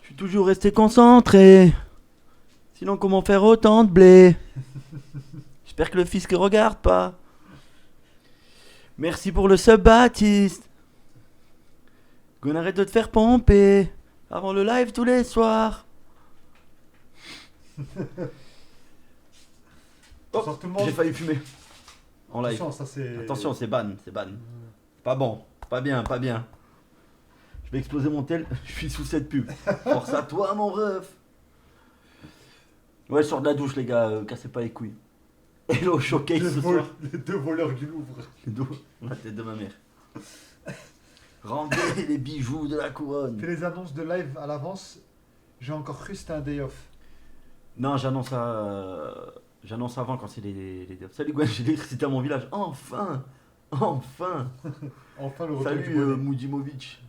suis toujours resté concentré. Sinon, comment faire autant de blé? J'espère que le fisc regarde pas. Merci pour le sub, Baptiste. Qu'on arrête de te faire pomper avant le live tous les soirs. Oh, Bonsoir tout le monde. j'ai failli fumer en live. Attention, ça c'est. Attention, c'est ban. Pas bon, pas bien. Je vais exploser mon tel, je suis sous cette pub. Force à toi, mon ref. Ouais, je sors de la douche, les gars, cassez pas les couilles. Hello, showcase ce soir. Les deux voleurs du Louvre. La tête de ma mère. Rendez les bijoux de la couronne. Fais les annonces de live à l'avance. J'ai encore cru que c'était un day off. Non, j'annonce avant quand c'est les. Salut Gwen, j'ai l'électricité à mon village. Enfin. Enfin le retour du Salut bonnet. Moudimovic.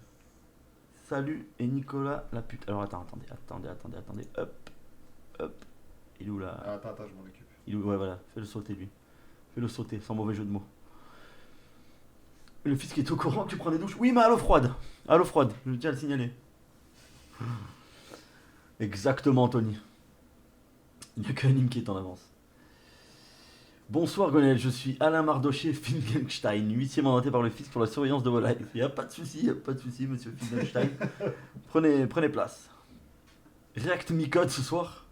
Salut et Nicolas la pute. Alors attendez. Hop. Il est où là? Ah, attends, je m'en occupe. Il est où? Ouais, voilà. Fais-le sauter lui. Fais-le sauter, sans mauvais jeu de mots. Le fils qui est au courant que tu prends des douches. Oui, mais à l'eau froide. Je tiens à le signaler. Exactement, Tony. Il n'y a qu'un hymne qui est en avance. Bonsoir Gonel, je suis Alain Mardoché Fingenstein, 8e mandaté par le fisc pour la surveillance de vos lives. Il n'y a pas de souci, monsieur Fingenstein. Prenez place. React Micode ce soir?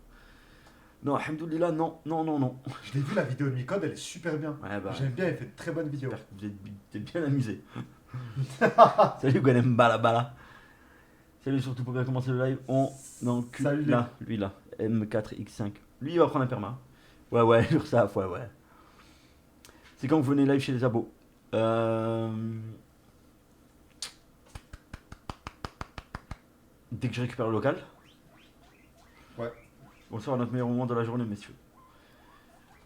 Non, alhamdoulilah, non. Je l'ai vu la vidéo de Micode, elle est super bien. Ouais, bah, J'aime bien, il fait de très bonnes vidéos. j'espère que vous êtes bien amusés. Salut Gwenem Bala. Salut, surtout pour bien commencer le live. On encule Salut, là, lui là, M4X5. Lui il va prendre un perma. Ouais, l'URSSAF, ouais. C'est quand vous venez live chez les abos. Dès que je récupère le local. Ouais. Bonsoir à notre meilleur moment de la journée, messieurs.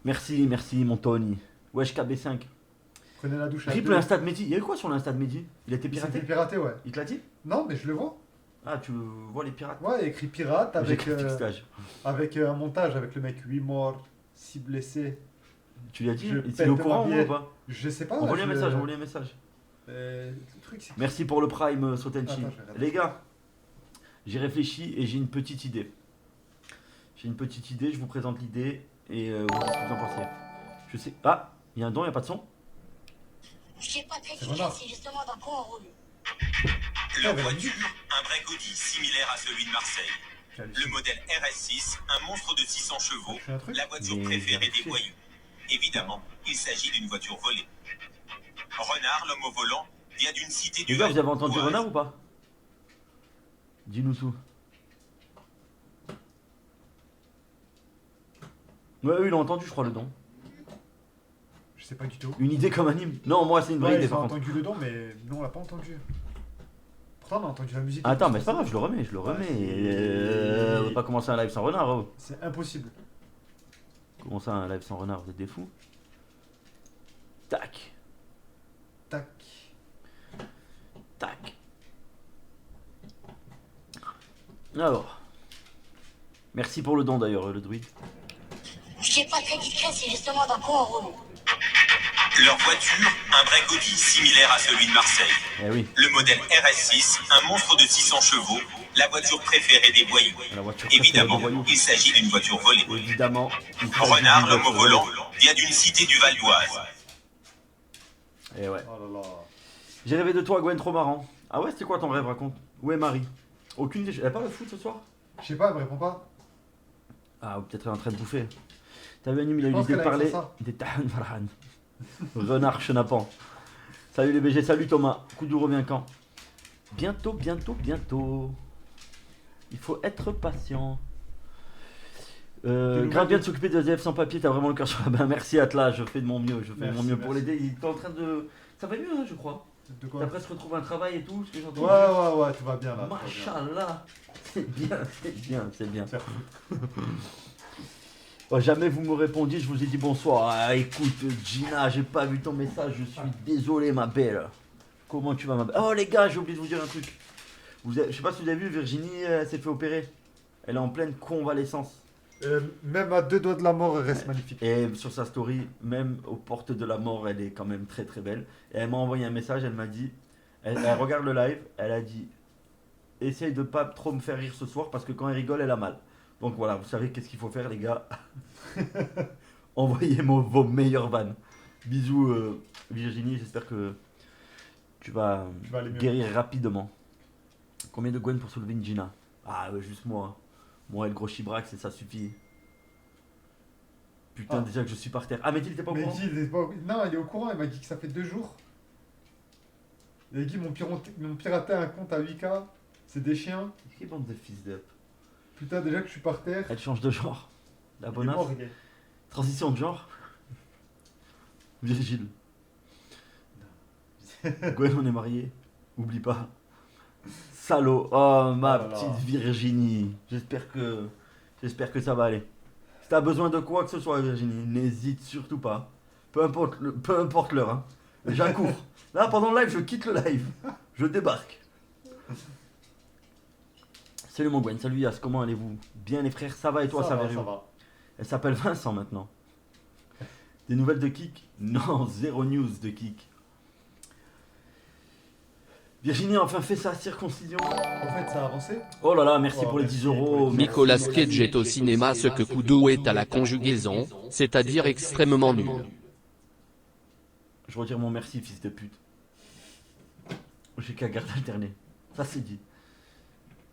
Merci, mon Tony. Wesh KB5. Prenez la douche à Rip deux. l'Insta de Mehdi. Il y a eu quoi sur l'Insta de Mehdi? Il a été Il s'est piraté? fait pirater, ouais. Il te l'a dit? Non, mais je le vois. Ah, tu vois les pirates? Ouais, il y a écrit pirate J'ai avec, écrit fixage. avec un montage avec le mec 8 morts, 6 blessés. Tu lui as dit? Je Il est pète au ma courant ou bière. pas? Je sais pas. Envoie-lui un je- message. Le truc, c'est que- Merci pour le prime, Sotenchi. Attends, je vais regarder. Les gars, j'ai réfléchi et j'ai une petite idée. Je vous présente l'idée et vous dites ce que vous en pensez. Je sais. Ah, il y a un don, il n'y a pas de son? Je sais pas très C'est efficace, renard. c'est justement dans quoi on roule. Leur voiture, un vrai Audi similaire à celui de Marseille. Le modèle RS6, un monstre de 600 chevaux, Je fais un truc. la voiture Mais préférée vérifiez. des voyous. Évidemment, il s'agit d'une voiture volée. Renard, l'homme au volant, vient d'une cité du Les gars, vous avez Val entendu d'Oise. Renard ou pas? Dis-nous tout. Ouais, oui, il a entendu, je crois, le don. Je sais pas du tout. Une idée comme anime. Non, moi, c'est une vraie Ouais, idée ils ont par contre. entendu dedans, mais nous on l'a pas entendu. Pourtant, on a entendu la musique. Attends, mais c'est pas grave, je le remets. c'est- On va pas commencer un live sans renard, oh. C'est impossible. Comment ça, un live sans renard? Vous êtes des fous? Tac. Tac. Alors. Merci pour le don d'ailleurs, le druide. Je sais pas très discret, c'est justement dans quoi on roule. Leur voiture, un vrai Audi similaire à celui de Marseille. Eh oui, Le modèle RS6, un monstre de 600 chevaux, la voiture préférée des voyous. la voiture préférée Évidemment, des voyous. il s'agit d'une voiture volée. Évidemment. il s'agit Renard, d'une l'homme au voiture volant, volée. vient d'une cité du Val d'Oise. Eh ouais. Oh là là. J'ai rêvé de toi, Gwen, trop marrant. Ah ouais, c'était quoi ton rêve, raconte? Où est Marie? Aucune idée. Elle parle de foot ce soir? Je sais pas, elle me répond pas. Ah, ou peut-être elle est en train de bouffer. T'as vu, Anime, il a eu Je pense l'idée de qu'elle a parler fait ça. des Tahan Farhan. Renard chenapan. Salut les BG, salut Thomas. Koudou revient quand? Bientôt. Il faut être patient. nouvelles Grave bien de de- s'occuper de ZF sans papier, t'as vraiment le cœur sur la main. Merci Atlas, je fais de mon mieux, Merci, pour merci. l'aider. Il est en train de. Ça va mieux, hein, je crois. De quoi? T'as presque retrouvé un travail et tout, ce que j'ai entendu. Ouais, tout va bien là. tout va bien. Machallah. C'est bien. Faire foutre. Oh, jamais vous me répondiez, je vous ai dit bonsoir. Ah, écoute, Gina, j'ai pas vu ton message, je suis désolé, ma belle. Comment tu vas, ma belle? Oh, les gars, j'ai oublié de vous dire un truc. Je sais pas si vous avez vu, Virginie s'est fait opérer. Elle est en pleine convalescence. Même à 2 doigts de la mort, elle reste magnifique. Et sur sa story, même aux portes de la mort, elle est quand même très très belle. Et elle m'a envoyé un message, elle m'a dit, elle regarde le live, elle a dit, essaye de pas trop me faire rire ce soir parce que quand elle rigole, elle a mal. Donc voilà, vous savez qu'est-ce qu'il faut faire, les gars. Envoyez vos meilleures vannes. Bisous, Virginie. J'espère que tu vas aller mieux. guérir rapidement. Combien de Gwen pour soulever une Gina? Ah, ouais, juste moi. Moi et le gros Chibrax, et ça suffit. Putain, déjà que je suis par terre. Ah, mais il était pas au Mais courant? Guy, il est pas... Non, il est au courant, il m'a dit que ça fait 2 jours. Et Guy m'ont piraté un compte à 8K. C'est des chiens. Quelle bande de fils de... Putain, déjà que je suis par terre. Elle change de genre. La Il est bonasse. mort, il est. Transition de genre. Virgile. Gwen, on est mariés. Oublie pas. Salaud. Oh, ma Oh là là. petite Virginie. J'espère que ça va aller. Si t'as besoin de quoi que ce soit, Virginie, n'hésite surtout pas. Peu importe l'heure. Hein. J'accours. Là, pendant le live, je quitte le live. Je débarque. Salut mon Gwen, salut Yas, comment allez-vous? Bien les frères, ça va et toi, ça va, Saverio? ça va. Elle s'appelle Vincent maintenant. Des nouvelles de Kik? Non, zéro news de Kik. Virginie a enfin fait sa circoncision. En fait, ça a avancé. Oh là là, merci Oh, pour les merci 10 pour euros. les 10 Nicolas Cage est au cinéma ce que Kudo est à la conjugaison, c'est-à-dire extrêmement nul. Je retire mon merci, fils de pute. J'ai qu'à garde alternée. Ça c'est dit.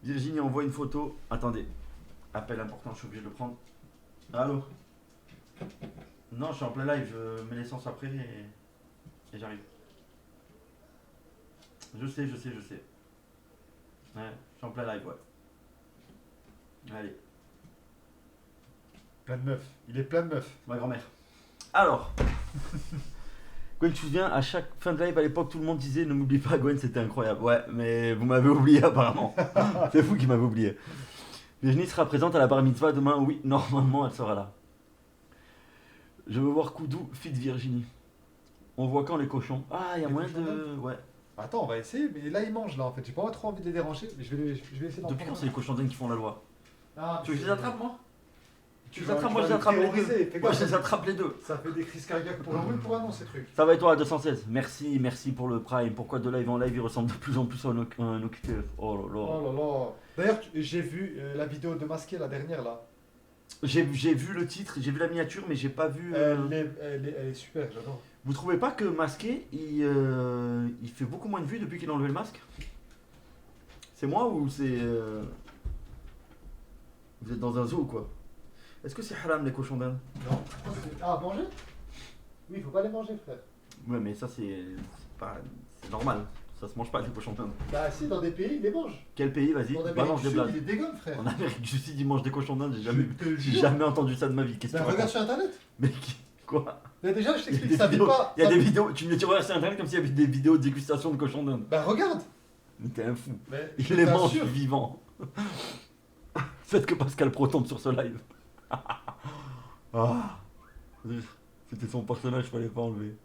Virginie envoie une photo. Attendez. Appel important, je suis obligé de le prendre. Allô? Non, je suis en plein live. Je mets l'essence après et j'arrive. Je sais. Ouais, je suis en plein live, ouais. Allez, Plein de meufs. Il est plein de meufs. ma grand-mère. Alors, Gwen, tu te souviens, à chaque fin de live à l'époque, tout le monde disait ne m'oublie pas, Gwen, c'était incroyable. Ouais, mais vous m'avez oublié apparemment. C'est vous qui m'avez oublié. Virginie sera présente à la bar mitzvah demain. Oui, normalement, elle sera là. Je veux voir Koudou, fit Virginie. On voit quand les cochons? Ah, il y a Les moyen cochons de. Ouais. Attends, on va essayer. Mais là, ils mangent là en fait. J'ai pas trop envie de les déranger. Mais je vais essayer d'en Depuis quand prendre c'est les cochons dingues qui font la loi? Ah, Tu veux que je les attrape, moi? Tu les vas- attrapes, tu moi vas je les les attrape les terroriser, deux. fais Moi gaffe. je les attrape les deux. Ça fait des crises cardiaques pour un oui pour un non ces trucs. Ça va et toi à 216? Merci pour le prime. Pourquoi de live en live il ressemble de plus en plus à un occupé? Oh là là. Oh là là. D'ailleurs, j'ai vu la vidéo de Masqué, la dernière là. J'ai vu le titre, j'ai vu la miniature, mais j'ai pas vu. Elle est super, j'adore. Vous trouvez pas que Masqué il fait beaucoup moins de vues depuis qu'il a enlevé le masque? C'est moi ou c'est. Vous êtes dans un zoo quoi? Est-ce que c'est haram les cochons d'Inde? Non. Ah, manger? Oui, il faut pas les manger, frère. Ouais, mais ça c'est normal. Ça se mange pas les cochons d'Inde. Bah, si, dans des pays, ils les mangent. Quel pays? Vas-y, En Amérique balance du des Sud, blagues. ils les dégomment, frère. En Amérique du Sud, ils mangent des cochons d'Inde, j'ai jure. jamais entendu ça de ma vie. Qu'est-ce que Bah, tu regarde racontes? sur internet. Mais quoi? Mais déjà, je Il y a t'explique, des ça vit vidéos, pas. il y a ça- des vidéos, tu me dis sur internet comme s'il y avait des vidéos de dégustation de cochons d'Inde. Bah, regarde. Mais t'es un fou. Mais Il je les mange t'assure. vivants. Faites que Pascal Pro tombe sur ce live. Ah. C'était son personnage, fallait pas enlever.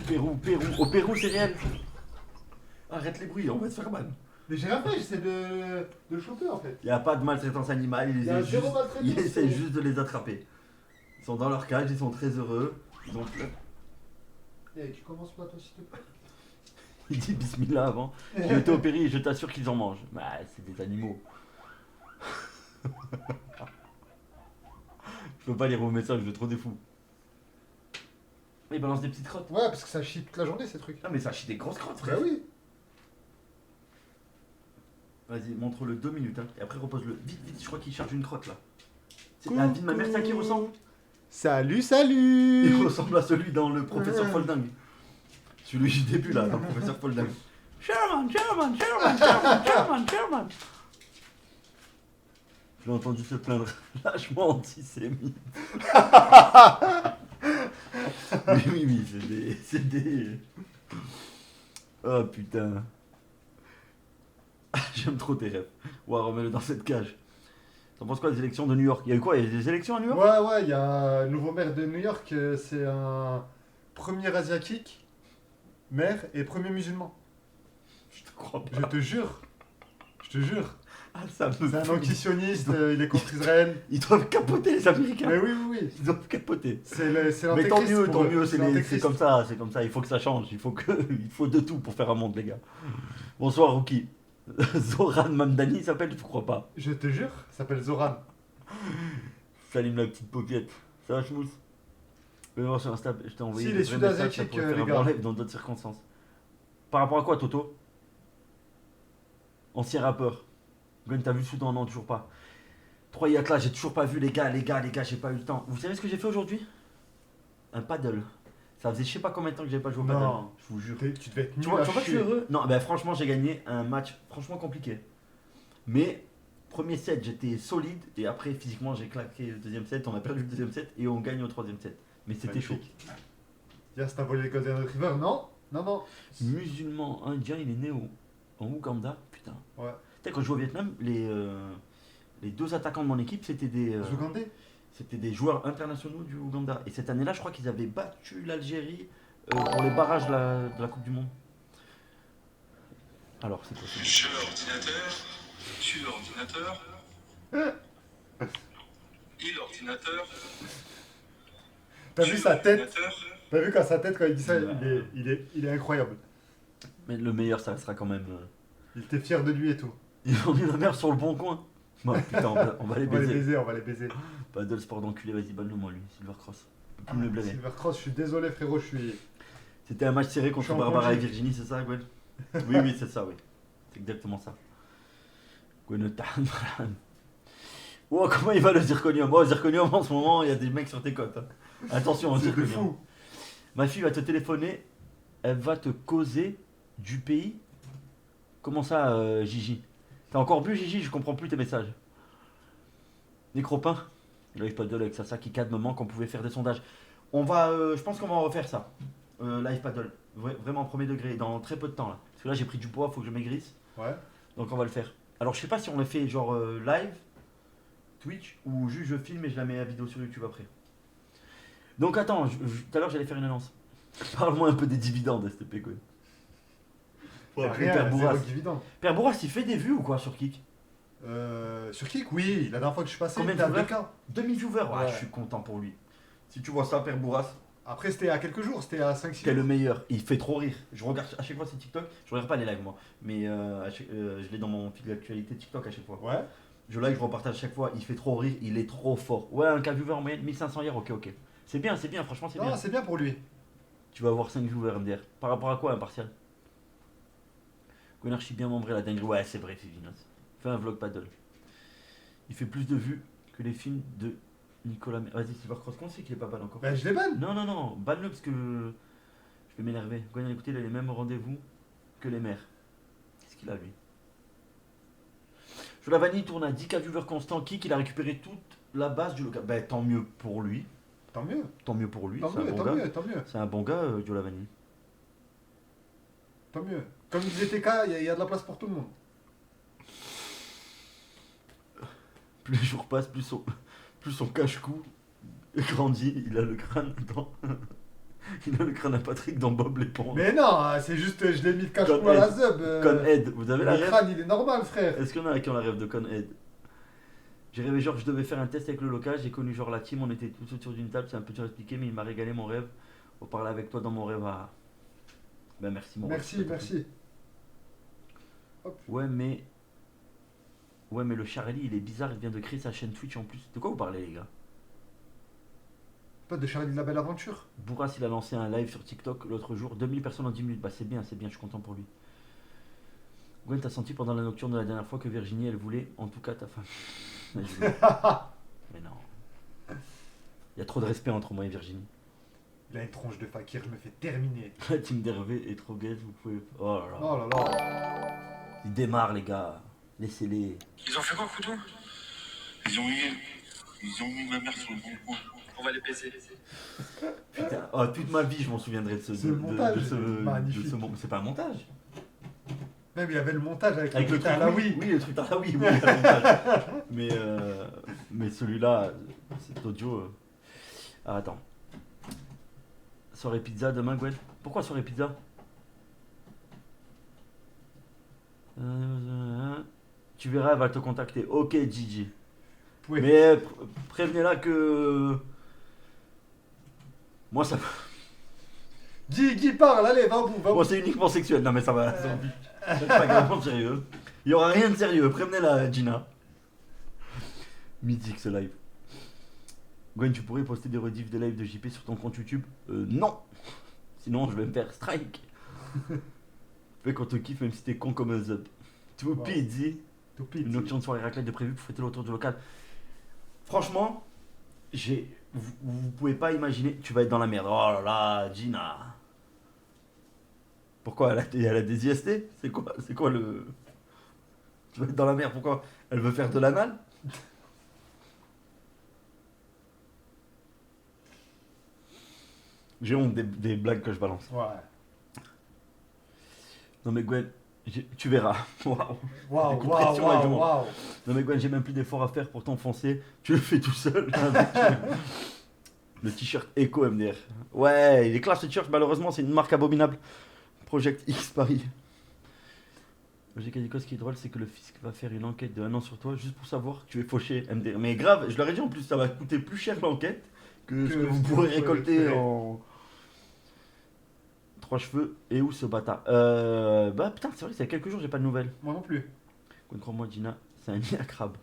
Pérou. Au Pérou, c'est réel. Arrête les bruits, on va se faire mal. Mais j'ai rien fait, j'essaie de le choper en fait. Il n'y a pas de maltraitance animale, Il y a zéro il maltraitance. essaie juste de les attraper. Ils sont dans leur cage, ils sont très heureux. Ils ont plein. Eh, tu commences pas toi s'il te plaît. Il dit bismillah avant. J'ai été opéré et je t'assure qu'ils en mangent. Bah, c'est des animaux. Je peux pas lire vos messages, je trop des fous. Il balance des petites crottes. Ouais, parce que ça chie toute la journée ces trucs. Ah, mais ça chie des grosses crottes, Bah frère. oui. Vas-y, montre-le 2 minutes. Hein. Et après, repose-le. Vite, je crois qu'il charge une crotte là. C'est la vie de ma mère, c'est à qui il ressemble? Salut. Il ressemble à celui dans le professeur Folding. Celui du début là, dans le professeur Folding. Sherman. Je l'ai entendu se plaindre. Lâche-moi antisémite. Oui, c'est des. Oh putain. J'aime trop tes rêves. Ouais, remets-le dans cette cage. T'en penses quoi des élections de New York? Il y a eu quoi? Il y a des élections à New York? Ouais, il y a un nouveau maire de New York, c'est un premier asiatique, maire et premier musulman. Je te crois Je pas. te jure. Ah, ça me C'est un fout. antisioniste, il est contre Israël. Ils doivent capoter les Américains. Mais oui. Ils doivent capoter. C'est Mais tant l'antéchrist mieux, pour eux. c'est l'antéchrist. comme ça, il faut que ça change, il faut de tout pour faire un monde les gars. Bonsoir, Rookie. Zoran Mamdani il s'appelle, tu crois pas? Je te jure, ça s'appelle Zoran. Salim la petite pocket. Ça va, Schmouss? Mais voir sur Insta, je t'ai envoyé Si, des les vrais messages, ça Sud-Asiatiques, pourrait faire les un gars. bon live dans d'autres circonstances. Par rapport à quoi, Toto? Ancien rappeur. Gwen, t'as vu Soudan? Non, toujours pas. 3 yachts là, j'ai toujours pas vu, les gars, j'ai pas eu le temps. Vous savez ce que j'ai fait aujourd'hui? Un paddle. Ça faisait je sais pas combien de temps que j'avais pas joué au paddle. Non. Je vous jure. Tu devais être Tu nul vois, à tu vois que je chier. suis heureux? Non, ben franchement, j'ai gagné un match franchement compliqué. Mais, premier set, j'étais solide. Et après, physiquement, j'ai claqué le deuxième set. On a perdu le deuxième set et on gagne au troisième set. Mais c'était chaud. Magnifique. Yes, t'as volé les Golden Retriever? Non, non, non. Musulman indien, il est né en Ouganda. Putain. Ouais. Tu sais, quand je jouais au Vietnam, les 2 attaquants de mon équipe, c'était des joueurs internationaux du Ouganda. Et cette année-là, je crois qu'ils avaient battu l'Algérie pour les barrages de la Coupe du Monde. Alors, c'est quoi ça? Je ordinateur. Il ordinateur. T'as vu sa tête? Ordinateur. T'as vu quand sa tête, quand il dit ça, il est incroyable. Mais le meilleur, ça restera quand même. Il était fier de lui et tout. Ils ont mis ma mère sur le bon coin. Bon, putain, on va les baiser. On va les baiser. Paddle sport d'enculé, vas-y, banne-le-moi lui, Silvercross. Plus me le blâmer. Silvercross, je suis désolé frérot, je suis... C'était un match serré Je contre suis en Barbara congé. et Virginie, c'est ça, Gwen? Oui, c'est ça, oui. C'est exactement ça. Gwen Oh, comment il va le zirconium? Oh, zirconium en ce moment, il y a des mecs sur tes côtes. Hein. Attention au C'est plus zirconium. fou. Ma fille va te téléphoner, elle va te causer du pays. Comment ça, Gigi? T'as encore bu, Gigi? Je comprends plus tes messages. Nécropin, live paddle avec Sasa qui cadre me manque, on pouvait faire des sondages. On va, je pense qu'on va en refaire ça. Live paddle, vraiment premier degré, dans très peu de temps là. Parce que là j'ai pris du poids, faut que je maigrisse. Ouais. Donc on va le faire. Alors je sais pas si on le fait genre live, Twitch, ou juste je filme et je la mets la vidéo sur YouTube après. Donc attends, tout à l'heure j'allais faire une annonce. Parle-moi un peu des dividendes, STP quoi. Y a appeler rien, Père zéro Bourras. dividende. Père Bourras, il fait des vues ou quoi sur Kik? Sur Kik, oui, la dernière fois que je suis passé, Combien il était à de viewers? 2K. 2000 viewers, ouais, Ouais. je suis content pour lui. Si tu vois ça, Père Bourras, Après, c'était à quelques jours, c'était à 5-6 t'es le jours. meilleur. Il fait trop rire. Je regarde à chaque fois ses TikTok. Je regarde pas les lives moi, mais je l'ai dans mon fil d'actualité TikTok à chaque fois. Ouais. Je like, je repartage à chaque fois. Il fait trop rire, il est trop fort. Ouais, un cas viewer en moyenne 1500 hier, ok. C'est bien, franchement, c'est Non, bien. c'est bien pour lui. Tu vas avoir 5 viewers MDR. Par rapport à quoi, impartial? Gonarchie bien membré, la dinguerie. Ouais, c'est vrai, Fivinos. Fais un vlog paddle. Il fait plus de vues que les films de Nicolas. Vas-y, Silvercross, comment c'est qu'il est pas ban encore? Ben, je les banne. Non, banne-le parce que je vais m'énerver. Gwen, écoutez, il a les mêmes rendez-vous que les mères. Qu'est-ce qu'il a, lui? Jolavani tourne à 10K viewers constants. Il a récupéré toute la base du local. Ben, tant mieux pour lui. Tant mieux. Tant mieux pour lui. Tant C'est un mieux, bon tant gars. mieux, tant mieux. C'est un bon gars, Jolavani. Tant mieux. Comme disait TK, il y a de la place pour tout le monde. Plus les jours passent, plus son cache-cou grandit. Il a le crâne dans. Il a le crâne à Patrick dans Bob l'éponge. Mais non, c'est juste, je l'ai mis de cache-cou à la zub. Conhead, vous avez la Le rêve? crâne, il est normal, frère. Est-ce qu'il y en a qui ont la rêve de Conhead? J'ai rêvé genre que je devais faire un test avec le local, j'ai connu genre la team, on était tous autour d'une table, c'est un peu dur à expliquer, mais il m'a régalé mon rêve. On parlait avec toi dans mon rêve. Ah. Ben merci mon Merci, rêve. merci. Ouais mais le Charlie il est bizarre, il vient de créer sa chaîne Twitch en plus. De quoi vous parlez les gars? Pas de Charlie de la Belle Aventure. Bourras il a lancé un live sur TikTok l'autre jour, 2000 personnes en 10 minutes, bah c'est bien, je suis content pour lui. Gwen, t'as senti pendant la nocturne de la dernière fois que Virginie elle voulait, en tout cas ta femme. Mais non. Il y a trop de respect entre moi et Virginie. Il a une tronche de fakir, je me fais terminer. La team d'Hervé est trop gaze, vous pouvez. Oh là là. Oh là là. Ils démarrent les gars. Laissez-les. Ils ont fait quoi, Koudou? Ils ont mis ma mère sur le bon coin. On va les baiser. Putain, oh, toute ma vie je m'en souviendrai de ce. Ce montage, magnifique. de ce c'est pas un montage. Même il y avait le montage avec Avec le truc à truc, la oui, Wii. oui, le truc à la Wii, oui, il y a le montage. Mais celui-là, cet audio. Ah, attends. Soirée pizza demain, Gwen. Pourquoi soirée pizza? Tu verras, elle va te contacter. Ok, Gigi. Oui. Mais prévenez-la que. Moi, ça. Guy, parle, allez, va au bout, va au Moi, bout. c'est uniquement sexuel. Non, mais ça va. C'est pas grave, sérieux. Il y aura rien de sérieux, prévenez-la, Gina. Mythique ce live. Gwen, tu pourrais poster des rediffs des lives de JP sur ton compte YouTube? Non. Sinon, je vais me faire strike. Fais qu'on te kiffe, même si t'es con comme un zub. Toupi dit une nocturne soirée raclette de prévu pour fêter l'autour du local. Franchement, vous pouvez pas imaginer. Tu vas être dans la merde. Oh là là, Gina. Pourquoi elle a des IST? C'est quoi le. Tu vas être dans la merde, pourquoi? Elle veut faire de l'anal? J'ai honte des blagues que je balance. Ouais. Non mais Gwen, tu verras. Waouh. Waouh, Des waouh, compressions avec du waouh, monde. waouh. Non mais Gwen, j'ai même plus d'efforts à faire pour t'enfoncer. Tu le fais tout seul. Le t-shirt Eco MDR. Ouais, il est classe ce t-shirt, malheureusement c'est une marque abominable. Project X Paris. J'ai dit ce qui est drôle, c'est que le fisc va faire une enquête de 1 an sur toi juste pour savoir que tu es fauché MDR. Mais grave, je leur ai dit en plus, ça va coûter plus cher l'enquête que ce que vous pourrez récolter en 3 cheveux. Et où ce bâtard? Bah putain, c'est vrai, c'est il y a quelques jours, j'ai pas de nouvelles. Moi non plus. Crois-moi, Gina, c'est un nid à crabe.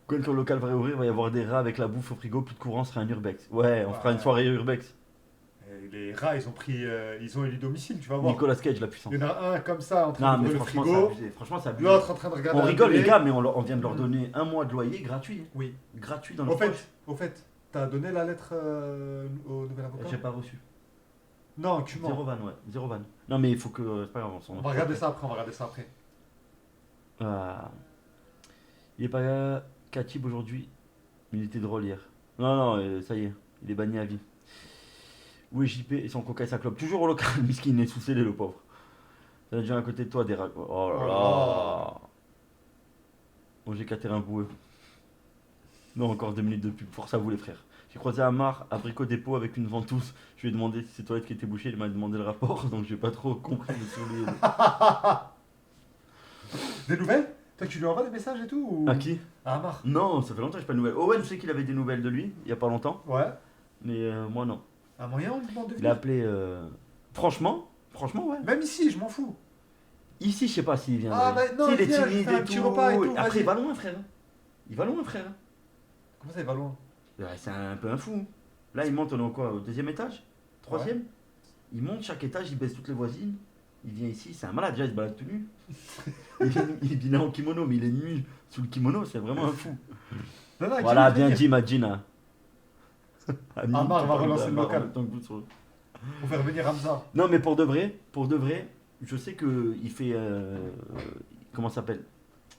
Quand le local va réouvrir, il va y avoir des rats avec la bouffe au frigo, plus de courant, ce sera un urbex. Ouais, on fera une soirée urbex. Et les rats, ils ont élu domicile, tu vas voir. Nicolas Cage, la puissance. Il y en a un comme ça en train Non, mais d'ouvrir le franchement, frigo. c'est abusé. Franchement, c'est abusé. L'autre en train de regarder. On la rigole, télé. les gars, mais on vient de leur donner 1 mois de loyer gratuit. Oui. Gratuit dans le Au fait, t'as donné la lettre au nouvel avocat? J'ai pas reçu. Non, tu mens. Zéro van, ouais. Zéro van. Non, mais il faut que. C'est pas grave, On va regarder ça après, Ah. Il est pas Katib aujourd'hui. Il était drôle hier. Non, ça y est. Il est banni à vie. Où est JP et son coca et sa clope? Toujours au local, miskin est sous scellé, le pauvre. Ça a déjà à côté de toi des rats. Oh là là. Bon, j'ai qu'à terrain boueux. Non, encore 2 minutes de pub. Force à vous, les frères. J'ai croisé Amar à Brico Dépôt avec une ventouse. Je lui ai demandé si ses toilettes qui étaient bouchées. Il m'a demandé le rapport, donc j'ai pas trop compris sur les. Des nouvelles? Toi, tu lui envoies des messages et tout ou... À qui? À Amar. Non, ça fait longtemps que j'ai pas de nouvelles. Owen, je sais qu'il avait des nouvelles de lui, il y a pas longtemps. Ouais. Mais moi, non. Un moyen, on lui demande de Il a venir. appelé. Franchement, ouais. Même ici, je m'en fous. Ici, je sais pas s'il vient. Ah, bah, non, il est viens, je timide fais un et petit tout. repas et tout, Après, vas-y. il va loin, frère. Il va loin, frère. Comment ça, il va loin? Ouais, c'est un peu un fou. Là, il monte, on est au quoi? Au 2e étage? 3e? Il monte chaque étage, il baisse toutes les voisines. Il vient ici, c'est un malade, déjà il se balade tout nu. Il est en kimono, mais il est nu sous le kimono, c'est vraiment un fou. Non, non, Voilà, qui bien veut dit, Magina. Amar va relancer le local. Pour Pour faire venir Hamza. Non, mais pour de vrai, je sais que il fait. Comment ça s'appelle?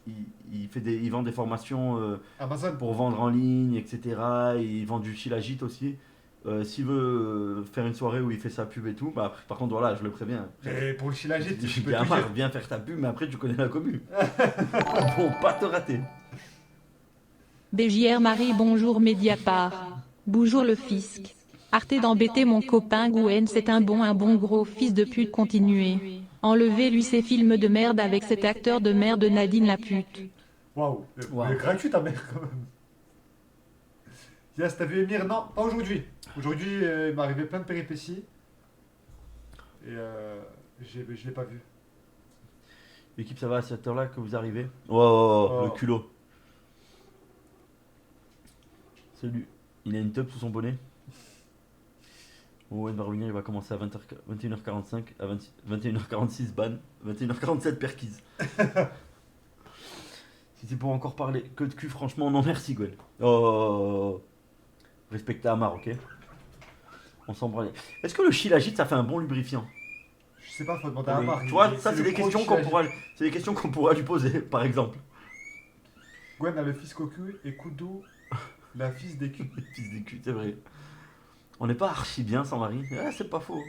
Il vend des formations Amazon. pour vendre en ligne, etc. Il vend du shilajit aussi. S'il veut faire une soirée où il fait sa pub et tout, bah, par contre, voilà, je le préviens. Et pour le chilagite, Je tu dis peux à tout Marc, dire. viens faire ta pub, mais après tu connais la commu. Bon, pas te rater. BJR Marie bonjour Mediapart. Bonjour le fisc. Arrêtez d'embêter mon copain Gwen, c'est un bon gros fils de pute, continuez. Enlevez-lui ses films de merde avec cet acteur de merde Nadine la pute. Waouh. Waouh. Mais gratuit ta mère quand même. Yes, t'as vu Emir? Non, pas aujourd'hui. Aujourd'hui, il m'est arrivé plein de péripéties. Et je l'ai pas vu. L'équipe, ça va à cette heure-là que vous arrivez? Oh, le culot. Salut. Il a une teub sous son bonnet. Owen va revenir, il va commencer à 21h45, à 21h46 ban, 21h47 perquise. Si c'est pour encore parler que de cul, franchement, non merci Gwen. Oh. Respectez Amar, ok? On s'embrasse. Est-ce que le shilajit ça fait un bon lubrifiant? Je sais pas, faut demander à Amar. Tu vois, ça c'est des questions qu'on pourra lui poser, par exemple. Gwen a le fils cocu et Koudou, la fils des culs. Fils des culs, c'est vrai. On n'est pas archi bien sans mari. Ah, c'est pas faux.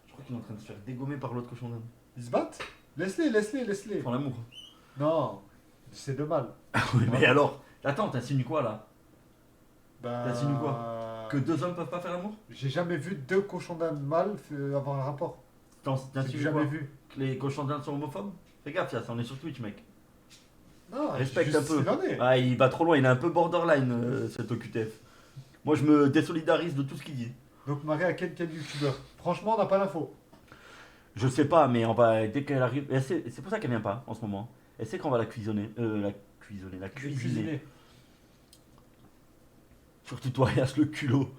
Je crois qu'il est en train de se faire dégommer par l'autre cochon d'âne. Ils se battent? Laisse-les. Ils font l'amour. Non, c'est de mal. Oui, mais alors, attends, t'insinues quoi là? Bah, T'insinues quoi? Que 2 hommes peuvent pas faire l'amour? J'ai jamais vu 2 cochons d'âne mâles avoir un rapport. J'ai T'insinues jamais quoi? vu. Que les cochons d'Inde sont homophobes? Fais gaffe, ça, on est sur Twitch, mec. Non, Respecte juste un peu. s'il en est. Ah, il va trop loin, il est un peu borderline, cet OQTF. Moi, je me désolidarise de tout ce qu'il dit. Donc mariée à quel youtubeur? Franchement, on n'a pas l'info. Je sais pas, mais on va, dès qu'elle arrive. C'est pour ça qu'elle vient pas en ce moment. Elle sait qu'on va la cuisiner. La cuisiner. Cuisiner. Surtout toi, Yas, le culot.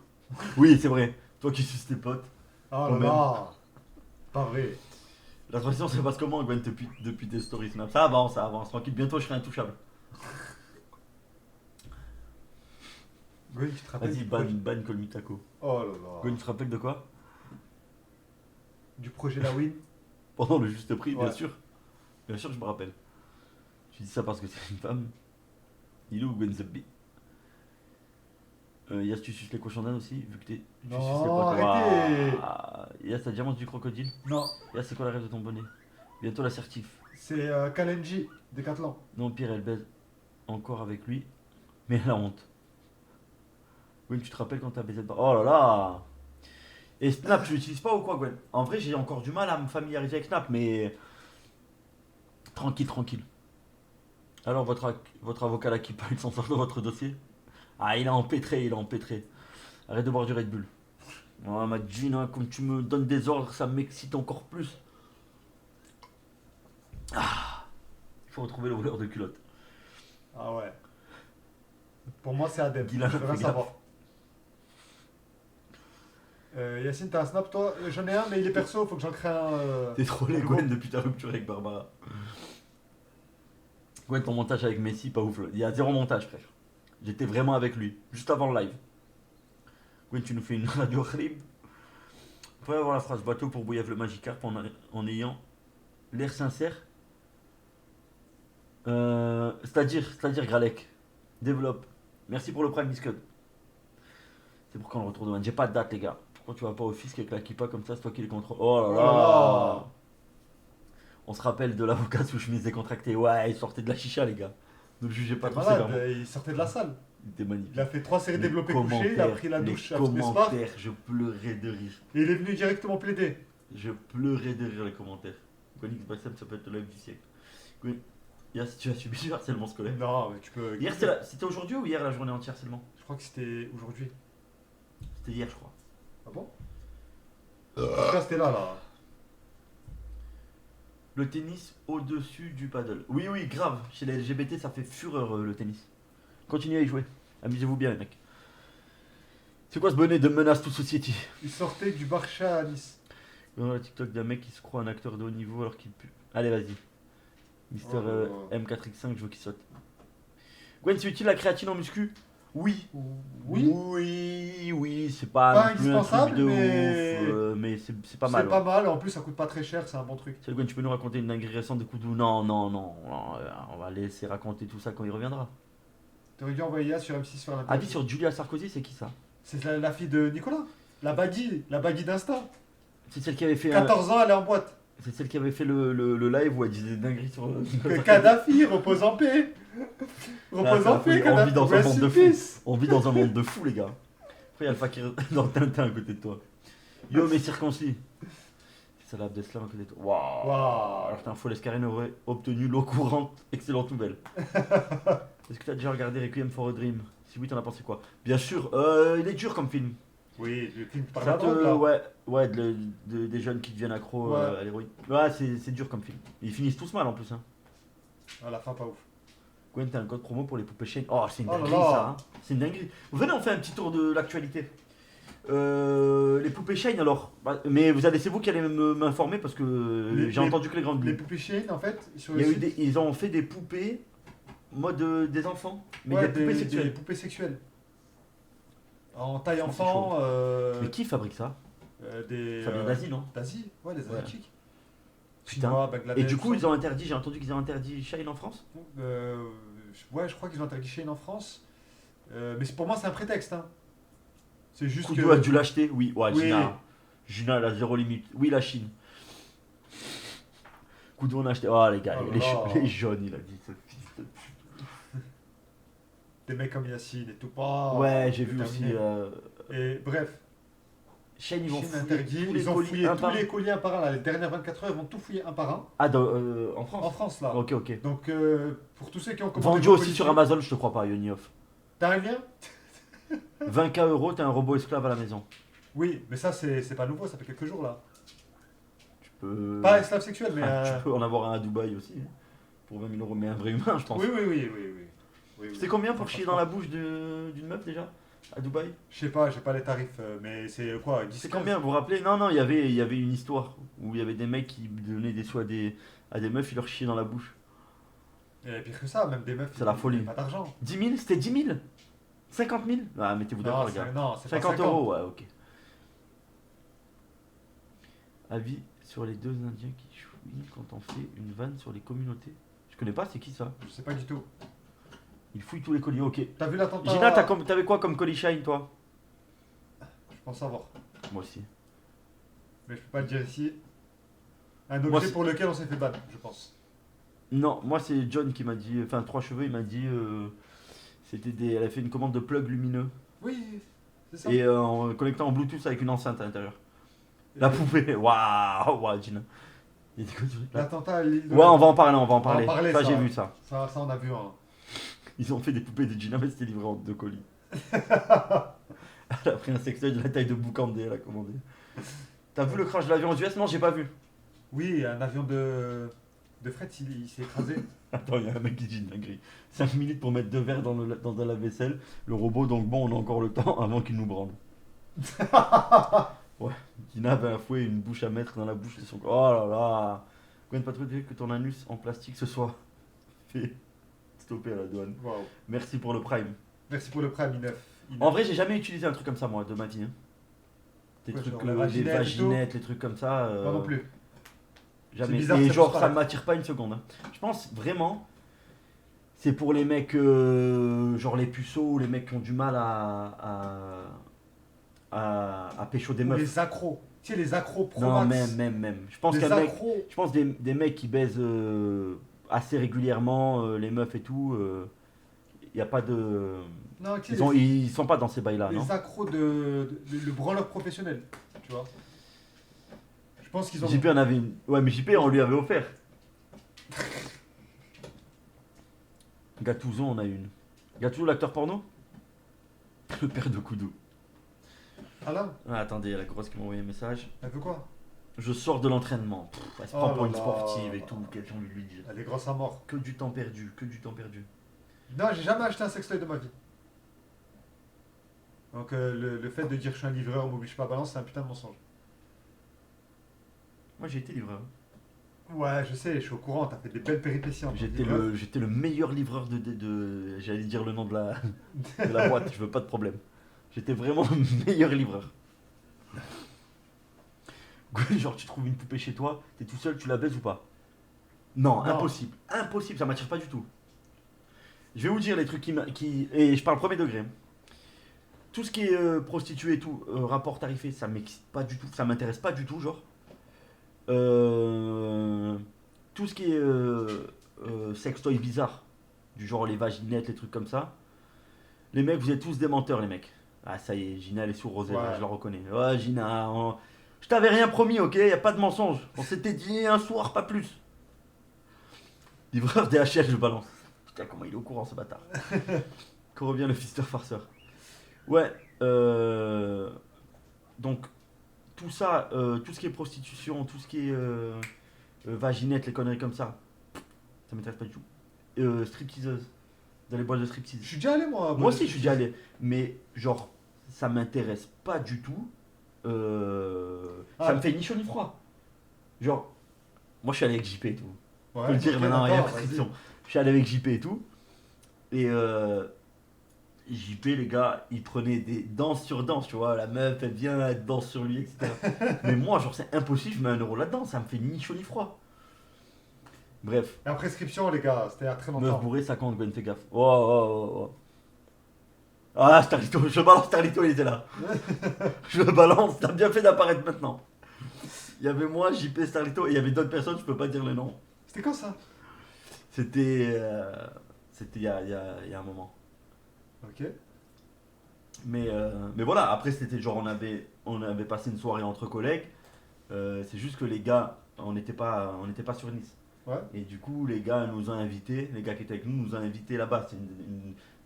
Oui, c'est vrai. Toi qui suces tes potes. Oh Quand là là. Pas vrai. La transition se passe comment, Gwen, depuis tes stories Snap? Ça avance. Tranquille, bientôt je serai intouchable. Gwen, tu te rappelles Vas-y, du ban Colmitaco. Oh là là. Gwen, tu te rappelles de quoi? Du projet La Win. Pendant le juste prix, bien Ouais. sûr. Bien sûr que je me rappelle. Tu dis ça parce que c'est une femme. Il est où Gwen Zebbi? Yas, tu suces les cochons d'Inde aussi, vu que tu suces les Non, potes. arrêtez. Yas, t'as déjà mangé du crocodile? Non, Yas, c'est quoi la rêve de ton bonnet? Bientôt l'assertif. c'est Kalenji, Decathlon. Non, pire, elle baise encore avec lui. Mais elle a honte. Gwen, tu te rappelles quand t'as baisé le bar? Oh là là! Et Snap, tu l'utilises pas ou quoi, Gwen? En vrai, j'ai encore du mal à me familiariser avec Snap, mais. Tranquille. Alors, votre avocat là qui il s'en sort de votre dossier? Ah, il est empêtré. Arrête de boire du Red Bull. Oh, ma Gina, comme tu me donnes des ordres, ça m'excite encore plus. Ah! Il faut retrouver le voleur de culottes. Ah ouais. Pour moi, c'est Adem. Dylan, Je veux rien fais savoir. Yacine, t'as un snap toi? J'en ai un, mais il est perso, faut que j'en crée un. T'es trollé, nouveau. Gwen, depuis ta rupture avec Barbara. Gwen, ton montage avec Messi, pas ouf. Il y a zéro montage, frère. J'étais vraiment avec lui, juste avant le live. Gwen, tu nous fais une radio rib. Vous pouvez avoir la phrase bateau pour Bouillave le Magikarp en ayant l'air sincère. C'est-à-dire Gralek. Développe. Merci pour le Prime Biscuit. C'est pour quand le retour de Man? J'ai pas de date, les gars. Pourquoi tu vas pas au fisc avec la kippa comme ça? C'est toi qui les contrôle. Oh là Oh là, là là. On se rappelle de l'avocat sous chemise décontractée. Ouais, il sortait de la chicha, les gars. Ne le jugez pas T'es trop malade, sévèrement. il sortait de la salle. Il était magnifique. Il a fait 3 séries Les développées couchées, il a pris la les douche à Spa. commentaires, je pleurais de rire. Et il est venu directement plaider. Je pleurais de rire les commentaires. Gwen X Baxem, ça peut être le live du siècle. Gwen, Yas, tu as subi du harcèlement scolaire. Non, mais tu peux. Hier, c'était aujourd'hui ou hier la journée anti-harcèlement? Je crois que c'était aujourd'hui. C'était hier, je crois. Ah bon? En tout cas, c'était là. Le tennis au-dessus du paddle. Oui, grave. Chez les LGBT, ça fait fureur le tennis. Continuez à y jouer. Amusez-vous bien, les mecs. C'est quoi ce bonnet de menace to society? Il sortait du Barça à Nice. Dans le TikTok d'un mec qui se croit un acteur de haut niveau alors qu'il pue. Allez, vas-y. Mister Oh. M4X5, je veux qu'il saute. Gwen, c'est utile la créatine en muscu? Oui. Oui, c'est pas, Pas non plus un indispensable, truc de mais- ouf, mais c'est pas mal. C'est Ouais. pas mal, en plus ça coûte pas très cher, c'est un bon truc. Salut Gwen, tu peux nous raconter une dinguerie récente de Koudou? Non, on va laisser raconter tout ça quand il reviendra. T'aurais dû envoyer ça sur M6 sur l'interview. Avis sur Julia Sarkozy, c'est qui ça? C'est la fille de Nicolas. La baggy d'Insta. C'est celle qui avait fait 14 ans, elle est en boîte. c'est celle qui avait fait le live où elle disait des dingueries sur Que Kadhafi, repose en paix. Repose en paix, on vit dans un Rest monde in de fous. peace. On vit dans un monde de fous, les gars. Après, il y a le fakir dans Tintin à côté de toi. Yo, mais circoncis. C'est la Abdeslam à côté de toi. Waouh. Waouh. Alors, t'as Folescarène aurait obtenu l'eau courante. Excellente nouvelle. Est-ce que t'as déjà regardé Requiem for a Dream? Si oui, t'en as pensé quoi? Bien sûr, il est dur comme film. Oui, le film par Ça la te- drogue là. ouais, des jeunes qui deviennent accros Ouais. à l'héroïne. Ouais, c'est dur comme film. Ils finissent tous mal en plus. Hein. À la fin, pas ouf. Gwen, t'as un code promo pour les poupées Shane. Oh, c'est une Oh là dinguerie là. ça. Hein. C'est une dinguerie. Venez, on fait un petit tour de l'actualité. Les poupées Shane alors. Bah, mais c'est vous qui allez m'informer parce que j'ai entendu que les grandes Les bulles. poupées chiennes, en fait, sur Il y le a eu site, ils ont fait des poupées mode des enfants. Mais ouais, des poupées des sexuelles. poupées sexuelles. En taille Ah, c'est enfant. Mais qui fabrique ça? Des. Ça vient d'Asie, non? D'Asie, ouais, des Ouais. Asiatiques. Putain. Chinois, Bangladesh. Et du coup, tout ils ça. ont interdit, j'ai entendu qu'ils ont interdit Shane en France? Ouais, je crois qu'ils ont interdit Shein en France. Mais pour moi, c'est un prétexte. Hein. C'est juste Koudou que. a dû l'acheter? Oui, ouais, Oui. Gina, elle a zéro limite. Oui, la Chine. Koudou, on a acheté. Oh, les gars, Oh là là. les jaunes, il a dit. Ce fils de pute. Des mecs comme Yacine et tout. Oh, Ouais, j'ai vu terminé. aussi. Et bref, Shane, ils vont Chine fouiller interdit. tous les Ils ont colis fouillé un tous par un. les colis un par un. Là. Les dernières 24 heures, ils vont tout fouiller un par un. Ah, en France? En France, là. Ok. Donc, pour tous ceux qui ont commandé. Vendu vos aussi colis, sur Amazon, je te crois pas, Yonioff. T'as un lien 20K €, t'as un robot esclave à la maison. Oui, mais ça, c'est pas nouveau, ça fait quelques jours là. Tu peux... Pas esclave sexuel, mais. Tu peux en avoir un à Dubaï aussi. Hein. Pour 20 000 €, mais un vrai humain, je pense. Oui. C'était combien pour chier dans la bouche d'une meuf déjà à Dubaï? Je sais pas, j'ai pas les tarifs, mais c'est quoi 10 C'est combien, vous vous rappelez? Non, il y avait une histoire où il y avait des mecs qui donnaient des sous à des meufs, ils leur chiaient dans la bouche. Et pire que ça, même des meufs. C'est la folie. Pas d'argent. 10 000? C'était 10 000? 50 000? Ah, mettez-vous d'accord, les gars. Non, c'est pas 50 €, ouais, ok. Avis sur les deux Indiens qui chouinent quand on fait une vanne sur les communautés. Je connais pas, c'est qui ça? Je sais pas du tout. Il fouille tous les colis, ok. T'as vu l'attentat? Gina, t'avais quoi comme colis shine, toi? Je pense savoir. Moi aussi. Mais je peux pas le dire ici. Un Moi, objet c'est- pour lequel on s'est fait ban, je pense. Non, moi c'est John qui m'a dit, enfin Trois Cheveux, il m'a dit, elle a fait une commande de plug lumineux Oui, c'est ça. et en connectant en Bluetooth avec une enceinte à l'intérieur. Et La poupée, waouh, Gina. Il y a des trucs là. L'attentat à l'île de... Ouais, on va en parler, en parler, Ça, ça. j'ai vu ça. Ça, on a vu un. Ils ont fait des poupées de Gina, mais c'était livré en 2 colis. Elle a pris un sextoy de la taille de Boukandé, elle a commandé. T'as vu le crash de l'avion aux US? Non, j'ai pas vu. Oui, un avion de fret, il s'est écrasé. Attends, il y a un mec qui dit une dinguerie. 5 minutes pour mettre 2 verres dans un lave-vaisselle. Le robot, donc bon, on a encore le temps avant qu'il nous branle. Ouais, Gina avait un fouet et une bouche à mettre dans la bouche de son corps. Oh là là. Gwen, pas trop dire que ton anus en plastique se soit fait stopper à la douane. Waouh. Merci pour le prime. Merci pour le prime, I9. En vrai, j'ai jamais utilisé un truc comme ça, moi, de ma vie. Hein. Des Ouais, trucs, genre la des vaginette et tout. vaginettes, les trucs comme ça. Moi non plus. Jamais. C'est bizarre, Et ça genre, pousse ça pas. ne m'attire pas une seconde. Hein. Je pense vraiment, c'est pour les mecs, genre les puceaux, les mecs qui ont du mal à pécho des Ou meufs. les accros. Tu sais, les accros pro Non, max. même. Je pense Les qu'un mec, accros. je pense des mecs qui baisent assez régulièrement les meufs et tout. Il y a pas de, Non, tu sais, ils sont pas dans ces bails là, non? les accros le branleur professionnel. Tu vois. Je pense qu'ils ont. JP en avait une. Ouais, mais JP on lui avait offert. Gattuso on a une. Gattuso l'acteur porno? Le père de Koudou. Alain, Ah, attendez, il y a la grosse qui m'a envoyé un message. elle veut quoi? Je sors de l'entraînement. Elle se Oh prend là pour une là. sportive et tout. Quel j'ai envie de lui dire. Elle est grosse à mort. Que du temps perdu, que du temps perdu. Non, j'ai jamais acheté un sextoy de ma vie. Donc le fait de dire que je suis un livreur, on m'oblige pas à balance, c'est un putain de mensonge. Moi j'ai été livreur. Ouais, je sais, je suis au courant, t'as fait des belles péripéties en tant que livreur. J'étais le meilleur livreur j'allais dire le nom de la boîte, je veux pas de problème. J'étais vraiment le meilleur livreur. Genre tu trouves une poupée chez toi, t'es tout seul, tu la baises ou pas? Non, Non. impossible. Impossible, ça m'attire pas du tout. Je vais vous dire les trucs et je parle premier degré. Tout ce qui est prostituée et tout, rapport tarifé, ça m'excite pas du tout, ça m'intéresse pas du tout, genre. Tout ce qui est sextoy bizarre, du genre les vaginettes, les trucs comme ça. Les mecs, vous êtes tous des menteurs, les mecs. Ah, ça y est, Gina, elle est sous Rosé, Ouais. là, je la reconnais. Ouais, Gina, je t'avais rien promis, ok? Y a pas de mensonge. On s'était dit un soir, pas plus. Livreur DHL, je balance. Putain, comment il est au courant, ce bâtard. Quand revient le fister farceur. Ouais, donc, tout ça, tout ce qui est prostitution, tout ce qui est vaginette, les conneries comme ça, ça m'intéresse pas du tout. Stripteaseuse, dans les boîtes de striptease. Je suis déjà allé moi. Moi aussi, je suis déjà allé, mais genre, ça m'intéresse pas du tout. Ça me fait ni chaud ni froid. Genre, moi je suis allé avec JP et tout. Ouais, Je peux le dire ok, maintenant, il y a d'accord, prescription. Je suis allé avec JP et tout. Et JP, les gars, il prenait des danses sur danse, tu vois. La meuf, elle vient, elle danse sur lui, etc. Mais moi, genre, c'est impossible, je mets 1 euro là-dedans. Ça me fait ni chaud ni froid. Bref, vas-y. La prescription, les gars, c'était il y a très meuf longtemps. bourrée, ça compte, Ben, fais gaffe. Oh. Ah, Starlito, je balance Starlito, il était là. Je le balance, t'as bien fait d'apparaître maintenant. Il y avait moi, JP, Starlito, et il y avait d'autres personnes, je peux pas dire le nom. C'était quand ça? C'était il y a un moment. Ok. Mais voilà, après c'était genre on avait passé une soirée entre collègues. C'est juste que les gars, on n'était pas sur Nice. Ouais. Et du coup, les gars nous ont invités, les gars qui étaient avec nous nous ont invités là-bas. C'est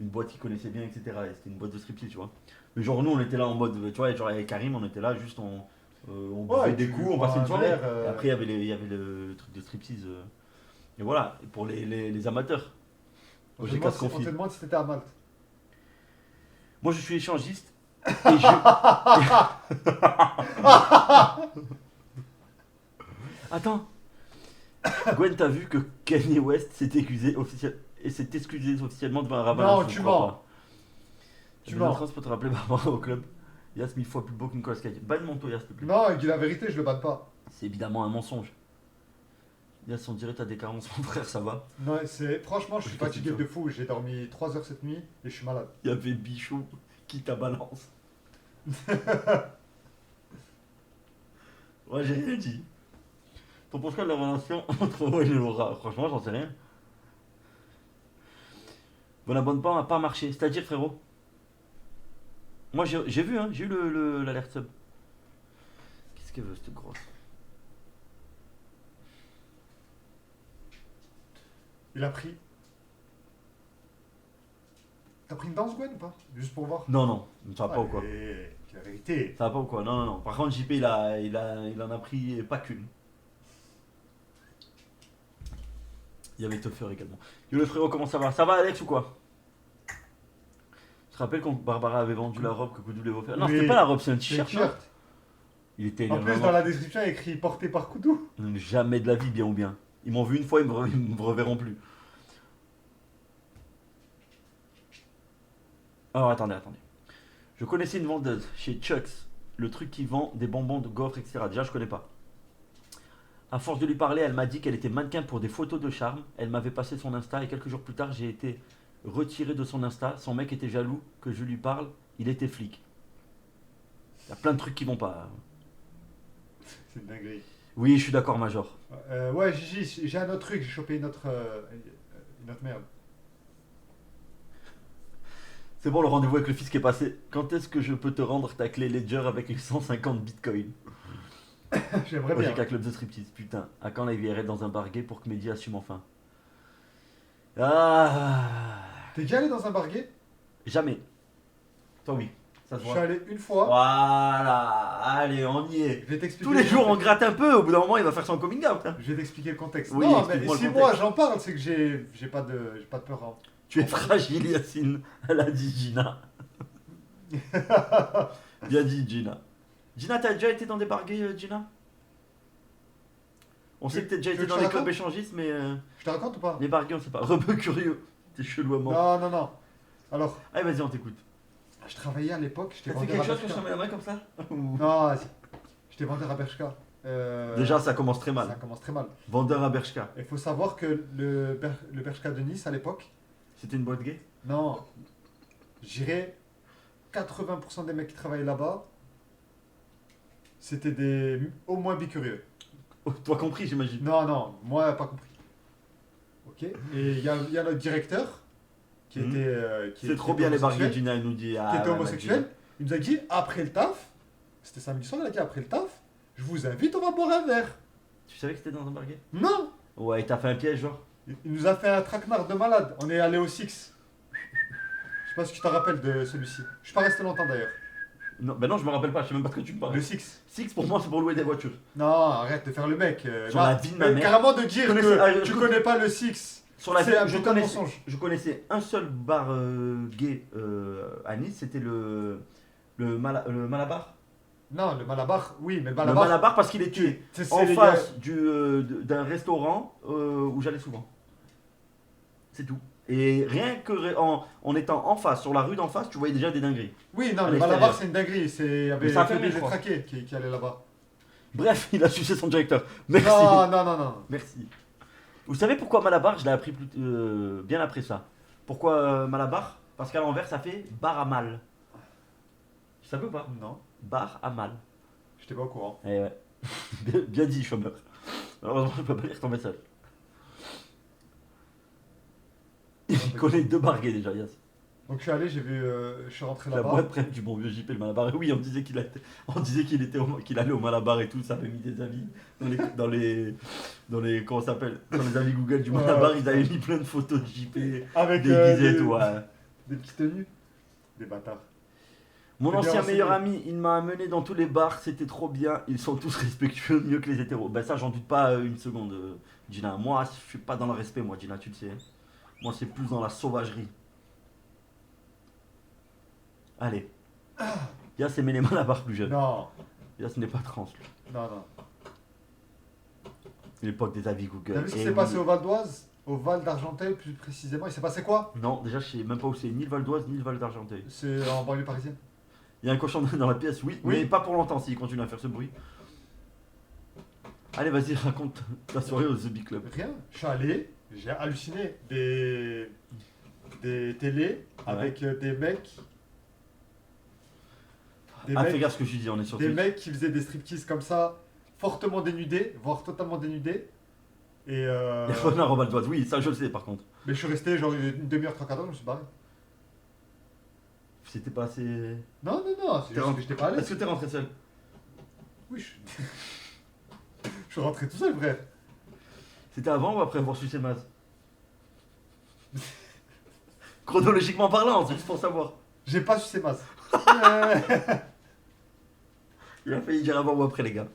une boîte qu'ils connaissaient bien, etc. Et c'était une boîte de striptease, tu vois. Mais genre, nous, on était là en mode, tu vois, genre avec Karim, on était là juste, on buvait Ouais, des tu coups, on prends passait une un soirée. verre, Et après, il y avait le truc de striptease. Et voilà, et pour les amateurs. On Moi, te j'ai demande casse si- on confit. te demande si t'étais à Malte. Moi, je suis échangiste. Et je. Attends. Gwen, t'as vu que Kanye West s'est excusé officiellement devant un rabbin? Non, Je tu crois mens. pas. Tu Les mens. entrants pour te rappeler par rapport au club. Yas 1000 fois plus beau qu'une Nicolas Cage. Banne mon Yas, s'il te plaît. Non, il dit la vérité, je le batte pas. C'est évidemment un mensonge. Yas, on dirait t'as des carences, mon frère, ça va. Non, c'est franchement, je suis Je sais pas fatigué si tu de fou. J'ai dormi 3 heures cette nuit et je suis malade. Il y avait Bichot qui t'a balance. Ouais, j'ai rien dit. T'en penses quoi de la relation entre Owen et Laura? Franchement, j'en sais rien. Bon abonnement n'a pas marché. C'est-à-dire, frérot? Moi, j'ai vu, hein, j'ai eu l'alerte sub. Qu'est-ce qu'elle veut, cette grosse? Il a pris. T'as pris une danse, Gwen, ou pas? Juste pour voir. Non, non, ça va pas ou quoi? Allez, c'est la vérité. Ça va pas ou quoi? Non, non, non. Par contre, JP, il en a pris pas qu'une. Il y avait Toffer également. Yo le frérot, comment ça va? Ça va Alex ou quoi? Tu te rappelles quand Barbara avait vendu la robe que Koudou lui avait offert? Non, Oui. c'était pas la robe, c'est un C'est un t-shirt. non t-shirt. Il était En plus, vraiment- dans la description, il y a écrit porté par Koudou. Jamais de la vie, bien ou bien. Ils m'ont vu une fois, ils me reverront plus. Alors attendez. Je connaissais une vendeuse chez Chucks, le truc qui vend des bonbons de gaufres, etc. Déjà, je connais pas. À force de lui parler, elle m'a dit qu'elle était mannequin pour des photos de charme. Elle m'avait passé son Insta et quelques jours plus tard, j'ai été retiré de son Insta. Son mec était jaloux que je lui parle. Il était flic. Il y a plein de trucs qui vont pas. C'est une dinguerie. Oui, je suis d'accord, Major. Ouais, Gigi, j'ai un autre truc. J'ai chopé une autre merde. C'est bon, le rendez-vous avec le fils qui est passé. Quand est-ce que je peux te rendre ta clé Ledger avec les 150 bitcoins? J'aimerais Moi, bien. j'ai qu'un club de striptease, putain. À quand la IVRL dans un bar gay pour que Mehdi assume enfin? Ah. T'es déjà allé dans un bar gay? Jamais. Toi, oui. Ça se Je suis voit. allé une fois. Voilà. Allez, on y est. Je vais t'expliquer. Tous les le jours, on contexte. gratte un peu. Au bout d'un moment, il va faire son coming out. hein. Je vais t'expliquer le contexte. Oui, non, mais explique-moi le si contexte. moi j'en parle, c'est que j'ai pas de peur. Hein. Tu es fragile, Yacine. Elle a dit Gina. Bien dit, Gina. Gina, t'as déjà été dans des bars gays, Gina? On sait que t'as déjà tu été veux que dans je les te clubs raconte échangistes, mais Je te raconte ou pas? les bars gays, on sait pas. Rebeu curieux. T'es chelou à mort. Non. Alors, Allez, vas-y, on t'écoute. je travaillais à l'époque, j'étais T'as fait vendeur quelque à chose quand je Bershka. te mets la main comme ça? Non, vas-y. J'étais vendeur à Bershka. Déjà, ça commence très ça mal. commence très mal. Vendeur à Bershka. Il faut savoir que le Bershka de Nice à l'époque, C'était une boîte gay? non, j'irais 80% des mecs qui travaillaient là-bas, c'était des au moins bicurieux. Oh, toi compris, j'imagine. Non, moi pas compris. Ok. Et il y a notre directeur qui Mhm. était. C'est trop bien les bars gays, homosexuel, Gina, elle nous dit. Qui Ah, était ouais, homosexuel. Il nous a dit après le taf, c'était samedi soir, il a dit après le taf, je vous invite, on va boire un verre. Tu savais que c'était dans un bar gay? Non. Ouais, il t'a fait un piège, genre. Il nous a fait un traquenard de malade. On est allé au Six. Je sais pas si tu t'en rappelles de celui-ci. Je suis pas resté longtemps d'ailleurs. Non, ben non, je me rappelle pas, je sais même pas de quoi tu me parles. Le Six. Six, pour moi, c'est pour louer des voitures. Non, arrête de faire le mec. Sur la vie de ma mère. Carrément de dire Connaissez- que ah, tu écoute. connais pas le Six. Sur la vie, C'est un je putain de connaissais, mensonge. je connaissais un seul bar gay à Nice, c'était le Malabar. Non, le Malabar, oui, mais le Le Malabar. Malabar parce qu'il était c'est en les face d'un restaurant où j'allais souvent. C'est tout. Et rien que en étant en face, sur la rue d'en face, tu voyais déjà des dingueries. Oui, non, à le l'extérieur. Malabar c'est une dinguerie. Il y avait Mais ça a que fermé, des je crois. détraqués qui allaient là-bas. Bref, il a sucé son directeur. Merci. Non. Merci. Vous savez pourquoi Malabar? Je l'ai appris bien après ça. Pourquoi Malabar? Parce qu'à l'envers, ça fait bar à mal. Tu savais ou pas? Non, Bar à mal. j'étais pas au courant. Eh ouais. Bien dit, chômeur. Malheureusement, je peux pas lire ton message. Il connaît deux bars gays déjà, Yas. Donc je suis allé, j'ai vu, je suis rentré La là-bas. boîte près du bon vieux JP, le Malabar. Et oui, on disait qu'il allait au Malabar et tout, ça avait mis des avis dans les comment ça s'appelle, dans les avis Google du Ouais, Malabar, ouais, ils avaient mis plein de photos de JP Avec déguisés et des, tout. Ouais. des petites tenues. Des bâtards. Mon T'es bien ancien renseigné. meilleur ami, il m'a amené dans tous les bars, c'était trop bien. Ils sont tous respectueux, mieux que les hétéros. Ben ça, j'en doute pas une seconde, Gina. Moi, je suis pas dans le respect, moi, Gina, tu le sais. Moi, c'est plus dans la sauvagerie. Allez. Yas, c'est Ménéma la barre plus jeune. Non, Yas n'est pas trans, lui. non. L'époque des avis Google. T'as vu ce qui Eh s'est oui. passé au Val d'Oise? Au Val d'Argenteuil, plus précisément. Il s'est passé quoi? Non, déjà, je sais même pas où c'est, ni le Val d'Oise, ni le Val d'Argenteuil. C'est en banlieue parisienne. Il y a un cochon dans la pièce, oui, Oui. mais pas pour longtemps s'il continue à faire ce bruit. Allez, vas-y, raconte ta soirée au The Big Club. Rien. Je suis allé, j'ai halluciné. Des télés avec des mecs. Des Ah, mecs, fais gaffe ce que je dis, on est sur des Twitch. mecs qui faisaient des striptease comme ça, fortement dénudés, voire totalement dénudés. Et Il y a pas un Val d'Oise, oui, ça je le sais par contre. mais je suis resté genre une demi-heure, trois quarts d'heure, je me suis barré. C'était pas assez. Non, c'est T'es juste rentré- que j'étais pas à l'aise. Est-ce que t'es rentré seul? Oui, je suis rentré tout seul, frère. C'était avant ou après avoir su ses mazes? Chronologiquement parlant, c'est juste pour savoir. J'ai pas su ces masses. Il a failli dire avant ou après, les gars.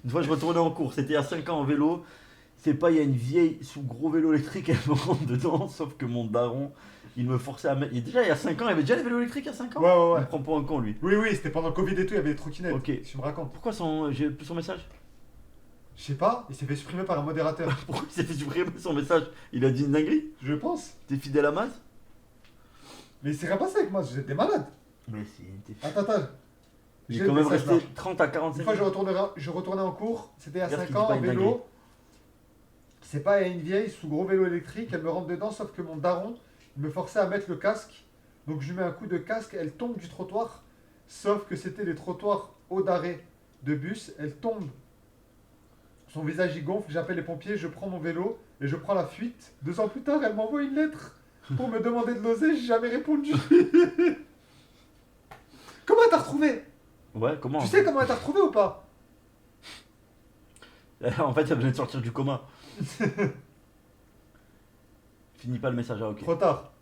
Une fois, je retournais en cours, c'était il y a 5 ans en vélo. C'est pas, il y a une vieille sous gros vélo électrique, elle me rentre dedans, sauf que mon daron, il me forçait à mettre. Déjà, il y a 5 ans, il y avait déjà les vélos électriques il y a 5 ans? Ouais. Il me prend pour un con, lui. Oui, c'était pendant le Covid et tout, il y avait des trottinettes. Ok. Tu me racontes. Pourquoi j'ai plus son message? Je sais pas, il s'est fait supprimer par un modérateur. Pourquoi il s'est fait supprimer son message? Il a dit une dinguerie? Je pense. T'es fidèle à Maz? Mais il s'est rien passé avec moi, j'étais malade. Mais si, t'es Attends. Il J'ai est quand le même message, resté là. 30 à Une 45 fois, minutes. je retournais en cours, c'était il y a Regarde 5 qu'il ans, dit pas en une dinguerie. vélo. C'est pas une vieille sous gros vélo électrique, elle me rentre dedans, sauf que mon daron il me forçait à mettre le casque. Donc je lui mets un coup de casque, elle tombe du trottoir. Sauf que c'était les trottoirs haut d'arrêt de bus, elle tombe. Son visage y gonfle, j'appelle les pompiers, je prends mon vélo et je prends la fuite. 2 ans plus tard, elle m'envoie une lettre pour me demander de l'oser, j'ai jamais répondu. Comment elle t'a retrouvé? Ouais, comment? Tu sais comment elle t'a retrouvé ou pas? En fait, elle venait de sortir du coma. Finis pas le message, ah ok. Trop tard.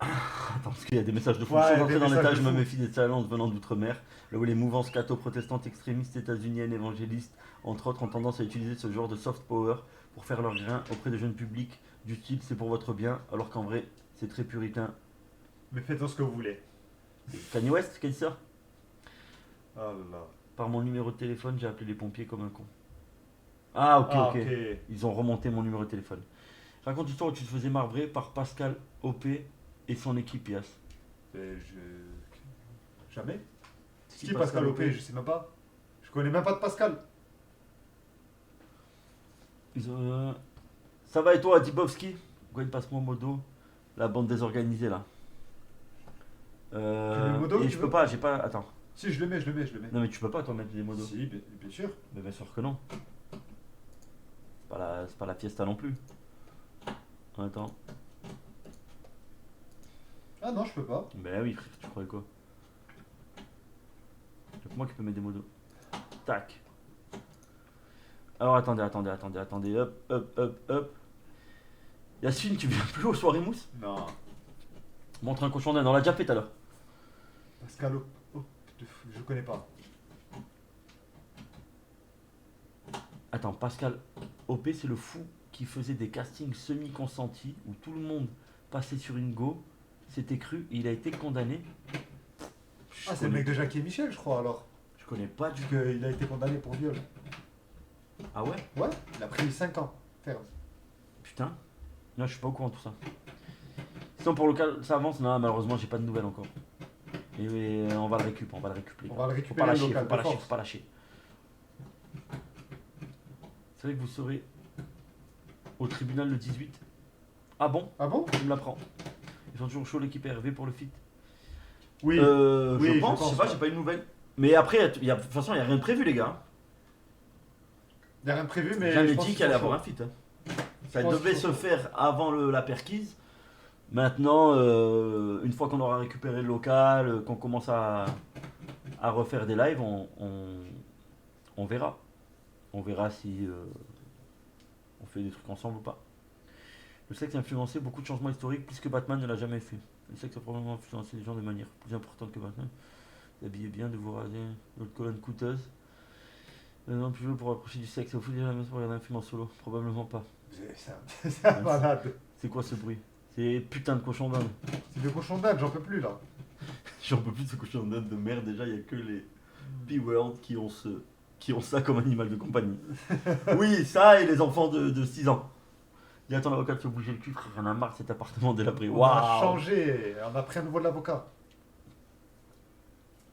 Attends, parce qu'il y a des messages de fond. Ouais, Sans des entrer dans messages l'état, de je me fou. méfie des talents venant d'outre-mer, là où les mouvances catho-protestantes extrémistes états-uniennes évangélistes, entre autres, ont tendance à utiliser ce genre de soft power pour faire leur grain auprès des jeunes publics, du style c'est pour votre bien, alors qu'en vrai, c'est très puritain. Mais faites-en ce que vous voulez. Kanye West, quelle sœur? Oh là là. Par mon numéro de téléphone, j'ai appelé les pompiers comme un con. Ah, ok, ok. Ils ont remonté mon numéro de téléphone. Raconte l'histoire où tu te faisais marbrer par Pascal OP et son équipe Yas. Jamais. C'est Qui Pascal OP? Je sais même pas. Je connais même pas de Pascal. Ça va et toi, Dibowski? Gwen, passe-moi Modo. La bande désorganisée là. veux Modo, et tu je veux peux pas, j'ai pas. Attends. Si, je le mets. Non, mais tu peux pas toi mettre des modos. Si, bien sûr. Mais bien sûr que non. C'est pas la fiesta non plus. Attends. Ah non, je peux pas. Ben oui, frère, tu croyais quoi? C'est moi qui peux mettre des modos. Tac. Alors attendez. Hop. Yacine, tu viens plus aux soirées mousse? Non. Montre un cochon d'Inde, on l'a déjà fait tout à l'heure. Pascal OP. Je connais pas. Attends, Pascal OP, c'est le fou qui faisait des castings semi-consentis où tout le monde passait sur une go, c'était cru et il a été condamné. Ah, c'est le mec de Jackie et Michel, je crois alors. Je connais pas du Vu tout. qu'il a été condamné pour viol. Ah ouais? Ouais, il a pris 5 ans. Ferme. Putain. Non, je suis pas au courant de tout ça. Sinon, pour le cas, ça avance. Non, malheureusement, j'ai pas de nouvelles encore. Et on va le récupérer. On va le Faut pas récupérer lâcher, local, faut pas de lâcher, force. faut pas lâcher. C'est vrai que vous serez au tribunal le 18. Ah bon? Ah bon? Tu me l'apprends. Ils sont toujours chaud l'équipe RV pour le fit. Oui. Je je pense, je sais pas, ouais. j'ai pas eu de nouvelles. Mais après, de toute façon, il n'y a rien de prévu, les gars. Il n'y a rien de prévu, mais. Jamais je pense dit qu'ils qu'il allait sont avoir un chauds. fit. Hein. Je Ça pense devait qu'ils se sont faire avant la perquise. Maintenant, une fois qu'on aura récupéré le local, qu'on commence à refaire des lives, on verra. On verra si on fait des trucs ensemble ou pas. Le sexe a influencé beaucoup de changements historiques puisque Batman ne l'a jamais fait. Le sexe a probablement influencé les gens de manière plus importante que maintenant. Habillez bien, de vous raser notre colonne coûteuse. Non, plus jouer pour approcher du sexe. Au foot déjà la maison pour regarder un film en solo. Probablement pas. C'est un malade. C'est quoi ce bruit? C'est putain de cochon d'Inde. C'est des cochons d'Inde, j'en peux plus là. J'en peux plus de ce cochon d'Inde de merde. Déjà, il n'y a que les P-World qui ont ça comme animal de compagnie. Oui, ça et les enfants de 6 ans. Dis attends, l'avocat te fait bouger le cul, frère, y'en a marre de cet appartement délabré. On a Waouh! changé, on a pris un nouveau de l'avocat.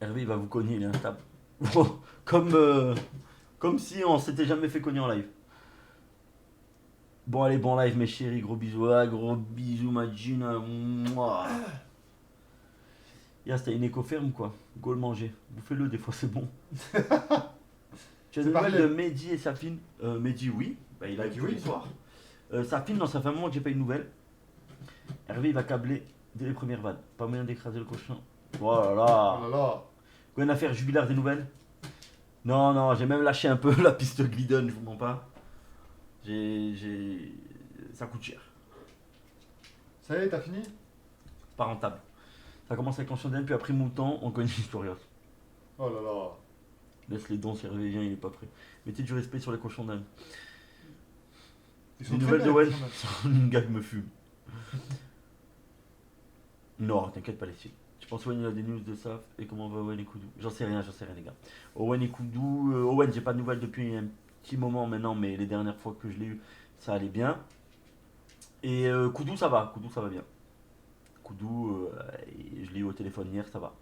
Hervé, il va vous cogner, il est instable. Comme si on s'était jamais fait cogner en live. Bon, allez, bon live, mes chéris, gros bisous. Ah, gros bisous, ma Gina. Mouah. Y'a, c'était une éco-ferme, quoi. Go le manger. Bouffez-le, des fois, c'est bon. Tu as des nouvelles de Mehdi et Safine? Mehdi, oui. Bah, il a dit oui, soir. Safine, non, ça fait un moment que j'ai pas eu de nouvelles. Hervé, il va câbler dès les premières vannes. Pas moyen d'écraser le cochon. Oh là là. Oh là là. Quoi, une affaire jubilaire des nouvelles? Non, non, j'ai même lâché un peu la piste Glidden, je vous mens pas. Ça coûte cher. Ça y est, t'as fini? Pas rentable. Ça commence avec Enchandel, puis après Mouton, on connaît l'historios. Oh là là. Laisse les dons, si Hervé vient, il est pas prêt. Mettez du respect sur les cochons d'Inde. Ils Les sont nouvelles très de bien, Wen, les cochons d'Inde. une gag me fume. Non, t'inquiète pas, les filles. Je pense Owen il a des news de ça et comment va Owen et Koudou. J'en sais rien les gars. Owen et Koudou, Owen j'ai pas de nouvelles depuis un petit moment maintenant, mais les dernières fois que je l'ai eu, ça allait bien. Et Koudou ça va bien. Koudou, je l'ai eu au téléphone hier, ça va.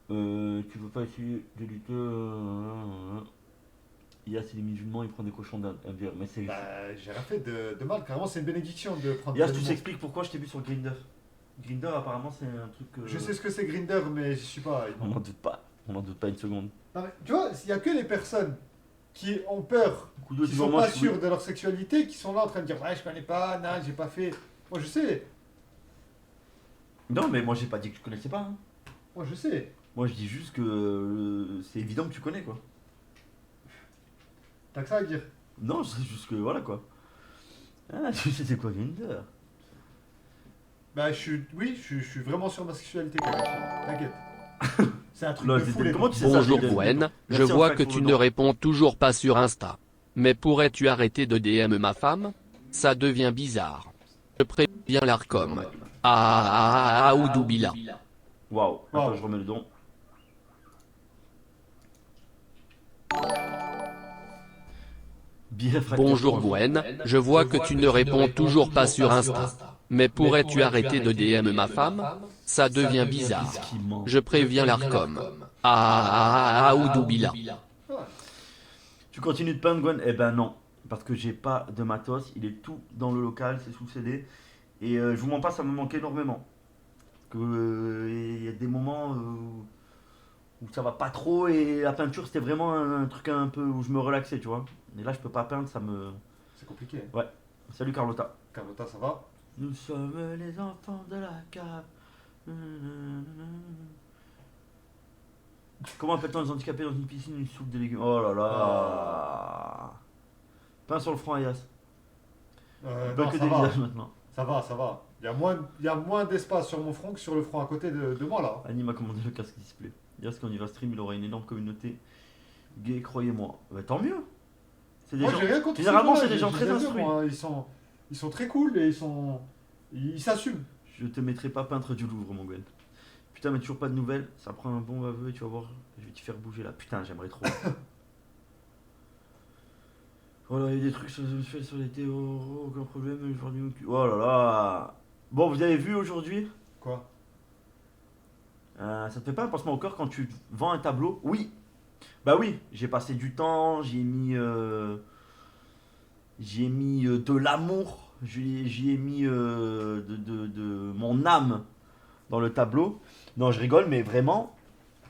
Tu veux pas essayer de lutter il y a c'est les musulmans, ils prennent des cochons d'Inde. Mais c'est. Bah, j'ai rien fait de mal, carrément c'est une bénédiction de prendre Yas, des tu animaux. t'expliques pourquoi je t'ai vu sur Grindr. Grindr apparemment c'est un truc. Je sais ce que c'est Grindr, mais je suis pas. On n'en doute pas. On n'en doute pas une seconde. Non, mais, tu vois, il y a que les personnes qui ont peur, Koudou, qui tu sont vois, moi, pas je suis- sûres de leur sexualité, qui sont là en train de dire ouais je connais pas, non j'ai pas fait. Moi je sais, Non, mais moi j'ai pas dit que tu connaissais pas. Hein. moi je sais. Moi je dis juste que c'est évident que tu connais quoi. T'as que ça à dire. Non, c'est juste que voilà quoi. Ah, tu sais c'est quoi Grindr? Bah je suis vraiment sur ma sexualité quand même. T'inquiète. C'est un truc Là, de c'est- fou les comment tu sais ça, Bonjour Grindr? Gwen, je Merci, vois Franck, que pour tu le ne don. réponds toujours pas sur Insta. Mais pourrais-tu arrêter de DM ma femme? Ça devient bizarre. Je préviens l'Arcom. Oudoubila. Waouh. Attends, Wow. je remets le don. Bien fractal. Bonjour Gwen, je vois que tu ne réponds toujours pas sur Insta. Mais pourrais-tu arrêter de DM ma femme? Ça devient bizarre. Qu'est-ce qu'il ment? Je préviens l'Arcom. Oudoubila. Tu continues de peindre Gwen? Eh ben non. Parce que j'ai pas de matos. Il est tout dans le local, c'est sous CD. Et je vous mens pas, ça me manque énormément. Parce que il y a des moments où ça va pas trop et la peinture c'était vraiment un truc un peu où je me relaxais, tu vois. Et là je peux pas peindre, ça me. C'est compliqué. Salut Carlotta. Carlotta ça va? Nous sommes les enfants de la cave. Comment appelle-t-on les handicapés dans une piscine, une soupe de légumes? Oh là là. Peint sur le front Ayas. Pas Non, que ça des va. visages maintenant. Ça va, ça va. Il y a moins d'espace sur mon front que sur le front à côté de moi là. Annie m'a commandé le casque display. Yas quand il va stream, il aura une énorme communauté gay, croyez-moi. Bah, tant mieux. C'est des Moi gens. j'ai rien contre Généralement, ces c'est des gens je très les aime bien, instruits. moi, ils sont très cool et ils s'assument. Je te mettrai pas peintre du Louvre, mon Gwen. Putain, mais toujours pas de nouvelles. Ça prend un bon aveu et tu vas voir. Je vais t'y faire bouger là. Putain, j'aimerais trop. Voilà, il y a des trucs sur les théories, aucun problème. Oh là là. Bon, vous avez vu aujourd'hui? Quoi? Ça te fait pas un pansement au cœur quand tu vends un tableau? Oui. Bah oui, j'ai passé du temps, j'ai mis de l'amour, j'y ai mis de mon âme dans le tableau. Non, je rigole, mais vraiment,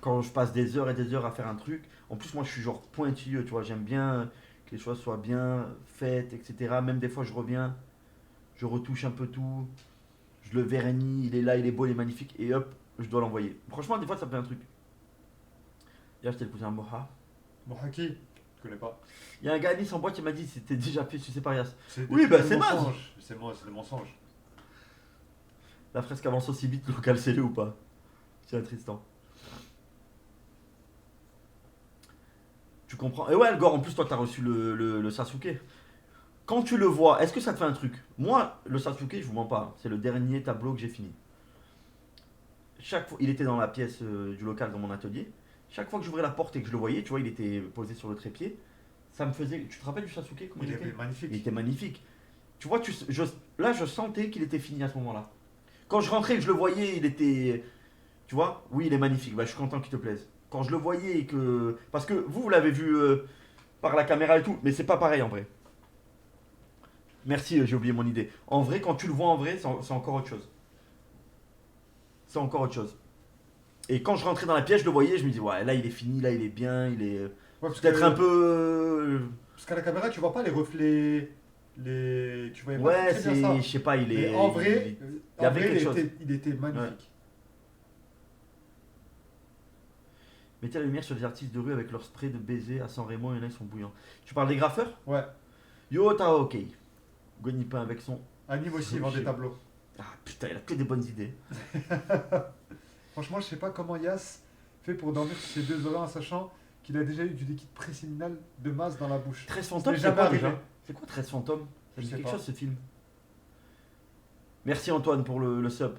quand je passe des heures et des heures à faire un truc, en plus moi je suis genre pointilleux, tu vois, j'aime bien que les choses soient bien faites, etc. Même des fois je reviens, je retouche un peu tout, je le vernis, il est là, il est beau, il est magnifique, et hop, je dois l'envoyer. Franchement, des fois ça me fait un truc. Hier, j'étais le cousin Moha. Bon, qui? Je connais pas. Il y a un gars à Nice en boîte qui m'a dit c'était déjà fait sucer par Yas. C'est Oui, des bah, c'est mensonges. C'est des mensonges. La fresque avance aussi vite, local scellé ou pas? Tiens, Tristan. Tu comprends? Et ouais, Elgor, en plus, toi, t'as reçu le Sasuke. Quand tu le vois, est-ce que ça te fait un truc? Moi, le Sasuke, je vous mens pas, c'est le dernier tableau que j'ai fini. Chaque fois, il était dans la pièce du local, dans mon atelier. Chaque fois que j'ouvrais la porte et que je le voyais, tu vois, il était posé sur le trépied. Ça me faisait. Tu te rappelles du Sasuke? Comment Il il était était? magnifique. Il était magnifique. Tu vois, là, je sentais qu'il était fini à ce moment-là. Quand je rentrais et que je le voyais, il était. Tu vois, oui, il est magnifique. Bah, je suis content qu'il te plaise. Quand je le voyais et que. Parce que vous l'avez vu par la caméra et tout, mais c'est pas pareil en vrai. Merci, j'ai oublié mon idée. En vrai, quand tu le vois en vrai, c'est encore autre chose. C'est encore autre chose. Et quand je rentrais dans la pièce, je le voyais, je me dis, ouais, là, il est fini, là, il est bien, il est. Ouais, parce Peut-être que- un peu. Parce qu'à la caméra, tu vois pas les reflets. Tu voyais pas Ouais, très bien ça. c'est. Je sais pas, il est. Mais en vrai, il y avait quelque chose. il était magnifique. Mettez la lumière sur les artistes de rue avec leur spray de baiser à San Remo, il y en a qui sont bouillants. Tu parles des graffeurs? Ouais. Yo, t'as ok. Gonipin avec son. Anime aussi vend des tableaux. Ah putain, il a que des bonnes idées. Franchement, je sais pas comment Yas fait pour dormir sur ses deux oreilles en sachant qu'il a déjà eu du liquide préséminal de masse dans la bouche. 13 Ça fantômes, m'est c'est jamais quoi arrivé. déjà? C'est quoi 13 fantômes? Ça Je me dit sais quelque pas. chose ce film. Merci Antoine pour le sub.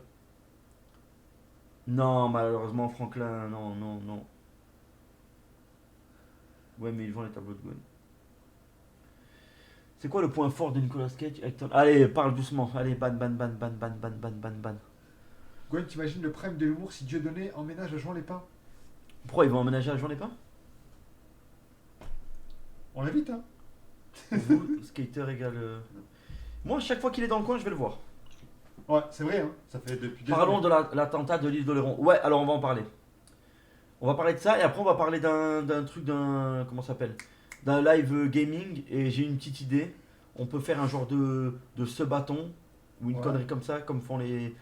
Non, malheureusement, Franklin, non, non, non. Ouais, mais ils vendent les tableaux de Gon. C'est quoi le point fort de Nicolas Cage? Allez, parle doucement. Allez, ban, ban, ban, ban, ban, ban, ban, ban, ban. Gwen, t'imagines le prime de l'humour si Dieudonné emménage à Jean Lépin? Pourquoi ils vont emménager à Jean Lépin? On l'invite, hein? Pour vous, skater égale. Moi, chaque fois qu'il est dans le coin, je vais le voir. Ouais, c'est vrai, hein? Ça fait depuis des Parlons années. de l'attentat de l'île d'Oléron. Ouais, alors on va en parler. On va parler de ça et après on va parler d'un truc, comment ça s'appelle? D'un live gaming et j'ai une petite idée. On peut faire un genre de sub-bâton ou une Ouais. connerie comme ça, comme font les.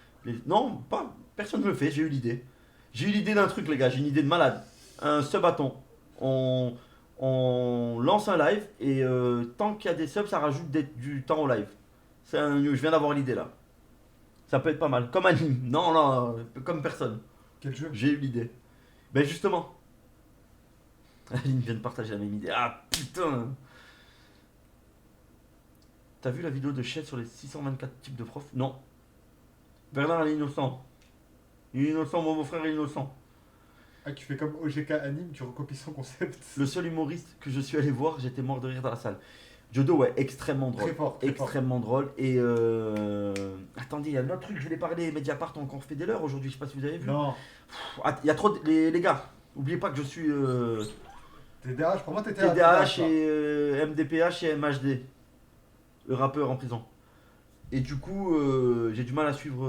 Non, pas. Personne ne le fait, j'ai eu l'idée. J'ai eu l'idée d'un truc, les gars, j'ai une idée de malade. Un sub-bâton. On lance un live et tant qu'il y a des subs, ça rajoute du temps au live. Je viens d'avoir l'idée là. Ça peut être pas mal. Comme anime. Non, non, comme personne. Quel jeu? J'ai eu l'idée. Ben justement. Aline vient de partager la même idée. Ah putain. T'as vu la vidéo de Chet sur les 624 types de profs? Non. Bernard est innocent. Il est innocent, mon frère est innocent. Ah, tu fais comme OGK Anime, tu recopies son concept. Le seul humoriste que je suis allé voir, j'étais mort de rire dans la salle. Jodo, ouais, extrêmement drôle. Très fort, très fort. Extrêmement drôle. Et attendez, il y a un autre truc, je voulais parler. Mediapart ont encore fait des leurs aujourd'hui, je sais pas si vous avez vu. Non. Il y a trop de. Les gars, oubliez pas que je suis TDH, pour moi, t'étais à TDAH là. et MDPH et MHD. Le rappeur en prison. Et du coup, j'ai du mal à suivre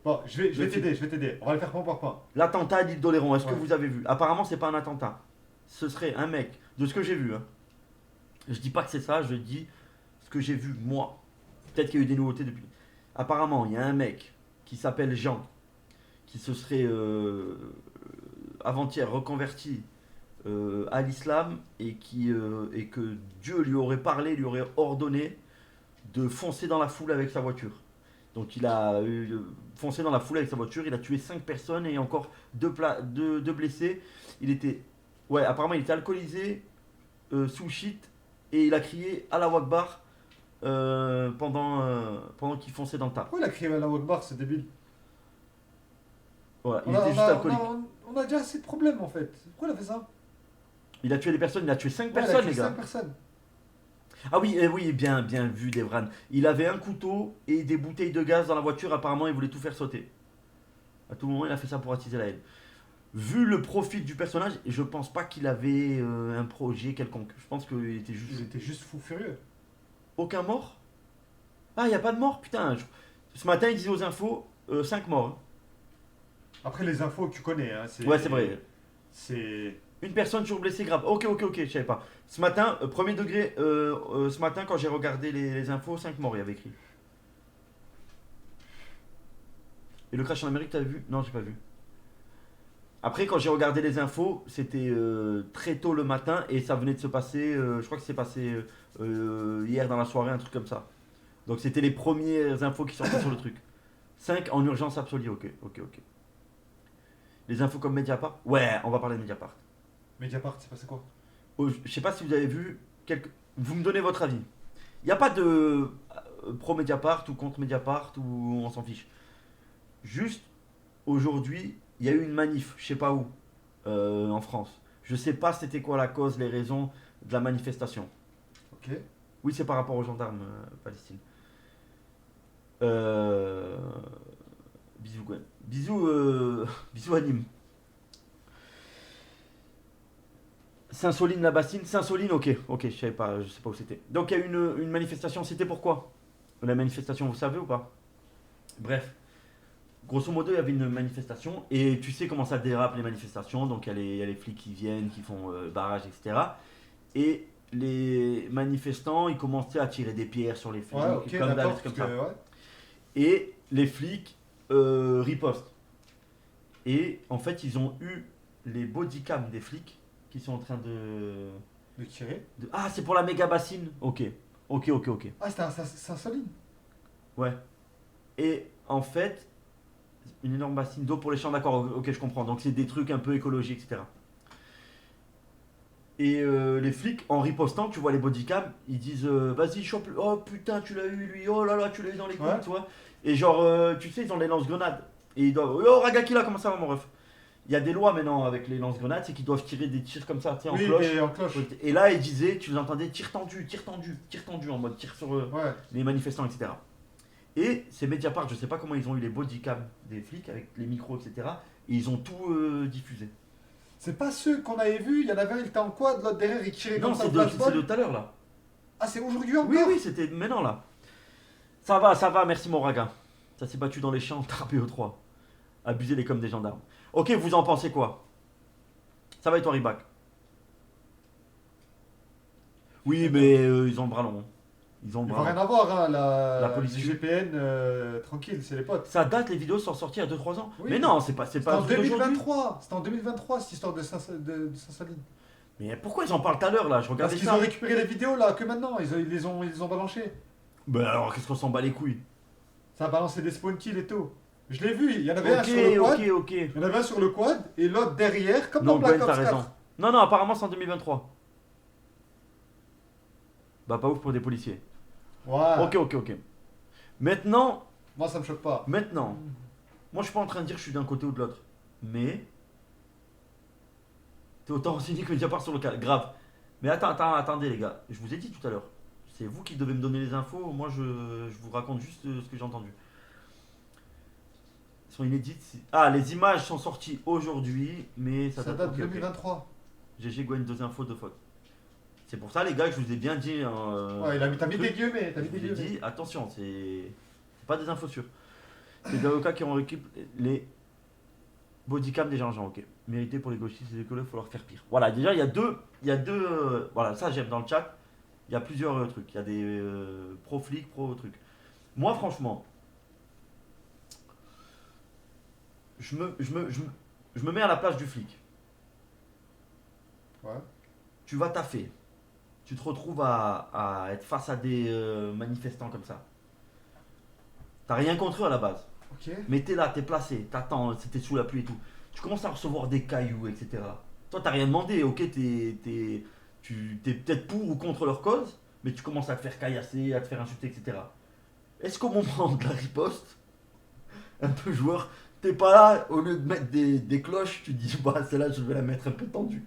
Bon, je vais t'aider. On va le faire point par point. l'attentat à l'île d'Oléron. Est-ce que Ouais. vous avez vu? Apparemment, c'est pas un attentat. Ce serait un mec, de ce que j'ai vu. Hein. Je dis pas que c'est ça, je dis ce que j'ai vu moi. Peut-être qu'il y a eu des nouveautés depuis. Apparemment, il y a un mec qui s'appelle Jean, qui se serait avant-hier reconverti à l'islam et que Dieu lui aurait parlé, lui aurait ordonné de foncer dans la foule avec sa voiture. Donc il a foncé dans la foule avec sa voiture, il a tué 5 personnes et encore 2 blessés. Il était, ouais, apparemment il était alcoolisé, sous shit, et il a crié Allah Akbar pendant qu'il fonçait dans le tas. Pourquoi il a créé la Wakbar, c'est débile? Voilà, il On a- était on juste a- alcoolique. on a déjà assez de problèmes en fait. Pourquoi il a fait ça? Il a tué des personnes, il a tué 5 Ouais, il a personnes tué les gars. 5 personnes. Ah oui, oui, bien vu Devran. Il avait un couteau et des bouteilles de gaz dans la voiture, apparemment il voulait tout faire sauter. À tout moment il a fait ça pour attiser la haine. Vu le profil du personnage, je pense pas qu'il avait un projet quelconque. Je pense qu'il était Il juste... était juste fou furieux. Aucun mort? Ah, il n'y a pas de mort? Putain, ce matin il disait aux infos 5 morts. Hein. Après les infos que tu connais, hein, Ouais, c'est vrai. C'est. Une personne toujours blessée grave. Ok, je savais pas. Ce matin, premier degré, ce matin quand j'ai regardé les infos, 5 morts il y avait écrit. Et le crash en Amérique, t'as vu? Non, j'ai pas vu. Après, quand j'ai regardé les infos, c'était très tôt le matin et ça venait de se passer, je crois que c'est passé hier dans la soirée, un truc comme ça. Donc c'était les premières infos qui sortaient sur le truc. 5 en urgence absolue, ok. Les infos comme Mediapart? Ouais, on va parler de Mediapart. Mediapart, c'est passé quoi? Je sais pas si vous avez vu, vous me donnez votre avis. Il n'y a pas de pro Mediapart ou contre Mediapart ou on s'en fiche. Juste, aujourd'hui, il y a eu une manif, je sais pas où, en France. Je sais pas c'était quoi la cause, les raisons de la manifestation. Ok. Oui, c'est par rapport aux gendarmes palestiniens. Bisous Gwen. Bisous à Nîmes. Saint-Soline-la-Bassine. Saint-Soline, ok, je sais pas où c'était. Donc il y a eu une manifestation, c'était pourquoi? La manifestation, vous savez ou pas? Bref. Grosso modo, il y avait une manifestation et tu sais comment ça dérape les manifestations. Donc il y a les flics qui viennent, qui font barrage, etc. Et les manifestants, ils commençaient à tirer des pierres sur les flics, Ouais, ok, comme d'accord. comme ça. Ouais. Et les flics ripostent. Et en fait, ils ont eu les bodycams des flics qui sont en train De tirer. Ah, c'est pour la méga bassine. Ok. Ah, c'était un Saint-Soline. Ouais. Et en fait, une énorme bassine d'eau pour les champs, d'accord, ok, je comprends. Donc c'est des trucs un peu écologiques, etc. Et les flics, en ripostant, tu vois les bodycams, ils disent vas-y, chope, oh putain, tu l'as eu lui, oh là là, tu l'as eu dans les couilles, Ouais. tu vois. Et genre, tu sais, ils ont les lance-grenades. Et ils doivent, oh Ragakila, comment ça va mon ref? Il y a des lois maintenant avec les lance-grenades, c'est qu'ils doivent tirer des tirs comme ça, tu sais, en Oui, cloche. mais en cloche. Et là, ils disaient, tu les entendais, tir tendu, en mode tir sur Ouais. les manifestants, etc. Et c'est Mediapart, je sais pas comment ils ont eu les bodycams des flics avec les micros, etc. Et ils ont tout diffusé. C'est pas ceux qu'on avait vus, il y en avait un, il était en quad, l'autre derrière, il tirait Non, comme ça c'est au de flashball. tout à l'heure là. Ah, c'est aujourd'hui encore? Oui, c'était maintenant là. Ça va, merci mon raga. Ça s'est battu dans les champs, t'as BO3. Abuser les coms des gendarmes. Ok, vous en pensez quoi? Ça va et toi, Ribac? Oui, mais ils ont le bras long. Ils ont le Il va bras long. rien avoir, hein, La police les tue. GPN, tranquille, c'est les potes. Ça date, les vidéos sont sorties il y a 2-3 ans. Oui. Mais non, c'est pas C'était un en truc d'aujourd'hui. 2023, cette histoire de Saint-Soline. Mais pourquoi ils en parlent tout à l'heure là? Je Parce regardais qu'ils ça. ont récupéré les vidéos là, que maintenant, ils les ont balancées. Ben alors, qu'est-ce qu'on s'en bat les couilles? Ça a balancé des spawn kills et tout. Je l'ai vu, il y en avait un Ok, sur le quad, ok. il y en avait un sur le quad, et l'autre derrière, comme Non, dans Black Gwen, t'as Ops raison. 4. Non, apparemment c'est en 2023. Bah, pas ouf pour des policiers. Ouais. Ok. Maintenant, Moi, ça me choque pas. moi je suis pas en train de dire que je suis d'un côté ou de l'autre. Mais. T'es autant renseigné que Mediapart sur le cas. Grave. Mais attendez les gars. Je vous ai dit tout à l'heure. C'est vous qui devez me donner les infos. Moi je vous raconte juste ce que j'ai entendu. Ils sont inédites. Ah, les images sont sorties aujourd'hui. Mais ça, Ça date de ok. 2023. GG Gwen, 2 infos, 2 fautes. C'est pour ça les gars que je vous ai bien dit. Ouais, t'as mis des guillemets, Je vous ai dit, attention, c'est pas des infos sûres. C'est des avocats qui ont récupéré les bodycams des gens, ok. Mérité pour les gauchistes et les écolos, il faut leur faire pire. Voilà, déjà il y a deux, voilà, ça j'aime dans le chat. Il y a plusieurs trucs, il y a des pro-flics, pro-trucs. Moi franchement, je me mets à la place du flic. Ouais. Tu vas taffer. Tu te retrouves à être face à des manifestants comme ça. T'as rien contre eux à la base. Ok. Mais t'es là, t'es placé, t'attends, c'était sous la pluie et tout. Tu commences à recevoir des cailloux, etc. Toi, t'as rien demandé, ok, t'es peut-être pour ou contre leur cause, mais tu commences à te faire caillasser, à te faire insulter, etc. Est-ce qu'au moment de la riposte, un peu joueur, t'es pas là, au lieu de mettre des cloches, tu dis, bah celle-là, je vais la mettre un peu tendue.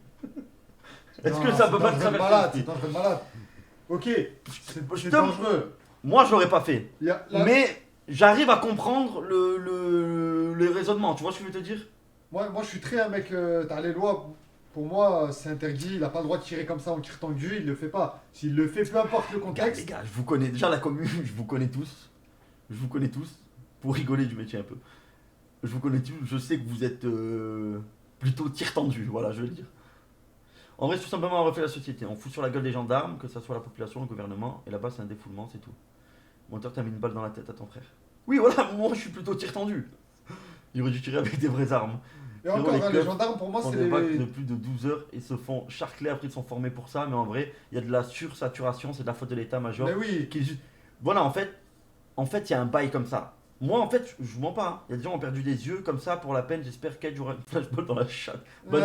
Est-ce que ça peut pas te traverser? C'est dangereux de malade. Ok, c'est te- dangereux. Moi, je l'aurais pas fait. Il y a- là- Mais j'arrive à comprendre le raisonnement, tu vois ce que je veux te dire? Moi, je suis très un mec, t'as les lois, pour moi, c'est interdit, il a pas le droit de tirer comme ça en tir tendu, il le fait pas. S'il le fait, peu importe le Les contexte. gars, je vous connais déjà la commune, je vous connais tous. Je vous connais tous. Pour rigoler du métier un peu. Je vous connais tous, je sais que vous êtes plutôt tir tendu, voilà, je vais le dire. En vrai, c'est tout simplement, on refait la société. On fout sur la gueule des gendarmes, que ce soit la population, le gouvernement, et là-bas, c'est un défoulement, c'est tout. Monteur, t'as mis une balle dans la tête à ton frère. Oui, voilà, moi, je suis plutôt tir tendu. Il aurait dû tirer avec des vraies armes. Et encore, les hein, les keufs gendarmes, pour moi, Font c'est des vagues les. de plus de 12 heures et se font charcler. Après, ils sont formés pour ça, mais en vrai, il y a de la sursaturation, c'est de la faute de l'état-major. Mais oui, Qui est juste... Voilà, en fait, il y a un bail comme ça. Moi, en fait, je mens pas. Hein. Il y a des gens qui ont perdu des yeux comme ça pour la peine. J'espère qu'elle aura une flashball dans la chatte. Non,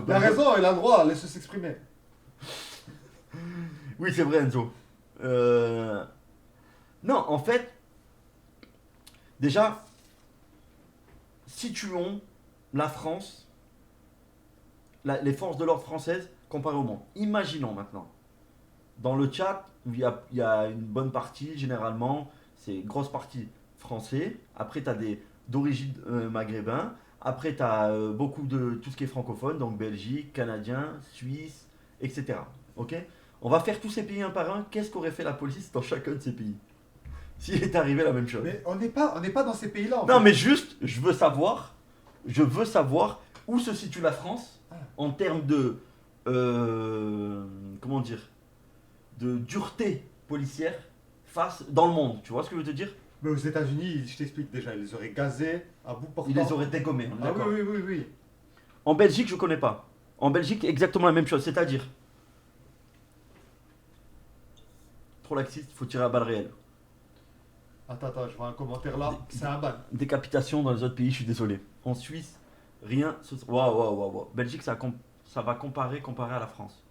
il a raison, il a le droit, laisse-le s'exprimer. Oui, c'est vrai, Enzo. Non, en fait, déjà, situons la France, les forces de l'ordre françaises comparées au monde. Imaginons maintenant, dans le chat, où il y a une bonne partie, généralement, c'est une grosse partie français. Après, tu as d'origine maghrébin. Après, tu as beaucoup de tout ce qui est francophone, donc Belgique, Canadien, Suisse, etc. Ok? On va faire tous ces pays un par un. Qu'est-ce qu'aurait fait la police dans chacun de ces pays? S'il est arrivé la même chose. Mais on n'est pas dans ces pays-là. Non, mais juste, je veux savoir où se situe la France en termes de, comment dire, de dureté policière dans le monde. Tu vois ce que je veux te dire? Mais aux États-Unis, je t'explique déjà, ils les auraient gazés à bout portant. Ils les auraient dégommés. Ah D'accord. oui. En Belgique, je connais pas. En Belgique, exactement la même chose, c'est-à-dire trop laxiste, il faut tirer à balles réelles. Attends, je vois un commentaire là, c'est un ban. Décapitation dans les autres pays, je suis désolé. En Suisse, rien. Waouh. Belgique, ça va comparer à la France.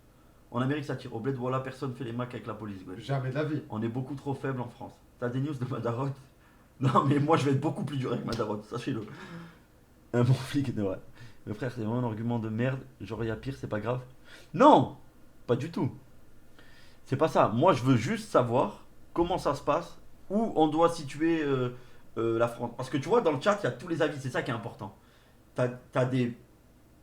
En Amérique, ça tire. Au bled, voilà, personne fait les macs avec la police. Ouais. Jamais de la vie. On est beaucoup trop faible en France. T'as des news de Madarot? Non, mais moi, je vais être beaucoup plus dur avec Madarot, sachez-le. Un bon flic, ouais. Mais frère, c'est vraiment un argument de merde. Genre, il y a pire, c'est pas grave. Non, pas du tout. C'est pas ça. Moi, je veux juste savoir comment ça se passe, où on doit situer la France. Parce que tu vois, dans le chat, il y a tous les avis. C'est ça qui est important. T'as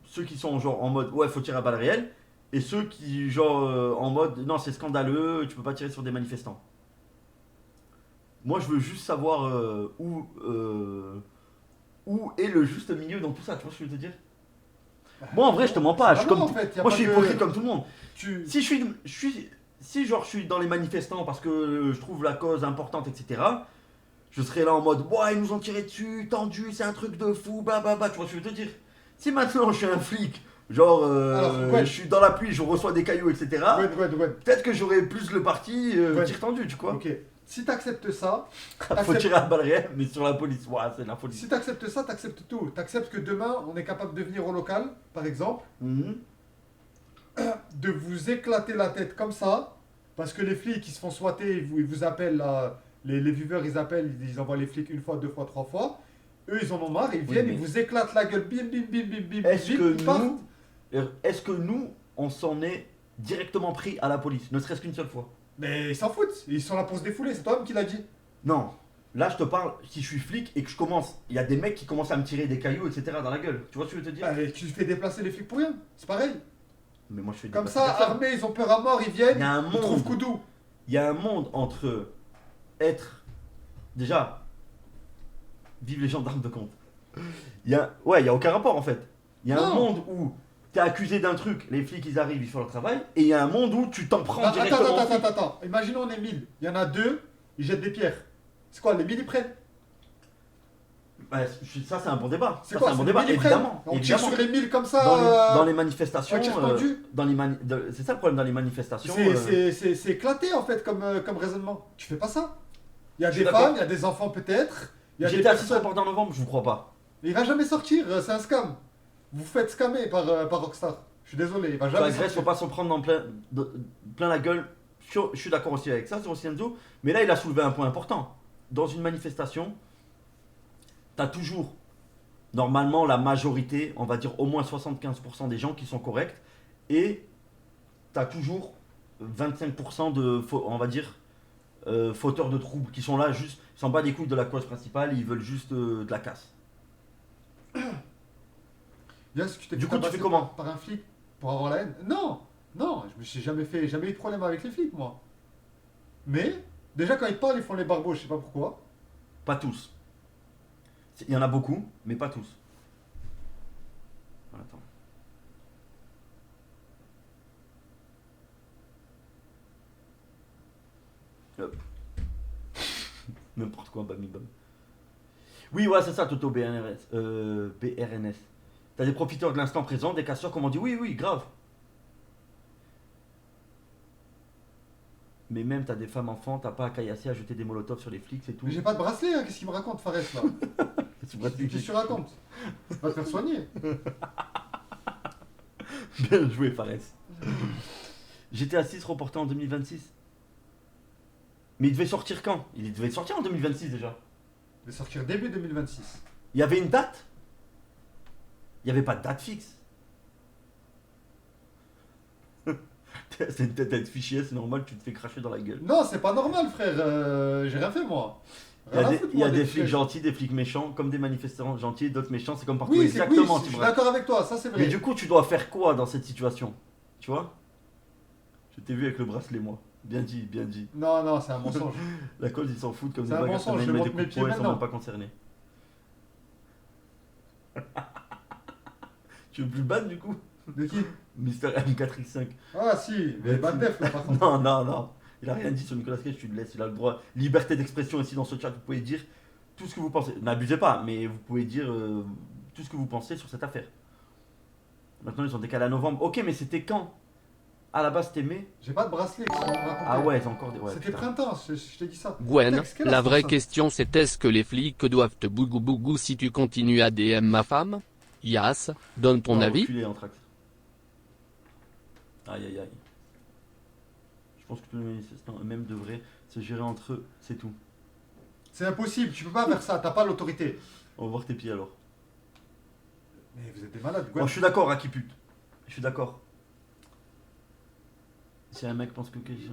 ceux qui sont genre en mode ouais, faut tirer à balles réelles, et ceux qui genre en mode non, c'est scandaleux, tu peux pas tirer sur des manifestants. Moi, je veux juste savoir où est le juste milieu dans tout ça. Tu vois ce que je veux te dire? Moi, en vrai, je te mens pas. Je suis hypocrite comme tout le monde. Si je suis dans les manifestants parce que je trouve la cause importante, etc., je serais là en mode ouais, ils nous ont tiré dessus, tendu, c'est un truc de fou, blablabla. Tu vois ce que je veux te dire? Si maintenant je suis un flic, genre je suis dans la pluie, je reçois des cailloux, etc., peut-être que j'aurais plus le parti tir tendu, tu vois. Ok. Si t'acceptes ça, faut tirer à balles réelles, mais sur la police, ouais, c'est la police. Si t'acceptes ça, t'acceptes tout. T'acceptes que demain, on est capable de venir au local, par exemple, de vous éclater la tête comme ça, parce que les flics, ils se font swatter, ils vous appellent, les viewers, ils appellent, ils envoient les flics une fois, deux fois, trois fois. Eux, ils en ont marre, ils viennent, ils vous éclatent la gueule, bim, bim, bim, bim, bim, Est-ce que nous, on s'en est directement pris à la police, ne serait-ce qu'une seule fois? Mais ils s'en foutent, ils sont là pour se défouler, c'est toi-même qui l'as dit. Non, là je te parle, si je suis flic et que je commence, il y a des mecs qui commencent à me tirer des cailloux, etc. dans la gueule. Tu vois ce que je veux te dire? Tu fais déplacer les flics pour rien, c'est pareil. Mais moi je fais comme ça, armés, ils ont peur à mort, ils viennent, ils trouvent Koudou. Il y a un monde entre être... Déjà, vive les gendarmes de compte. Il y a aucun rapport en fait. Il y a un monde où t'es accusé d'un truc, les flics ils arrivent, ils font leur travail, et il y a un monde où tu t'en prends directement. Attends, imaginons on est 1000, il y en a 2, ils jettent des pierres. C'est quoi, les 1000 ils prennent? Bah, ça c'est un bon débat. C'est quoi, un bon débat, évidemment. On tire sur les 1000 comme ça. Dans les manifestations. C'est ça le problème dans les manifestations. C'est éclaté en fait comme raisonnement. Tu fais pas ça. Il y a des femmes, il y a des enfants peut-être. J'étais assis sur le port en novembre, je vous crois pas. Il va jamais sortir, c'est un scam. Vous faites scammer par Rockstar. Je suis désolé, il va jamais sortir. La Grèce, faut pas s'en prendre dans plein la gueule. Je suis d'accord aussi avec ça, c'est aussi Enzo. Mais là, il a soulevé un point important. Dans une manifestation, t'as toujours, normalement, la majorité, on va dire au moins 75% des gens qui sont corrects. Et t'as toujours 25% de, on va dire, fauteurs de troubles qui sont là juste, ils s'en battent les couilles de la cause principale, ils veulent juste de la casse. Yes, du coup, tu fais comment? Par un flic pour avoir la haine? Non, je me suis jamais eu de problème avec les flics, moi. Mais, déjà quand ils parlent, ils font les barbeaux, je sais pas pourquoi. Pas tous. Il y en a beaucoup, mais pas tous. Attends. Hop. N'importe quoi, bam. Oui, ouais, c'est ça, Toto BRNS. T'as des profiteurs de l'instant présent, des casseurs, comme on dit, oui, grave. Mais même, t'as des femmes enfants, t'as pas à caillasser, à jeter des molotovs sur les flics, c'est tout. Mais j'ai pas de bracelet, hein. Qu'est-ce qu'il me raconte, Fares, là? C'est pas Qu'est-ce que tu racontes? Va te faire soigner. Bien joué, Fares. GTA 6 reporté en 2026. Mais il devait sortir quand? Il devait sortir en 2026 déjà. Il va sortir début 2026. Il y avait une date? Il n'y avait pas de date fixe. C'est une tête à être fichier, c'est normal, tu te fais cracher dans la gueule. Non, c'est pas normal, frère. J'ai rien fait, moi. Il y a Rien à des, foutre, il y a moi, des des flics flèches. gentils, des flics méchants, comme des manifestants gentils, d'autres méchants, c'est comme partout. Oui, Exactement, je tu suis vois. d'accord avec toi, ça c'est vrai. Mais du coup, tu dois faire quoi dans cette situation? Tu vois? Je t'ai vu avec le bracelet, moi. Bien dit, bien dit. Non, non, c'est un mensonge. La cause, ils s'en foutent comme C'est des un bagarres, mensonge, ils je mettent monte des coups mes de pieds poing, ils sont maintenant. même pas concernés. Tu veux plus le ban du coup? De qui? Mister M4X5. Ah si, mais pas de def là par contre. Non, non, non. Il a rien dit sur Nicolas Cage, tu le laisses, il a le droit. Liberté d'expression ici dans ce chat, vous pouvez dire tout ce que vous pensez. N'abusez pas, mais vous pouvez dire tout ce que vous pensez sur cette affaire. Maintenant, ils ont décalé à novembre. Ok, mais c'était quand? À la base, c'était mai. J'ai pas de bracelet. qu'est-ce que vous me racontez? Ah ouais, c'est encore des. Ouais, C'était putain. printemps, je t'ai dit ça. Gwen, Tex, quelle la heure vraie ça? question c'est est-ce que les flics doivent te bougou bougou si tu continues à DM ma femme? Yas, donne ton Non, avis. reculé, Anthrax. Aïe aïe aïe. Je pense que tous les manifestants eux-mêmes devraient se gérer entre eux, c'est tout. C'est impossible, tu peux pas faire ça, t'as pas l'autorité. On va voir tes pieds alors. Mais vous êtes des malades, Bon, Gwen. je suis d'accord, Raki pute. Je suis d'accord. Si un mec pense que quelqu'un.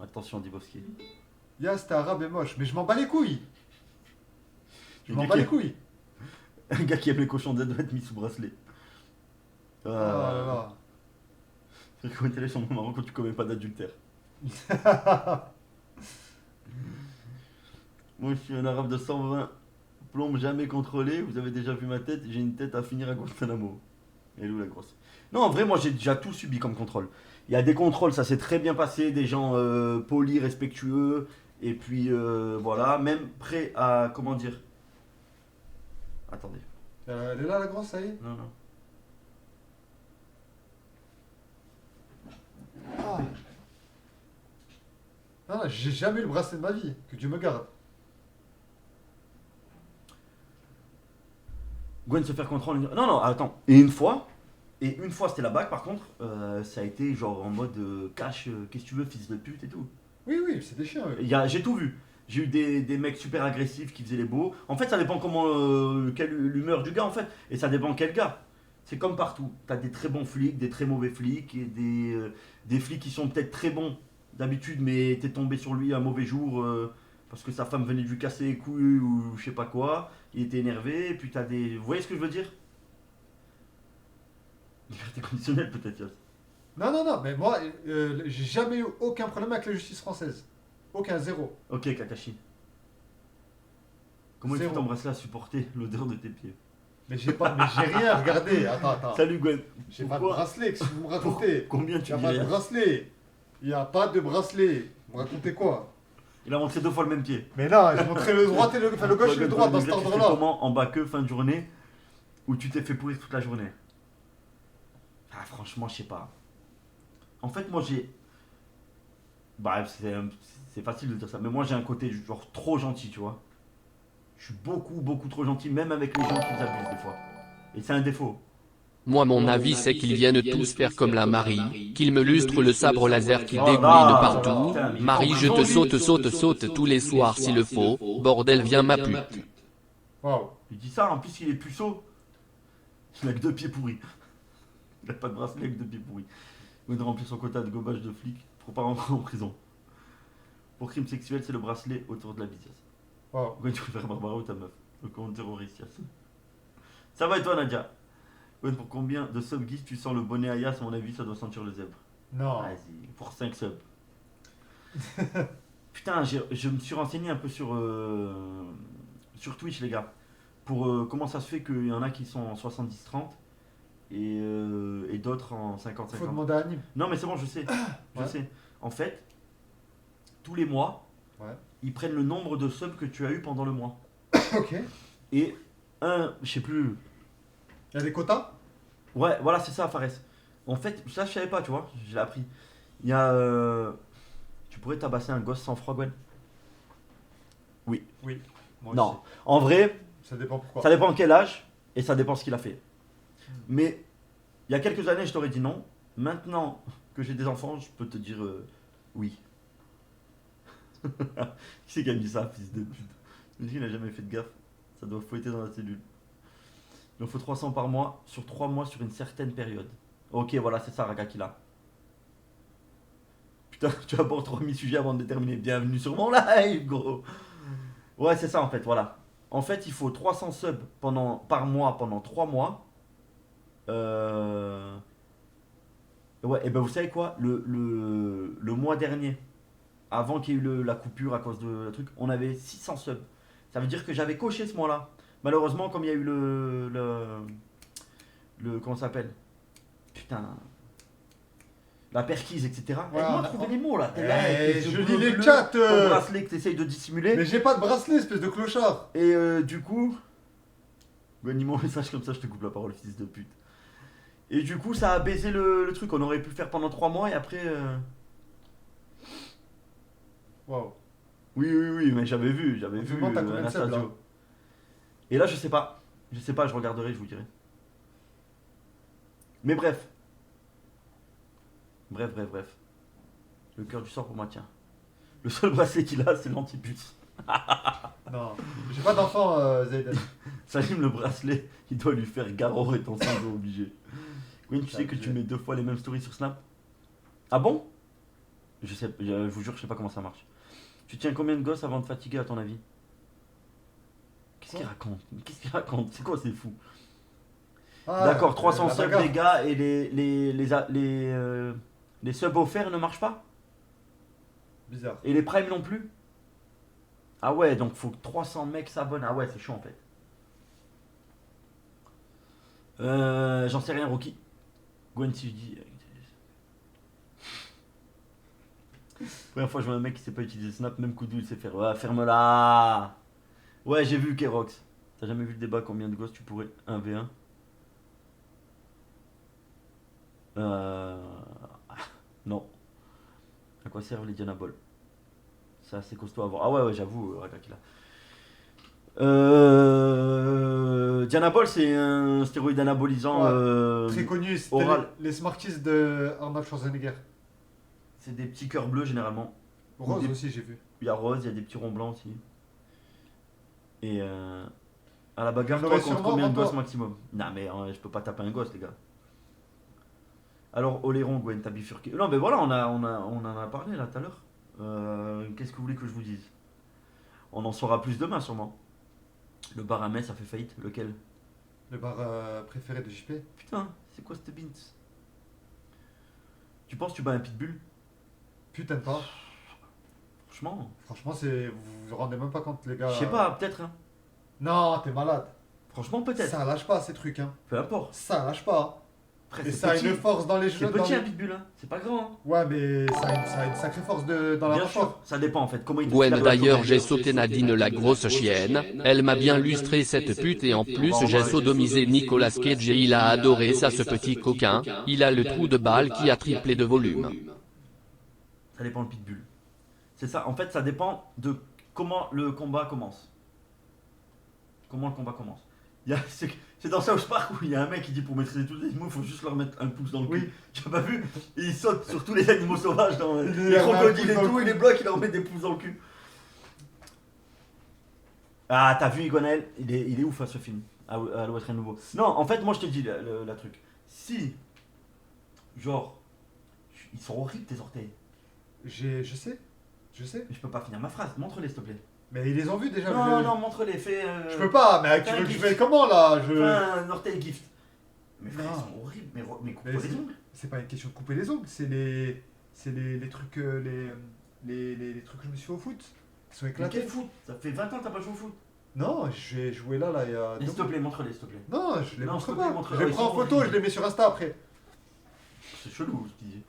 Attention, Dibowski. Yas, t'es arabe et moche, mais je m'en bats les couilles. Je Le m'en gars bats qui- les couilles. Un gars qui aime les cochons d'aide doit être mis sous bracelet. Oh là là. C'est comment télé sont marrant quand tu commets pas d'adultère. Moi je suis un arabe de 120, plombe jamais contrôlé, vous avez déjà vu ma tête, j'ai une tête à finir à Guantanamo. Elle est où la grosse? Non, en vrai, moi j'ai déjà tout subi comme contrôle. Il y a des contrôles, ça s'est très bien passé, des gens polis, respectueux, et puis voilà, même prêts à, comment dire. Attendez, Elle est là la grosse, ça y est. non, non. Ah. Non, non, j'ai jamais eu le bracelet de ma vie, que Dieu me garde. Gwen se faire contrôler. Non, non, attends. Et une fois c'était la bague par contre, ça a été genre en mode cash, qu'est-ce que tu veux, fils de pute et tout. Oui, oui, c'est des chiens. eux. J'ai tout vu. J'ai eu des mecs super agressifs qui faisaient les beaux. En fait, ça dépend comment, quelle l'humeur du gars en fait. Et ça dépend quel gars. C'est comme partout. T'as des très bons flics, des très mauvais flics, et des flics qui sont peut-être très bons d'habitude, mais t'es tombé sur lui un mauvais jour parce que sa femme venait de lui casser les couilles ou je sais pas quoi. Il était énervé, et puis t'as des. Vous voyez ce que je veux dire? Liberté conditionnelle peut-être, Yas. Non, non, non, mais moi, j'ai jamais eu aucun problème avec la justice française. Aucun, zéro. Ok, Kakashi. Comment il Zéro. faut t'embrasser à supporter l'odeur de tes pieds? Mais j'ai pas, mais j'ai rien, regardez. Attends. Salut Gwen. J'ai pas de Pourquoi- bracelet, qu'est-ce que vous me racontez? Combien Il tu y a pas de dirais? bracelet. Il y a pas de bracelet. Vous me racontez quoi? Il a montré 2 fois le même pied. Mais non, j'ai montré le droit et le, enfin, le gauche et le droit dans cet Tu fais ordre-là. comment en bas que fin de journée où tu t'es fait pourrir toute la journée? Ah franchement je sais pas. En fait moi j'ai. Bah c'est facile de dire ça, mais moi j'ai un côté genre trop gentil, tu vois. Je suis beaucoup trop gentil, même avec les gens qui abusent des fois. Et c'est un défaut. Moi mon avis c'est qu'ils viennent tous faire comme la Marie, qu'ils me lustrent le sabre laser qui Oh dégouline là, partout. putain, mais Marie je te saute tous les soirs s'il le faut, bordel viens ma pute. Waouh. Il dit ça, en plus il est puceau. Il a que 2 pieds pourris. Il a pas de bracelet avec 2 pieds pourris. Il vient de remplir son quota de gobage de flic pour pas rentrer en prison. Pour crime sexuel, c'est le bracelet autour de la bise. Waouh. Pourquoi tu préfères Barbara ou ta meuf? Le compte terroriste, Yass. Ça va et toi, Nadia? Gwen, pour combien de subs Guise tu sens le bonnet à Yass? À mon avis, ça doit sentir le zèbre. Non. Vas-y, pour 5 subs. Putain, je me suis renseigné un peu sur Twitch, les gars. Pour comment ça se fait qu'il y en a qui sont en 70-30 et d'autres en 50-50. Faut demander à Anime. Non, mais c'est bon, je sais. Je Ouais. sais. En fait, tous les mois, Ouais. ils prennent le nombre de subs que tu as eu pendant le mois. Ok. Et je sais plus. Il y a des quotas? Ouais, voilà, c'est ça, Fares. En fait, ça, je savais pas, tu vois, je l'ai appris. Il y a. Tu pourrais tabasser un gosse sans froid, Gwen? Oui. Moi Non. aussi. En vrai, Ça dépend pourquoi. ça dépend de quel âge et ça dépend ce qu'il a fait. Mais il y a quelques années, je t'aurais dit non. Maintenant que j'ai des enfants, je peux te dire oui. Qui c'est qui a mis ça, fils de pute? Je me dis, il a jamais fait de gaffe. Ça doit fouetter dans la cellule. Il en faut 300 par mois, sur 3 mois, sur une certaine période. Ok, voilà, c'est ça, Ragakila. Putain, tu abordes 3000 sujets avant de déterminer. Bienvenue sur mon live, gros. Ouais, c'est ça, en fait, voilà. En fait, il faut 300 subs par mois pendant 3 mois. Ouais, et ben vous savez quoi, le mois dernier, avant qu'il y ait eu la coupure à cause de la truc, on avait 600 subs. Ça veut dire que j'avais coché ce mois-là. Malheureusement, comme il y a eu comment ça s'appelle? Putain. La perquise, etc. Ouais, Aide-moi on à a- trouver les mots là. T'es Eh, là avec je ce lis les bleu, chats, ton bracelet que t'essayes de dissimuler. Mais j'ai pas de bracelet, espèce de clochard. Et du coup. Gagne mon message comme ça, je te coupe la parole, fils de pute. Et du coup, ça a baisé le truc. On aurait pu le faire pendant 3 mois et après. Waouh. Oui, mais j'avais vu On te demande, t'as combien de subs, là? Anastasio. Et là, je sais pas. Je sais pas, je regarderai, je vous dirai. Mais bref. Bref. Le cœur du sort pour moi, tiens. Le seul bracelet qu'il a, c'est l'antipuce. Non, j'ai pas d'enfant, Zayden. Salim, le bracelet, il doit lui faire gare et ton sang obligé. Gwen, tu C'est sais que abusé. tu mets 2 fois les mêmes stories sur Snap? Ah bon? Je sais, je vous jure, je sais pas comment ça marche. Tu tiens combien de gosses avant de fatiguer, à ton avis? Qu'est-ce qu'il raconte? C'est quoi, c'est fou? Ah, D'accord, 300 la subs, bagarre. les gars, et les subs offerts ne marchent pas? Bizarre. Et les primes non plus? Ah ouais, donc faut que 300 mecs s'abonnent. Ah ouais, c'est chaud en fait. J'en sais rien, Rocky. Gwen, si je dis. Première fois, je vois un mec qui sait pas utiliser Snap, même Koudou, il sait faire. Ouais, ferme-la! Ouais, j'ai vu Kerox. T'as jamais vu le débat combien de gosses tu pourrais 1v1? Non. À quoi servent les Dianabols? C'est assez costaud à voir. Ah ouais, j'avoue, Ragakila. Dianabol, c'est un stéroïde anabolisant Ouais. Très connu, c'était oral. les Smarties de Arnold Schwarzenegger. C'est des petits cœurs bleus généralement. Rose Des- aussi, j'ai vu. Il y a rose, il y a des petits ronds blancs aussi. Et à la bagarre, J'en toi aurais contre sûrement combien de en toi. gosses maximum? Non mais je peux pas taper un gosse les gars. Alors Oléron, Gwen, t'as bifurqué. Non mais voilà, on en a parlé là tout à l'heure. Qu'est-ce que vous voulez que je vous dise? On en saura plus demain sûrement. Le bar à Metz a fait faillite, lequel? Le bar préféré de JP. Putain, c'est quoi cette bint? Tu penses que tu bats un pitbull? Putain pas. Franchement, Franchement, c'est vous vous rendez même pas compte, les gars. je sais pas, peut-être. Hein. Non, t'es malade. Franchement, peut-être. Ça lâche pas ces trucs, hein. Peu importe. Ça lâche pas. Après, Et c'est ça a petit. une force dans les C'est genoux. petit un pitbull, hein. C'est pas grand. Hein. Ouais, mais ça a une sacrée force dans la Bien mâchoire. sûr, ça dépend en fait. Comment il Gwen, te d'ailleurs, j'ai sauté Nadine la grosse chienne. Elle m'a bien lustré cette pute et en plus j'ai sodomisé Nicolas Cage et il a adoré ça ce petit coquin. Il a le trou de balle qui a triplé de volume. Ça dépend le pitbull. C'est ça, en fait, ça dépend de comment le combat commence. Comment le combat commence. C'est dans South Park où il y a un mec qui dit pour maîtriser tous les animaux, il faut juste leur mettre un pouce dans le cul. Oui. Tu as pas vu? Et il saute sur tous les animaux sauvages, dans Il les leur met un crocodiles pouce et dans le tout, cul. il les bloque, il leur met des pouces dans le cul. Ah, t'as vu Igonel? Il est ouf à ce film, à l'Ouest Rien Nouveau. Non, en fait, moi je te dis la truc. Si, genre, ils sont horribles tes orteils. Je sais. Mais je peux pas finir ma phrase, montre-les s'il te plaît. Mais ils les ont vus déjà. Non, montre-les, fais. Je peux pas, mais tu fais veux un que je gift. fais comment là Fais un orteil gift. Mais frère, Non. ils sont horribles, mais coupe Mais les ongles. C'est pas une question de couper les ongles, c'est les trucs les trucs que je me suis fait au foot. Qui sont Mais éclatés. quel foot? Ça fait 20 ans que t'as pas joué au foot. Non, j'ai joué là il y a Et deux s'il te plaît, montre-les, s'il te plaît. Non, je les Non, montre s'il te plaît, pas. montre- Je les ils prends en sont photo, horribles. je les mets sur Insta après. C'est chelou ce qu'il dit.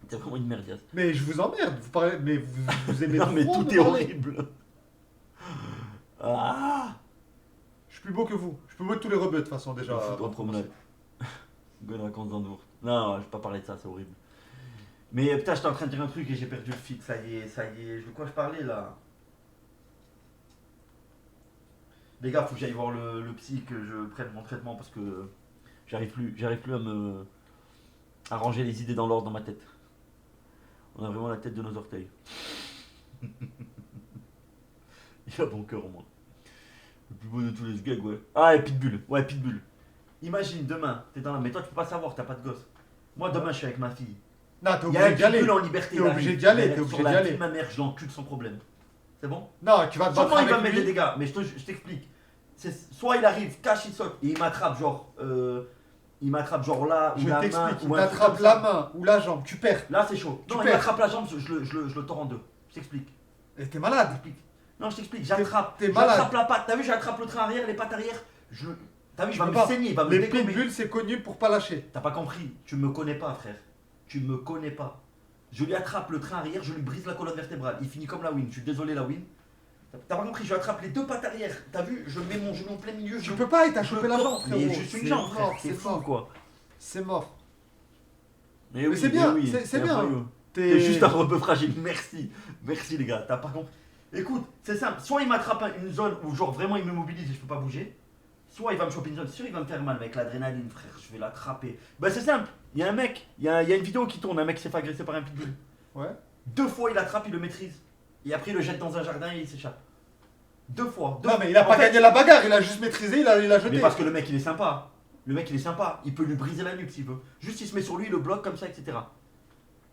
T'es vraiment une merdiasse. Mais je vous emmerde, vous parlez, mais vous aimez Non, mais trop tout me est parler. horrible. Ah! Je suis plus beau que vous. Je peux mettre tous les rebeux de toute façon déjà. Foot en promenade. Gon raconte Zandour. Non, je vais pas parler de ça, c'est horrible. Mais putain, j'étais en train de dire un truc et j'ai perdu le fil. Ça y est. De quoi je parlais là? Les gars, faut que j'aille voir le psy, que je prenne mon traitement parce que j'arrive plus à ranger les idées dans l'ordre dans ma tête. On a vraiment la tête de nos orteils. Il a bon cœur au moins. Le plus beau de tous les gags, ouais. Ah, et Pitbull. Ouais, Pitbull. Imagine demain, t'es dans la. Mais toi, tu peux pas savoir, t'as pas de gosse. Moi, demain, je suis avec ma fille. Non, t'es Il y a obligé d'y un aller. Pitbull en liberté. T'es là, obligé il- d'y aller, il va t'es être sur obligé la d'y vie aller. de ma mère, je l'encule sans problème. C'est bon? Non, tu vas te battre Sûrement il va avec me mettre des lui. dégâts, mais je t'explique. Soit il arrive, cache, il saute, et il m'attrape genre là, ou Je la main, t'explique, il ou un truc t'attrape comme la ça. main ou la jambe, tu perds. Là c'est chaud. Tu Non, il perds. m'attrape la jambe, je le tords en deux. Je t'explique. Et t'es malade. Non, je t'explique, j'attrape. t'es malade. J'attrape la patte. T'as vu, j'attrape le train arrière, les pattes arrière. T'as vu, il va peux me pas. saigner, il va me Les dégommer. pitbulls, c'est connu pour pas lâcher. T'as pas compris, tu me connais pas, frère. Tu me connais pas. Je lui attrape le train arrière, je lui brise la colonne vertébrale. Il finit comme la win. Je suis désolé, la win. T'as pas compris, je lui attrape les deux pattes arrière. T'as vu, je mets mon genou en plein milieu. Tu peux pas, il t'a chopé la jambe, Mais frérot. juste une C'est jambe, mort, frère. c'est C'est fou, mort. quoi. C'est mort. Mais oui, c'est bien, mais oui, c'est bien. incroyable. T'es T'es juste un rebeu fragile. Merci. Merci, les gars. T'as pas compris. Écoute, c'est simple. Soit il m'attrape une zone où, genre, vraiment, il me mobilise et je peux pas bouger. Soit il va me choper une zone. C'est sûr, il va me faire mal avec l'adrénaline, frère. Je vais l'attraper. Bah, c'est simple. Il y a un mec, il y a une vidéo qui tourne. Un mec s'est fait agresser par un pitbull. Ouais. 2 fois, il l'attrape, il le maîtrise. Et après, il le jette dans un jardin et il s'échappe. 2 fois. Non, mais il a pas gagné la bagarre, il a juste maîtrisé, il a jeté. Mais parce que le mec, il est sympa. Le mec, il est sympa. Il peut lui briser la nuque s'il veut. Juste, il se met sur lui, il le bloque comme ça, etc.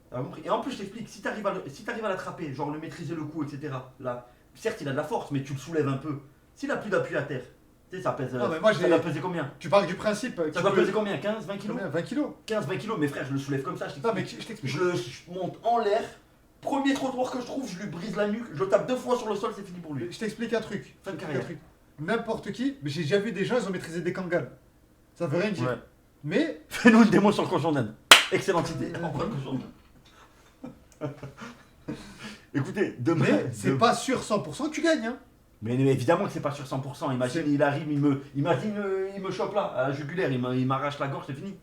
T'as compris? Et en plus, je t'explique, si t'arrives à l'attraper, genre le maîtriser le coup, etc. Là, certes, il a de la force, mais tu le soulèves un peu. S'il a plus d'appui à terre, tu sais, ça pèse. Non, mais moi, ça doit peser combien? Tu parles du principe. Ça doit peser combien? 15, 20 kilos? Combien 20 kilos. 15, 20 kilos, mais frère, je le soulève comme ça, je Non, mais t'explique. je t'explique. Je monte en l'air. Premier trottoir que je trouve, je lui brise la nuque, je le tape 2 fois sur le sol, c'est fini pour lui. Je t'explique un truc. Fin de Je t'explique un carrière. truc. N'importe qui, mais j'ai déjà vu des gens, ils ont maîtrisé des kanganes. Ça veut rien dire. Ouais. Mais Fais-nous une démo sur le cochon d'Inde. Excellente idée. Envoie le cochon d'Inde. Écoutez, demain. Mais c'est pas sûr 100% que tu gagnes. Hein. Mais évidemment que c'est pas sur 100%. Imagine, il arrive, il me chope là, à la jugulaire, il m'arrache la gorge, c'est fini.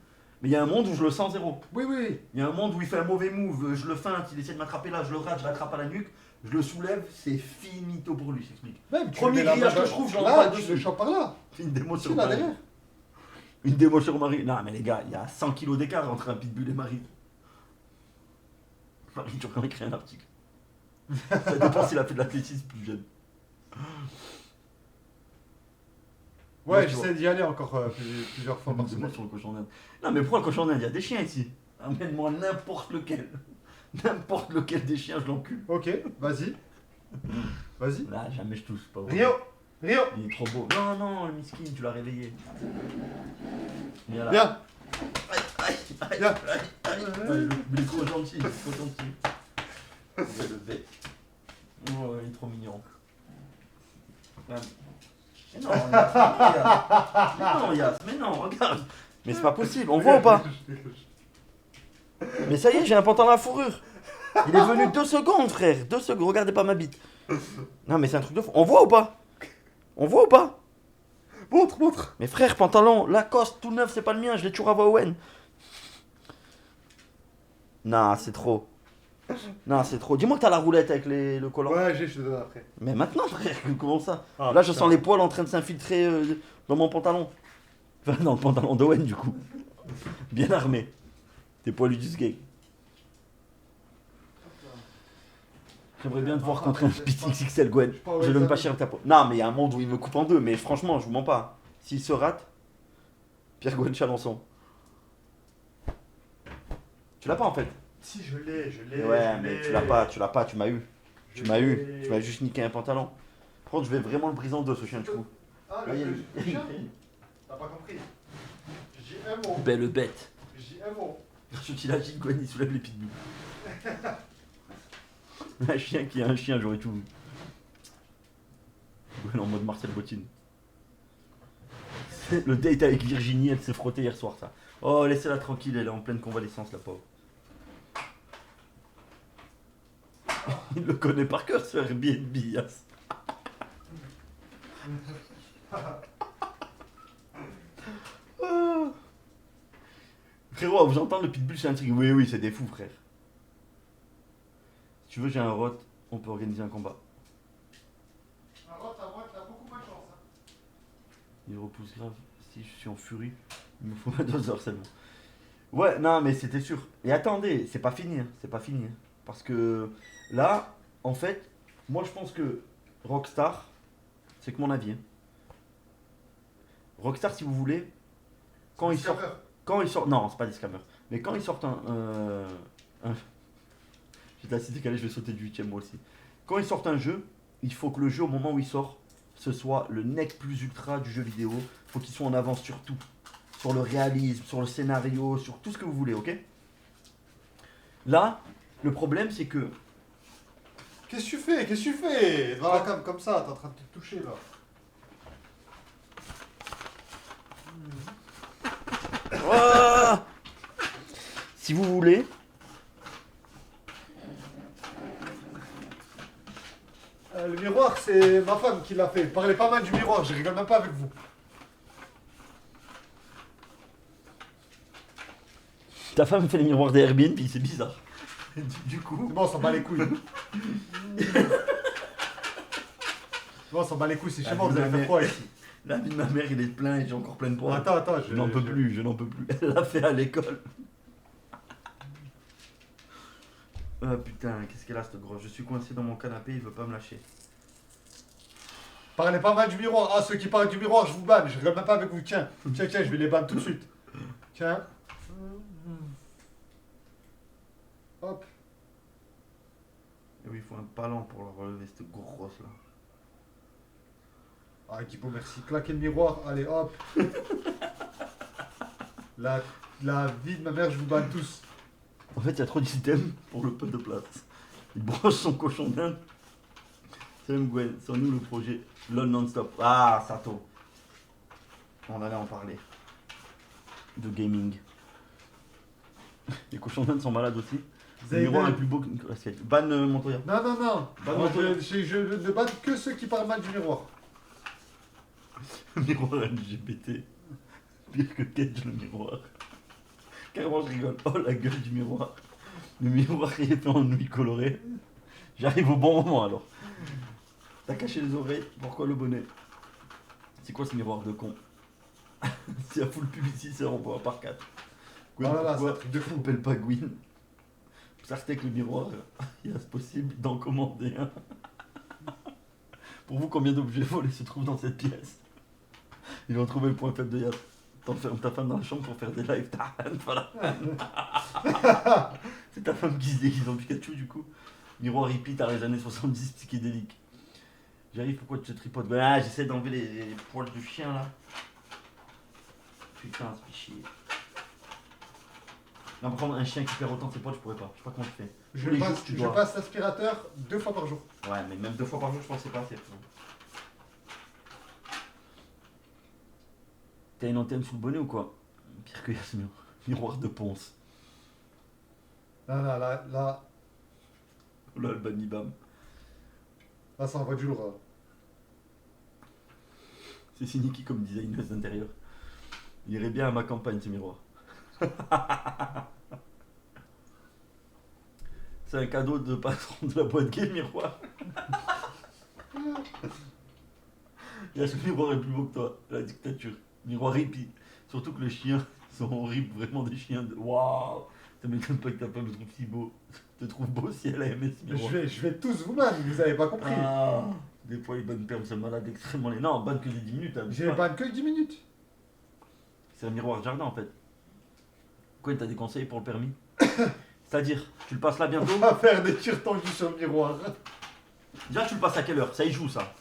Mais il y a un monde où je le sens zéro. Oui, oui, oui. Il y a un monde où il fait un mauvais move, je le feinte, il essaie de m'attraper là, je le rate, je l'attrape à la nuque, je le soulève, c'est finito pour lui, je t'explique. Même, tu Premier mets la grillage main que je trouve, je là, l'envoie tu dessus. le chopes par là. Une démo Tu sur là Marie. derrière. Une démo sur Marie. Non mais les gars, il y a 100 kilos d'écart entre un pitbull et Marie. Marie, tu aurais écrit un article. Ça dépend s'il a fait de l'athlétisme plus jeune. Ouais, tu j'essaie d'y aller encore plusieurs fois par Une démo semaine. sur le cochon d'Inde. Non mais pourquoi le cochon d'Inde? Il y a des chiens ici. Amène-moi n'importe lequel. N'importe lequel des chiens, je l'encule. Ok, vas-y. Vas-y. Là, jamais je touche, pas vrai. Rio, Rio. Il est trop beau. Non, non, le miskin, tu l'as réveillé. Viens là. Viens. Aïe, aïe, aïe, Viens. aïe, aïe, aïe. Il est trop gentil, il est trop gentil. Il va le bête. Oh, il est trop mignon. Mais non, Yas, mais non, regarde. Mais c'est pas possible, on voit ou pas? Mais ça y est, j'ai un pantalon à fourrure. Il est venu 2 secondes, frère. 2 secondes, regardez pas ma bite. Non, mais c'est un truc de fou. On voit ou pas? On voit ou pas? Montre, montre. Mais frère, pantalon, Lacoste, tout neuf, c'est pas le mien, je l'ai toujours à Owen. Non, c'est trop. Non, c'est trop. Dis-moi que t'as la roulette avec le collant. Ouais, je te donne après. Mais maintenant, frère, comment ça? Ah, Là, je putain. sens les poils en train de s'infiltrer dans mon pantalon. Enfin, dans le pantalon d'Owen, du coup. Bien armé. T'es poilu du skate. J'aimerais bien te voir contre un Pit XXL, Gwen. Je l'aime pas cher ta peau. Non, mais il y a un monde où il me coupe en deux, mais franchement, je vous mens pas. S'il se rate, Pierre Gwen Chalençon. Tu l'as pas en fait? Si, je l'ai. Ouais, mais tu l'as pas, tu m'as eu. Tu m'as juste niqué un pantalon. Par contre, je vais vraiment le briser en deux, ce chien de chou. Ah, Voyez, le chien. T'as pas compris. J'ai un mot. Belle bête. J'ai un mot. Je t'imagine, Gwen, il soulève les pitbulls. Un chien qui a un chien, j'aurais tout. Gwen en mode Marcel Bottine. Le date avec Virginie, elle s'est frottée hier soir, ça. Oh, laissez-la tranquille, elle est en pleine convalescence, la pauvre. Il le connaît par cœur, ce Airbnb, Yas. Ah. Frérot, vous entendez le pitbull, c'est un truc. Oui, oui, c'est des fous, frère. tu veux, j'ai un rot, on peut organiser un combat. Un rot, à moi, t'as beaucoup moins de chance. Hein. Il repousse grave. Si je suis en furie, il me faut ma 2 heures seulement. Ouais, non, mais c'était sûr. Et attendez, c'est pas fini, hein, c'est pas fini. Hein. Parce que là, en fait, moi je pense que Rockstar, c'est que mon avis. Hein. Rockstar, si vous voulez, quand ils sortent, non, c'est pas des scammers, mais quand ils sortent j'étais assez décalé, je vais sauter du 8ème moi aussi. Quand ils sortent un jeu, il faut que le jeu, au moment où il sort, ce soit le nec plus ultra du jeu vidéo. Il faut qu'il soit en avance sur tout. Sur le réalisme, sur le scénario, sur tout ce que vous voulez, ok? Là, le problème, c'est que... Qu'est-ce que tu fais? Qu'est-ce que tu fais? Dans la cam comme ça, t'es en train de te toucher là. Oh, si vous voulez... Le miroir, c'est ma femme qui l'a fait. Parlez pas mal du miroir, je rigole même pas avec vous. Ta femme fait les miroirs des Airbnb, c'est bizarre. Du coup... C'est bon, on s'en bat les couilles. Bon, on s'en bat les couilles, c'est chez moi, vous allez faire quoi ici? La vie de ma mère, il est plein et j'ai encore plein de points. Attends, je n'en peux plus. Elle l'a fait à l'école. Oh putain, qu'est-ce qu'elle a cette grosse? Je suis coincé dans mon canapé, il veut pas me lâcher. Parlez pas mal du miroir. Ah, ceux qui parlent du miroir, je vous banne. Je rigole même pas avec vous. Tiens, je vais les banner tout de suite. Tiens. Hop. Et oui, il faut un palan pour la relever, cette grosse là. Ah, Guibo, merci. Claquez le miroir. Allez, hop. La vie de ma mère, je vous banne tous. En fait, il y a trop d'items pour le peu de place. Il broche son cochon d'Inde. Salut Gwen, c'est nous le projet LOL non-stop. Ah, Sato. On allait en parler. De gaming. Les cochons d'Inde sont malades aussi. Le miroir est plus beau que Nicolas Cage. Ban Montoya. Non. Ban Moi, Montoya. je ne banne que ceux qui parlent mal du miroir. Le miroir LGBT. Pire que Cage, le miroir. Carrément, je rigole. Oh, la gueule du miroir. Le miroir il est fait en nuit colorée. J'arrive au bon moment alors. T'as caché les oreilles, pourquoi le bonnet? C'est quoi ce miroir de con? Si à full publicité, c'est renvoie par 4. Oh là là, c'est un truc de fou. Appelle pas Gwyn. Sortez que le miroir, il est possible d'en commander un. Pour vous, combien d'objets volés se trouvent dans cette pièce? Ils ont trouvé le point faible de Yas. T'enfermes ta femme dans la chambre pour faire des lives. Voilà. C'est ta femme qui se déguise en Pikachu du coup. Miroir hippie, t'as les années 70 psychédéliques. J'arrive, pourquoi tu te tripotes? Ah, j'essaie d'enlever les poils du chien là. Putain, c'est chier. Non, par contre, un chien qui perd autant de ses poils, je pourrais pas. Je sais pas comment tu fais. Je passe l'aspirateur 2 fois par jour. Ouais, mais même 2 fois par jour, je pense que c'est pas assez. T'as une antenne sous le bonnet ou quoi? Pire que Yasmir. Miroir de Ponce. Là, Oh là, le banibam. là, ça envoie du lourd. C'est Siniki comme designeuse d'intérieur. Il irait bien à ma campagne, ce miroir. C'est un cadeau de patron de la boîte gay, le miroir. Là, ce miroir est plus beau que toi, la dictature. Miroir hippie. Surtout que les chiens sont horribles, vraiment des chiens de... Waouh. Ça m'étonne pas que ta femme me trouve si beau. Te trouve beau si elle a aimé ce miroir. Je vais tous vous ban, vous avez pas compris. Ah, des fois, ils bannent permes, c'est malade extrêmement... Non, banne que des 10 minutes. Hein, J'ai ban que 10 minutes. C'est un miroir de jardin en fait. Quoi, t'as des conseils pour le permis? C'est-à-dire, tu le passes là On bientôt? va faire des tirs tendus sur le miroir. Déjà, tu le passes à quelle heure? Ça y joue ça.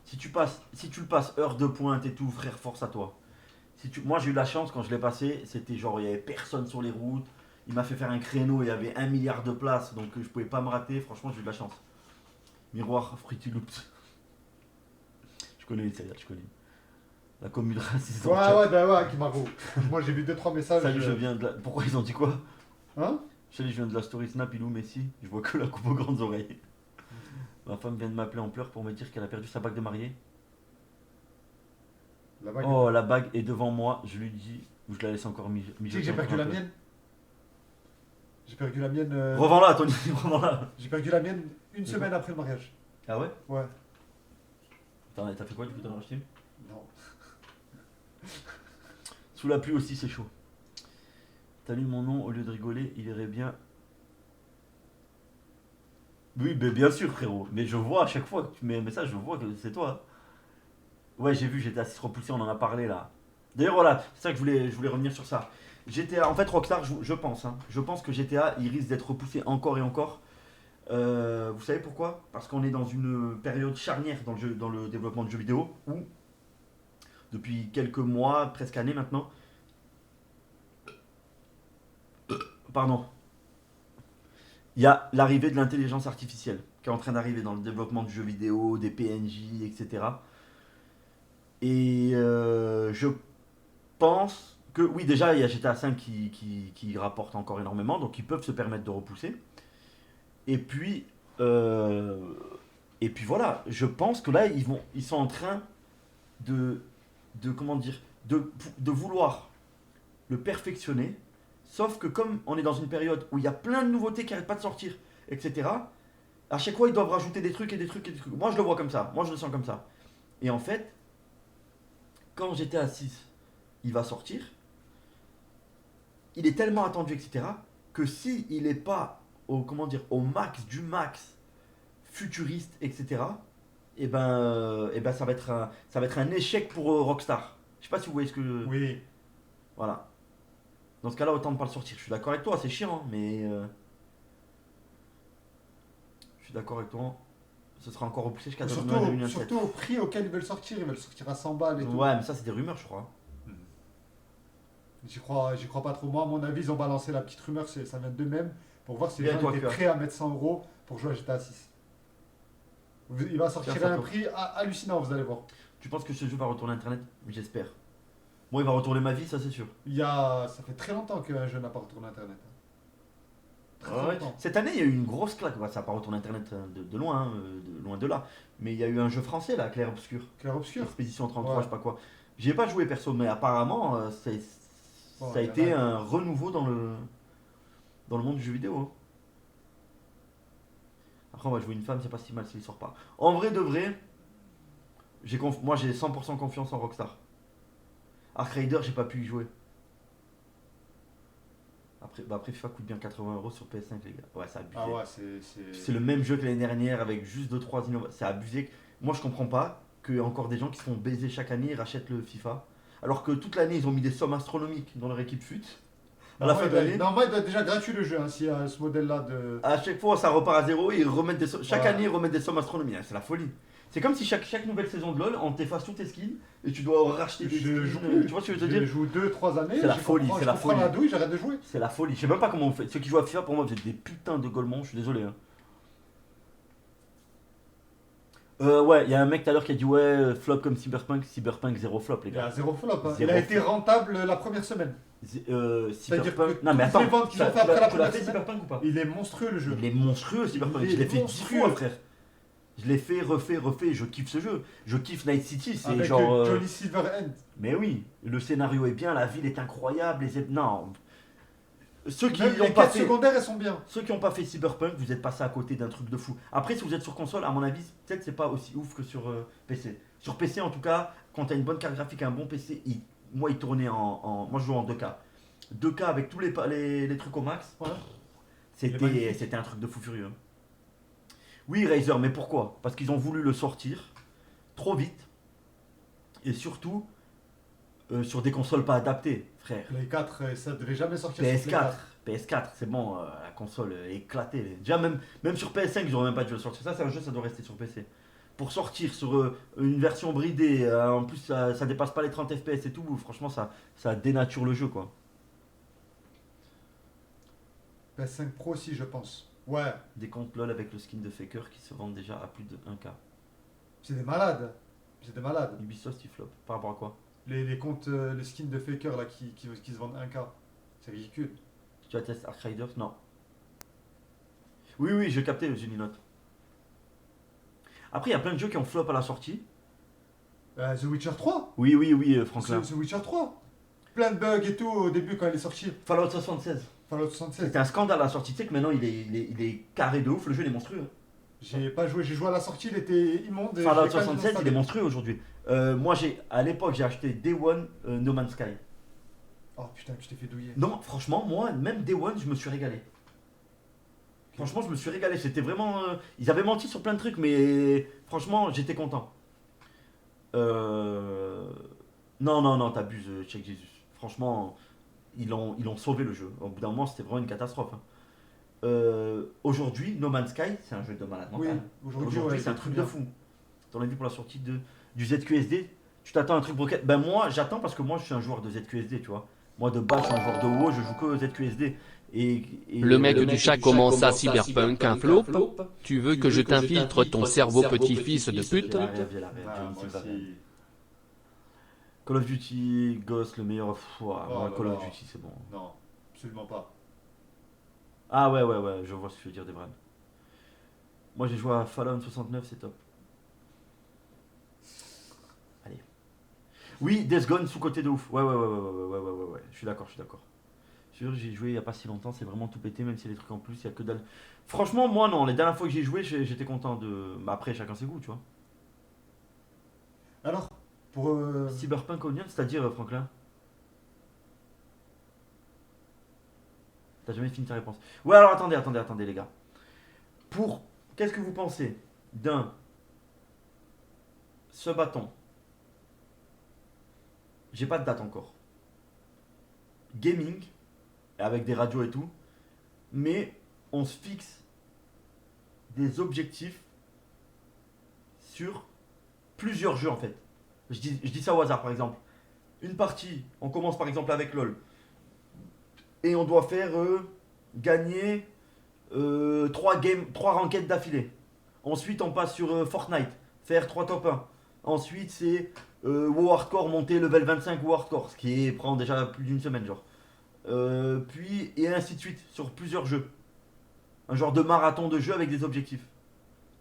Si tu le passes heure de pointe et tout, frère, force à toi. Moi, j'ai eu la chance quand je l'ai passé, c'était genre, il y avait personne sur les routes. Il m'a fait faire un créneau, il y avait 1 milliard de places, donc je pouvais pas me rater. Franchement, j'ai eu de la chance. Miroir, Fruity Loops. Je connais les séries, je connais. La commune raciste. Ouais, Kimaro. Moi, j'ai vu 2-3 messages. Salut, je viens de la... Pourquoi ils ont dit quoi? Hein? Salut, je viens de la story Snap, il ou Messi. Je vois que la coupe aux grandes oreilles. Ma femme vient de m'appeler en pleurs pour me dire qu'elle a perdu sa bague de mariée. La bague. Oh, la bague est devant moi. Je lui dis, ou je la laisse encore Tu sais que j'ai perdu la mienne? J'ai perdu la mienne. Revends-la, Tony, revends-la. J'ai perdu la mienne une semaine après le mariage. Ah ouais? Ouais. T'as fait quoi du coup, t'en as racheté? Non. Sous la pluie aussi, c'est chaud. T'as lu mon nom, au lieu de rigoler, il irait bien. Oui, mais bien sûr, frérot. Mais je vois à chaque fois que tu mets un message, je vois que c'est toi. Ouais, j'ai vu, j'étais assez repoussé, on en a parlé là. D'ailleurs, voilà, c'est ça que je voulais revenir sur ça. GTA, en fait, Rockstar, je pense, hein, je pense que GTA, il risque d'être repoussé encore et encore. Vous savez pourquoi? Parce qu'on est dans une période charnière dans le développement de jeux vidéo où, depuis quelques mois, presque années maintenant, pardon, il y a l'arrivée de l'intelligence artificielle qui est en train d'arriver dans le développement du jeu vidéo, des PNJ, etc. Et je pense que, oui, déjà, il y a GTA 5 qui rapporte encore énormément, donc ils peuvent se permettre de repousser. Et puis, voilà, je pense que là, ils sont en train comment dire, de vouloir le perfectionner. Sauf que comme on est dans une période où il y a plein de nouveautés qui n'arrêtent pas de sortir, etc., à chaque fois, ils doivent rajouter des trucs et des trucs et des trucs. Moi, je le vois comme ça. Moi, je le sens comme ça. Et en fait, quand GTA 6, il va sortir, il est tellement attendu, etc., que si il n'est pas au max du max futuriste, etc., et ben ça va être un échec pour Rockstar. Je sais pas si vous voyez ce que... Oui. Voilà. Dans ce cas-là, autant ne pas le sortir. Je suis d'accord avec toi, c'est chiant, hein, mais... je suis d'accord avec toi. Ce sera encore repoussé jusqu'à 2027. Surtout au prix auquel ils veulent sortir à 100 balles et tout. Ouais, mais ça, c'est des rumeurs, je crois. J'y crois pas trop. Moi, à mon avis, ils ont balancé la petite rumeur, ça vient d'eux-mêmes, pour voir si les Bien, gens toi, étaient cœur. prêts à mettre 100 € pour jouer à GTA 6. Il va sortir Tiens, à un ça prix hallucinant, vous allez voir. Tu penses que ce jeu va retourner Internet? J'espère. Moi, il va retourner ma vie, ça, c'est sûr. Ça fait très longtemps qu'un jeu n'a pas retourné Internet. Très Ouais. longtemps. Cette année, il y a eu une grosse claque. Ouais, ça n'a pas retourné Internet de loin, hein, de loin de là. Mais il y a eu un jeu français, là, Clair Obscur. Clair Obscur. Expédition 33, Ouais. je sais pas quoi. J'y ai pas joué perso, mais apparemment, ça a été un renouveau dans le monde du jeu vidéo. Hein. Après, on va jouer une femme, c'est pas si mal s'il sort pas. En vrai de vrai, moi j'ai 100% confiance en Rockstar. Ark Raider, j'ai pas pu y jouer. Après FIFA coûte bien 80 € sur PS5, les gars. Ouais, c'est abusé. Ah ouais, C'est le même jeu que l'année dernière avec juste 2-3 innovations. C'est abusé. Moi, je comprends pas qu'il y ait encore des gens qui se font baiser chaque année et rachètent le FIFA. Alors que toute l'année, ils ont mis des sommes astronomiques dans leur équipe FUT. À la fin de l'année. Normalement, il doit être déjà gratuit le jeu, hein, s'il y a ce modèle-là de. À chaque fois, ça repart à zéro et ils remettent des sommes. Chaque Ouais. année, ils remettent des sommes astronomiques. C'est la folie. C'est comme si chaque nouvelle saison de LoL, on t'efface tous tes skins et tu dois racheter des skins. Tu vois ce que je veux te Je dire? joue 2-3 années. C'est la je folie, comprends- c'est je la comprends folie. la douille, j'arrête de jouer. C'est la folie. Je sais même pas comment on fait. Ceux qui jouent à FIFA, pour moi, vous êtes des putains de golemons. Je suis désolé. Hein. Ouais, il y a un mec tout à l'heure qui a dit ouais, flop comme Cyberpunk. Cyberpunk, zéro flop, les Il y a gars. zéro flop. Hein. Zéro Il a été flop. rentable la première semaine. C'est-à-dire Cyberpunk. que Non, mais toutes les attends, ventes qu'ils ont fait après la tu l'as première fait semaine, Cyberpunk ou pas? il est monstrueux le jeu. Il est monstrueux, Cyberpunk. Il Je l'ai est fait 10 monstrueux. fois, frère. Je l'ai fait, refait. Je kiffe ce jeu. Je kiffe Night City. C'est Avec genre. Johnny Silverhand. Mais oui, le scénario est bien, la ville est incroyable. Non. Ceux qui Même n'ont les pas quêtes fait. secondaires, elles sont bien. Ceux qui n'ont pas fait Cyberpunk, vous êtes passé à côté d'un truc de fou. Après, si vous êtes sur console, à mon avis, peut-être c'est pas aussi ouf que sur PC. Sur PC, en tout cas, quand tu as une bonne carte graphique et un bon PC, moi, il tournait moi, je joue en 2K. 2K avec tous les trucs au max. Voilà. Il est magnifique. C'était un truc de fou furieux. Oui, Razer, mais pourquoi? Parce qu'ils ont voulu le sortir trop vite. Et surtout, sur des consoles pas adaptées, frère. Les 4, ça devait jamais sortir sur Play PS4, PS4, c'est bon, la console est éclatée. Déjà, même sur PS5, ils n'auraient même pas dû le sortir. Ça, c'est un jeu, ça doit rester sur PC. Pour sortir sur une version bridée, en plus, ça dépasse pas les 30 FPS et tout, franchement, ça dénature le jeu, quoi. PS5 Pro aussi, je pense. Ouais, Des comptes LoL avec le skin de Faker qui se vendent déjà à plus de 1K. c'est des malades. C'est des malades. Ubisoft, il flop. Par rapport à quoi? Les comptes, les skins de Faker là qui se vendent 1K. C'est ridicule. Tu as testé Ark Riders? Non. Oui, j'ai capté, j'ai une note. Après, il y a plein de jeux qui ont flop à la sortie. The Witcher 3. Oui, Franklin. The Witcher 3. plein de bugs et tout au début quand il est sorti. Fallout 76. Fallout 76. C'était un scandale à la sortie. Tu sais que maintenant il est carré de ouf. Le jeu il est monstrueux. J'ai pas joué, j'ai joué à la sortie, il était immonde. et Fallout j'ai quand même 76 il est installé. monstrueux aujourd'hui. Moi à l'époque j'ai acheté Day One No Man's Sky. Oh putain, tu t'es fait douiller. Non, franchement, moi, même Day One, je me suis régalé. Franchement, je me suis régalé. C'était vraiment. Ils avaient menti sur plein de trucs, mais franchement, j'étais content. Non, t'abuses, Check Jesus. Franchement, ils ont sauvé le jeu. Au bout d'un moment, c'était vraiment une catastrophe. Hein. Aujourd'hui, No Man's Sky, c'est un jeu de malade Oui, mental. aujourd'hui, Aujourd'hui, ouais, c'est un très truc bien. de fou. T'en as vu pour la sortie du ZQSD. Tu t'attends à un truc broquette. Ben moi, j'attends parce que moi, je suis un joueur de ZQSD, tu vois. Moi, de base, je suis un joueur de WoW, je joue que au ZQSD. Le mec du chat commence à Cyberpunk un flop. Tu veux que je t'infiltre ton cerveau petit-fils de pute? Viens la rêve, Ah, Johnny moi Silverhand. aussi. Call of Duty, Ghost, le meilleur. Moi, Oh là Call of là. Duty, c'est bon. Non, absolument pas. Ah ouais, je vois ce que tu veux dire, Devran. Moi, j'ai joué à Fallout 69, c'est top. Allez. Oui, Death Gone sous-côté de ouf. Ouais. Je suis d'accord. Sûr, j'ai joué il y a pas si longtemps, c'est vraiment tout pété, même s'il y a des trucs en plus, il y a que dalle. Franchement, moi non, les dernières fois que j'ai joué, j'étais content de. Bah, après, chacun ses goûts, tu vois. Alors, pour. Cyberpunk Onion, c'est-à-dire, Franklin? T'as jamais fini ta réponse. Ouais, alors attendez, les gars. Qu'est-ce que vous pensez d'un. Ce bâton? J'ai pas de date encore. Gaming, avec des radios et tout, mais on se fixe des objectifs sur plusieurs jeux en fait. Je dis ça au hasard par exemple. Une partie, on commence par exemple avec LoL, et on doit faire gagner 3 ranked d'affilée. Ensuite on passe sur Fortnite, faire 3 top 1. Ensuite c'est WoW Hardcore, monter level 25 WoW Hardcore, ce qui prend déjà plus d'une semaine genre. Puis et ainsi de suite sur plusieurs jeux. Un genre de marathon de jeux avec des objectifs.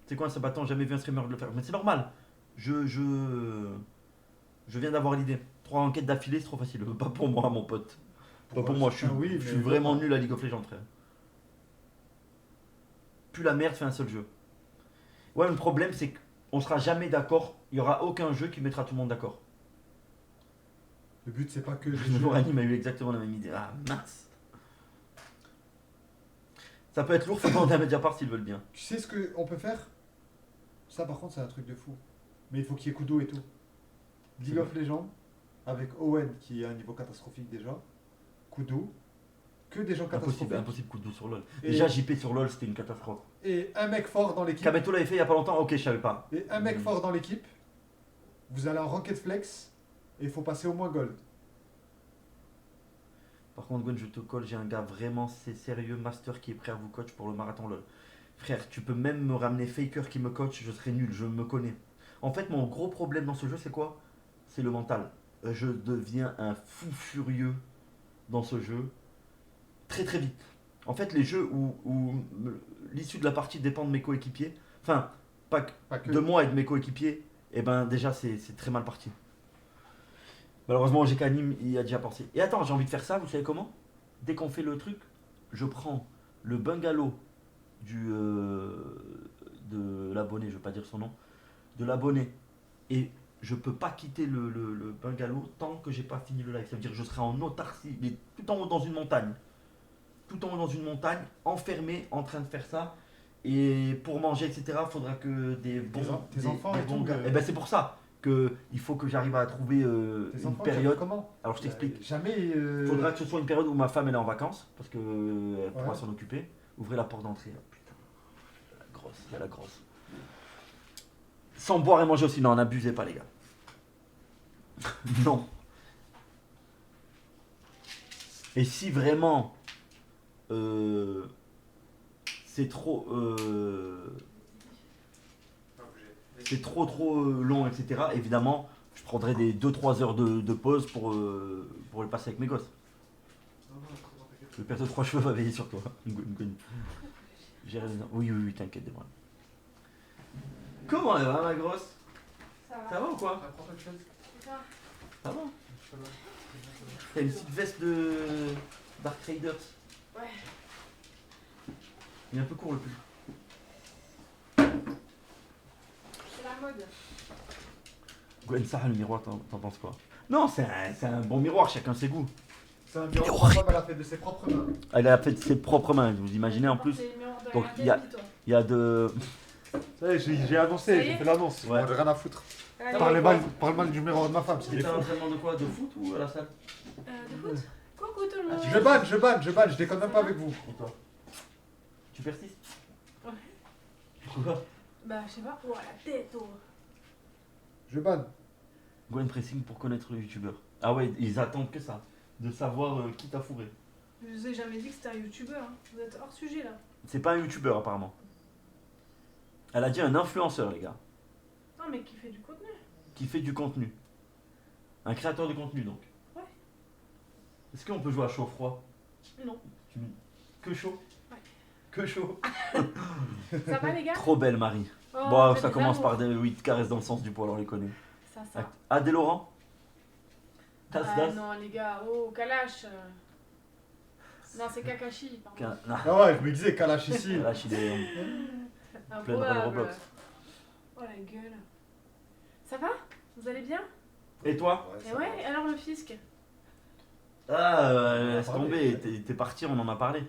C'est quoi ce bâton? Jamais vu un streamer le faire. Mais c'est normal. Je viens d'avoir l'idée. 3 enquêtes d'affilée, c'est trop facile. Pas pour moi, mon pote. Pas pour moi, je suis vraiment nul à League of Legends, frère. Plus la merde fait un seul jeu. Ouais, le problème, c'est qu'on sera jamais d'accord. Il n'y aura aucun jeu qui mettra tout le monde d'accord. Le but, c'est pas que. Morani m'a eu exactement la même idée. Ah, mince. Ça peut être lourd, faut demander à Mediapart s'ils veulent bien. Tu sais ce qu'on peut faire? Ça, par contre, c'est un truc de fou. Mais il faut qu'il y ait Kudo et tout. League of Legends, avec Owen qui est à un niveau catastrophique déjà. Kudo, que des gens catastrophiques. Impossible coup de dos sur LoL. Et- Déjà, JP sur LoL, c'était une catastrophe. Et un mec fort dans l'équipe. Kameto l'avait fait il y a pas longtemps, ok, je savais pas. Et un mec fort dans l'équipe. Vous allez en Rocket Flex. Et il faut passer au moins Gold. Par contre, Gwen, je te colle, j'ai un gars vraiment sérieux, master, qui est prêt à vous coach pour le marathon LoL. Frère, tu peux même me ramener Faker qui me coach, je serai nul, je me connais. En fait, mon gros problème dans ce jeu, c'est quoi? C'est le mental. Je deviens un fou furieux dans ce jeu, très très vite. En fait, les jeux où l'issue de la partie dépend de mes coéquipiers, enfin, pas que de moi et de mes coéquipiers, et ben déjà, c'est très mal parti. Malheureusement, GK Nîmes y a déjà pensé. Et attends, j'ai envie de faire ça, vous savez comment? Dès qu'on fait le truc, je prends le bungalow de l'abonné, je veux pas dire son nom, de l'abonné, et je peux pas quitter le bungalow tant que j'ai pas fini le live. Ça veut dire que je serai en autarcie, mais tout en haut dans une montagne. Tout en haut dans une montagne, enfermé, en train de faire ça. Et pour manger, etc., faudra que des enfants et tout, Et ben c'est pour ça que il faut que j'arrive à trouver tes une enfants, période. comment? Alors je t'explique. Jamais. Il faudra que ce soit une période où ma femme elle est en vacances, parce que elle pourra Ouais. s'en occuper. Ouvrez la porte d'entrée. Oh, putain, la grosse, il y a la grosse. Sans boire et manger aussi, non, n'abusez pas les gars. Non. Et si vraiment c'est trop long, etc., évidemment, je prendrai des 2-3 heures de pause pour le passer avec mes gosses. Le père de 3 cheveux va veiller sur toi. Oui, t'inquiète, Devran. Comment elle va, ma grosse? Ça va ou quoi? Ça va? T'as une petite veste de Dark Raiders. Ouais. Il est un peu court le pull. C'est la mode. Gwen Sarah, le miroir, t'en penses quoi? Non, c'est un bon miroir, chacun ses goûts. C'est un miroir que ma femme elle a fait de ses propres mains. Elle a fait de ses propres mains, vous imaginez en plus. Donc, il y a de... Ça y est, j'ai annoncé, Ça y est j'ai fait l'annonce. Ouais. J'ai rien à foutre. Allez, Parle mal du miroir de ma femme, c'est C'était des un fous. entraînement de quoi? De foot ou à la salle? de foot. Coucou tout le monde. Je banne, je déconne même pas avec vous. Et toi? Tu persistes? Ouais. Pourquoi? Bah, je sais pas. Oh, la tête, oh. Je banne. Gwen Pressing pour connaître le youtubeur. Ah ouais, ils attendent que ça. De savoir qui t'a fourré. Je vous ai jamais dit que c'était un youtubeur. Hein. Vous êtes hors sujet là. C'est pas un youtubeur apparemment. Elle a dit un influenceur, les gars. Non, mais qui fait du contenu. Qui fait du contenu. Un créateur de contenu donc. Ouais. Est-ce qu'on peut jouer à chaud-froid? Non. Que chaud? Ouais. Que chaud. Ça va les gars? Trop belle Marie. Oh, Bon, faites ça des commence amours. par des 8 caresses dans le sens du poil, on les connaît. Ça. Ah, des Laurent? Ah Tas. non les gars, oh Kalash. Non c'est Kakashi, pardon. Ah ouais, je me disais Kalash ici. Là, il est plein de rôles Improbable. Roblox. Oh la gueule. Ça va? Vous allez bien? Et toi? Et ouais, alors le fisc? Ah, On en a laisse parlé. tomber, t'es parti, on en a parlé.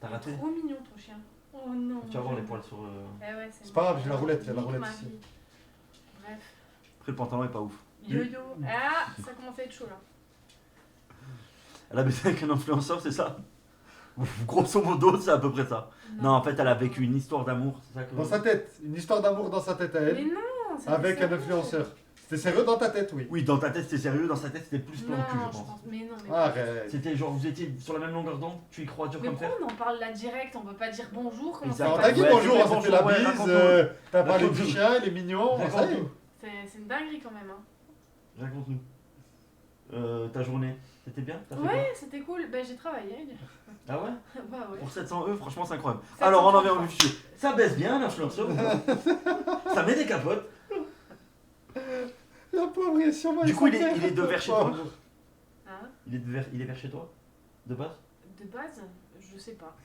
T'as raté? Trop mignon ton chien. Oh non. Tu vas voir les poils sur... Eh ouais, C'est pas grave, j'ai la roulette, il y a la nique roulette ma ici. vie. Bref. Après le pantalon est pas ouf. Yo-yo. Ah, ça commence à être chaud là. Elle a baisé avec un influenceur, c'est ça? Grosso modo, c'est à peu près ça. Non, en fait, elle a vécu une histoire d'amour, c'est ça que... Dans sa tête, une histoire d'amour dans sa tête à Mais elle, non, c'est avec un sérieux. influenceur. C'était sérieux dans ta tête, oui. Oui, dans ta tête c'était sérieux, dans sa tête c'était plus plan Non, de cul, je je pense. pense. Mais non, mais. Arrête. C'était genre, vous étiez sur la même longueur d'onde, tu y crois dur Mais comme fer. pourquoi on en parle là direct? On peut pas dire bonjour? Comment Ils ça Alors Ouais, t'as passe dit ouais, bonjour, ouais, on s'est fait bonjour, la ouais, bise, raconte-nous. t'as parlé Raconte-nous. du chien, il est mignon, ça y est. Raconte-nous. C'est une dinguerie quand même. Hein. Raconte-nous. Ta journée, c'était bien? T'as fait Ouais, c'était cool. Ben j'ai travaillé. quoi? Ah ouais? Bah ouais. Pour 700 €, franchement c'est incroyable. 700 Alors on en vient au €. vif du sujet. Ça baisse bien l'influenceur ou pas? Ça met des capotes. La pauvre, il est sûrement... Du coup il est de vers chez toi? Hein? Il est vers chez toi? De base? De base, je sais pas.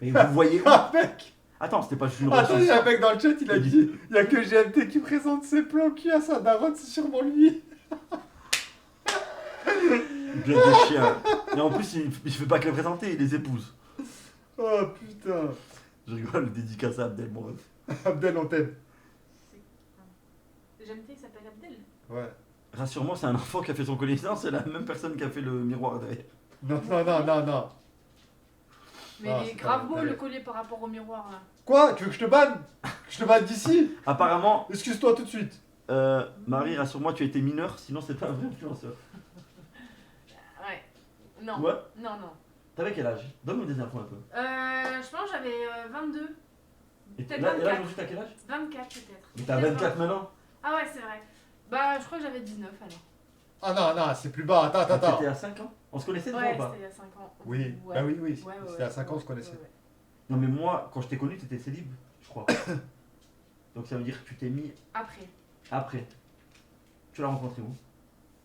Et vous voyez où? Ah mec, Attends, c'était pas juste une attends, il y relation. a un mec dans le chat, il a dit, il y a que GMT qui présente ses plans cul à sa daronne, c'est sûrement lui. Bien des chiens. Et en plus, il fait pas que les présenter, il les épouse. Oh putain. Je rigole, dédicace à Abdel, mon ref. Abdel, on t'aime. J'aime qu'il s'appelle Abdel. Ouais. Rassure-moi, c'est un enfant qui a fait son collier. Non, c'est la même personne qui a fait le miroir derrière. Non, non, non, non, non. Mais Ah, il est c'est grave pas beau Abdel. le collier par rapport au miroir là. Quoi? Tu veux que je te banne? Que je te banne d'ici? Apparemment, Excuse-toi tout de suite. Marie, rassure-moi, tu as été mineur, sinon c'est pas un vrai influenceur. Ouais. Non. Ouais. Non, non. T'avais quel âge? Donne-nous des infos un peu. Je pense que j'avais 22. Et Peut-être là, 24. aujourd'hui, t'as quel âge? 24 peut-être. Mais t'as Peut-être 24 maintenant? Ah ouais, c'est vrai. Bah, je crois que j'avais 19 alors. Ah non, non, c'est plus bas. Attends, attends, attends. T'étais à 5 ans? On se connaissait déjà Ouais, ou pas? c'était il y a 5 ans. Oui, Ouais. bah oui, oui. Ouais, ouais, C'était à ouais, 5 ans, on se ouais, connaissait. ouais, ouais. Non, mais moi, quand je t'ai connu, t'étais célib, je crois. Donc ça veut dire que tu t'es mis Après. après. Tu l'as rencontré où?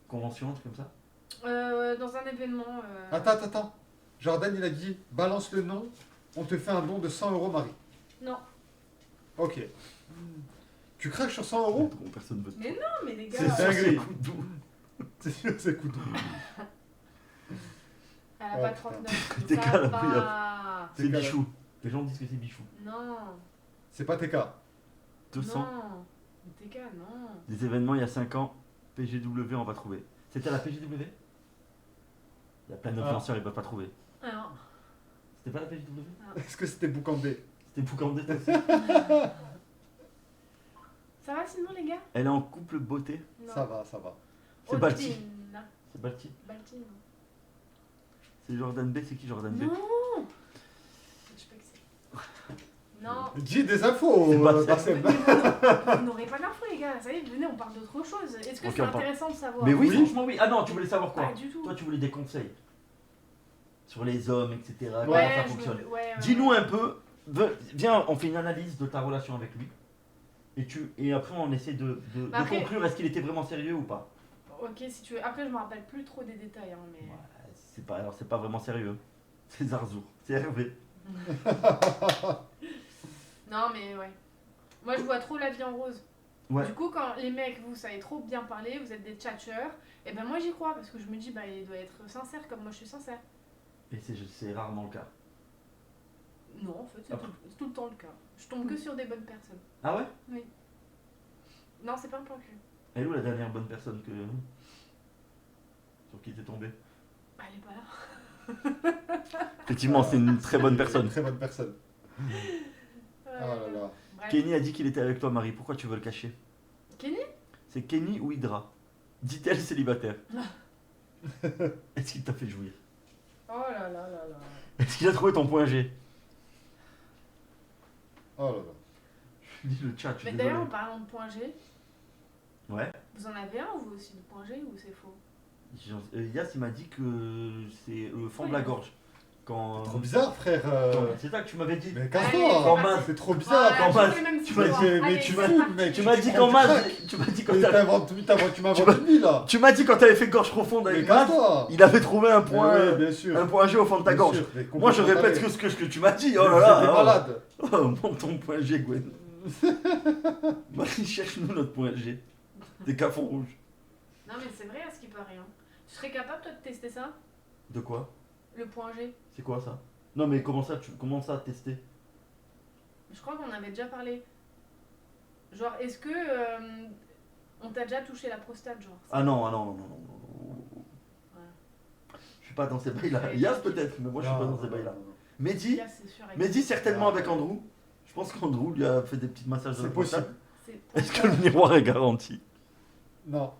Convention, un truc comme ça? Dans un événement. Attends, attends, attends. Jordan, il a dit, balance le nom, on te fait un don de 100 € Marie. Non. Ok. Tu craques sur 100 €? Bon, personne veut. Mais non, mais les gars. C'est dinguerie. Doux. C'est sûr, c'est coup de Elle a Oh, pas putain. 39. T'es Ça calme, va. C'est Bichou. Les gens disent que c'est Bichou. Non. C'est pas TK. 200. Non. TK, non. Des événements il y a 5 ans. PGW, on va trouver. C'était à la PGW? Il y a plein d'influenceurs, ils peuvent pas trouver. Ah non. C'était pas la PGW? Est-ce que c'était Boukandé? C'était Boukandé toi aussi? Ça va sinon, les gars? Elle est en couple beauté. Non. Ça va, ça va. C'est Balti. Odine. C'est Balti. Baltine. C'est Jordan B, c'est qui Jordan B? Non. Je sais pas que c'est. Non. Dis des infos, C'est pas Bassem. Vous n'aurez pas d'infos, les gars. Ça y est, venez, on parle d'autre chose. Est-ce que Ok, c'est on parle. intéressant de savoir? Mais oui, Oui. franchement oui. Ah non, tu voulais savoir quoi? Pas du tout. Toi tu voulais des conseils sur les hommes, etc. Comment Ouais, ça je fonctionne. me- ouais, Dis-nous un peu, viens, on fait une analyse de ta relation avec lui. Et après on essaie de Bah après- conclure est-ce qu'il était vraiment sérieux ou pas. ok, si tu veux. Après, je me rappelle plus trop des détails, hein, mais. Ouais, alors c'est pas vraiment sérieux. C'est Zarzour, c'est Hervé. Non, mais ouais. Moi, je vois trop la vie en rose. Ouais. Du coup, quand les mecs, vous savez trop bien parler, vous êtes des tchatcheurs, et ben moi j'y crois parce que je me dis, bah il doit être sincère comme moi je suis sincère. Et c'est rarement le cas. Non, en fait, c'est tout le temps le cas. Je tombe que sur des bonnes personnes. Ah ouais? Oui. Non, c'est pas un plan cul. Elle est où la dernière bonne personne que... sur qui t'es tombé? Bah, elle est pas là. Effectivement, c'est une très bonne personne. Très bonne personne. Oh là là. Bref. Kenny a dit qu'il était avec toi, Marie. Pourquoi tu veux le cacher? Kenny? C'est Kenny ou Hydra? Dit-elle célibataire. Est-ce qu'il t'a fait jouir? Oh là là là là. Est-ce qu'il a trouvé ton point G? Oh là là. Je dis le chat, je Mais suis d'ailleurs, en désolé. parlant de point G, Ouais. vous en avez un vous aussi de point G ou c'est faux? Yas, il m'a dit que c'est le fond de la gorge. Quand... Trop bizarre, frère. C'est ça que tu m'avais dit. Mais Allez, casse-toi. Quand Maz- C'est trop bizarre. quand Voilà, Maz- je fais le même tu petit m'as doigt. dit- Mais Allez, tu c'est fous, parti. mec. Tu m'as dit prends quand du Maz... crack. Tu m'as dit quand Tu m'inventes une vie là. Tu m'as dit quand t'avais fait gorge profonde Mais avec Maz, casse-toi. il avait trouvé un point, Mais oui, bien sûr. un point G au fond de ta Bien gorge. sûr, mais Moi je complètement répète taré. que ce que tu m'as dit. Oh là Vous là. êtes des malades. Oh, monte ton point G, Gwen. Marie, cherche-nous notre point G. Des cafons rouges. Non, mais c'est vrai à ce qui paraît. Hein. Tu serais capable toi de tester ça? De quoi? Le point G? C'est quoi ça? Non mais comment ça tester? Je crois qu'on avait déjà parlé. Genre, est-ce que on t'a déjà touché la prostate, genre? Ah non. Ouais. Je suis pas dans ces bails-là. Yas peut-être, mais moi je suis pas dans ces bails-là. Mehdi, Là, c'est sûr. avec- Mehdi certainement avec Andrew. Je pense qu'Andrew lui a fait des petits massages de C'est la prostate. possible. C'est Est-ce que le miroir est garanti? Non.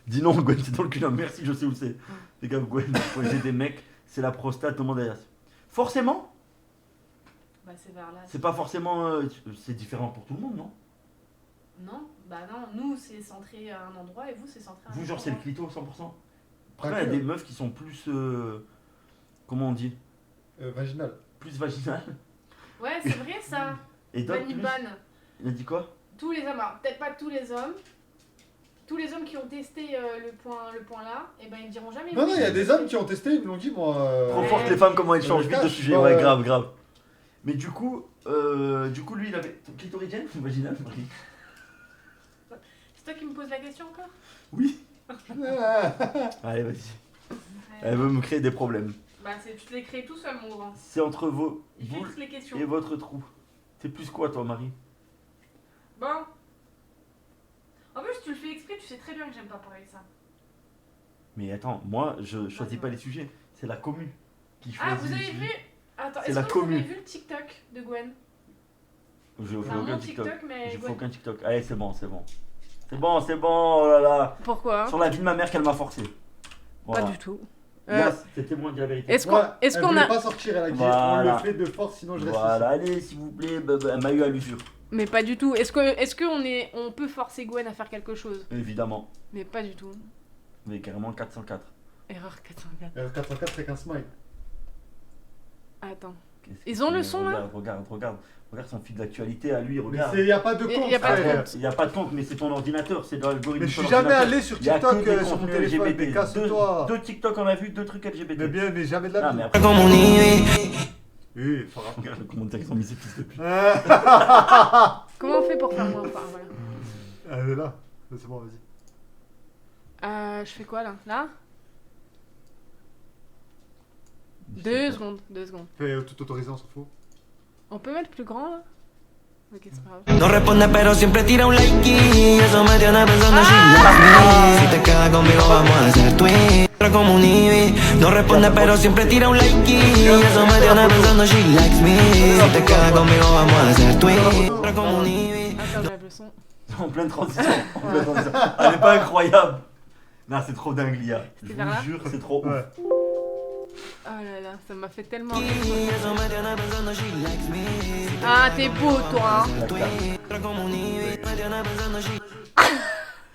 Dis non, Gwen, c'est dans le cul. Non, merci, je sais où c'est. Les gars, Gwen, pour aider des mecs, c'est la prostate, demande à Yas. Forcément, Bah, c'est vers là. c'est pas forcément. C'est différent pour tout le monde, non? Non, bah non, nous c'est centré à un endroit et vous c'est centré à un Vous, autre genre, c'est le endroit. clito 100%. Pas Après, il y a que. des meufs qui sont plus. Comment on dit? Vaginal. Plus vaginales. Ouais, c'est vrai ça. Et d'autres plus. Ban. Il a dit quoi? Tous les hommes, alors peut-être pas tous les hommes. Tous les hommes qui ont testé le point là, et ben ils diront jamais. Non, oui, non, il y a j'ai des testé. hommes qui ont testé, ils me l'ont dit, moi. Trop Ouais. forte les femmes, comment elles Je changent le vite de cache, sujet. pas, Ouais, grave. Mais du coup, lui, il avait. Clitoridienne ou vaginale, Marie? C'est toi qui me poses la question encore? Oui. Allez, vas-y. Elle veut me créer des problèmes. Bah tu te les crées tout seul mon grand. C'est entre vos Il boules fixe les questions. et votre trou. C'est plus quoi, toi, Marie? Bon. En plus tu le fais exprès, tu sais très bien que j'aime pas parler de ça. Mais attends, moi, je choisis pas les sujets. C'est la commune qui choisit. Ah vous les avez sujets. vu? Attends, C'est est-ce la que vous avez commune. vu le TikTok de Gwen? Je C'est fais un aucun bon TikTok. TikTok mais Je fais Gwen. aucun TikTok. Allez, c'est bon. C'est bon, oh là là. Pourquoi? Sur la vie de ma mère qu'elle m'a forcé. Voilà. Pas du tout. Yas, c'est témoin de la vérité. Est-ce Ouais, est-ce elle qu'on voulait a... pas sortir, elle a dit Voilà. on le fait de force, sinon je reste Voilà, allez, s'il vous plaît, elle m'a eu à l'usure. Mais pas du tout. Est-ce qu'on peut forcer Gwen à faire quelque chose? Évidemment. Mais pas du tout. Mais carrément 404. Erreur 404. ici. 404 avec un smile. Attends. Qu'est-ce Ils que ont c'est? le son, là? Regarde son fil d'actualité à lui, Mais regarde. il n'y a pas de Y compte, a pas de frère. compte. Il n'y a pas de compte, mais c'est ton ordinateur, c'est dans l'algorithme. Mais de je ton suis jamais ordinateur. allé sur Il y a que TikTok des sur mon contenus téléphone, mais LGBT. casse-toi. Deux TikTok on a vu, deux trucs LGBT. Mais bien, mais jamais de la Ah, vie. mais après, Oui, Farah. regarde le commentaire, ils ont mis ses fils de pute. Comment on fait pour faire moins enfin, voilà. Elle est là. C'est bon, vas-y. Je fais quoi là? Là? 2 secondes. Fais tout autorisé, on s'en fout. On peut mettre plus grand là? Ok, c'est pas grave. No responde pero siempre tira un like y eso me tiene pensando she likes me. Si te quedas conmigo vamos a hacer twin. Como un Ivy. No responde pero siempre tira un like y eso me tiene pensando she likes me. Si te quedas conmigo vamos a hacer twin. Como un Ivy. Attends, j'enlève le son. En pleine transition. Elle est pas incroyable. Non, c'est trop dingue, Lia. Je C'était vers là vous jure, c'est trop Ouais. ouf. Oh là là, ça m'a fait tellement rire. Eso me tiene pensando she likes me. Ah, t'es beau toi, hein. Como un Ivy. Me tiene pensando she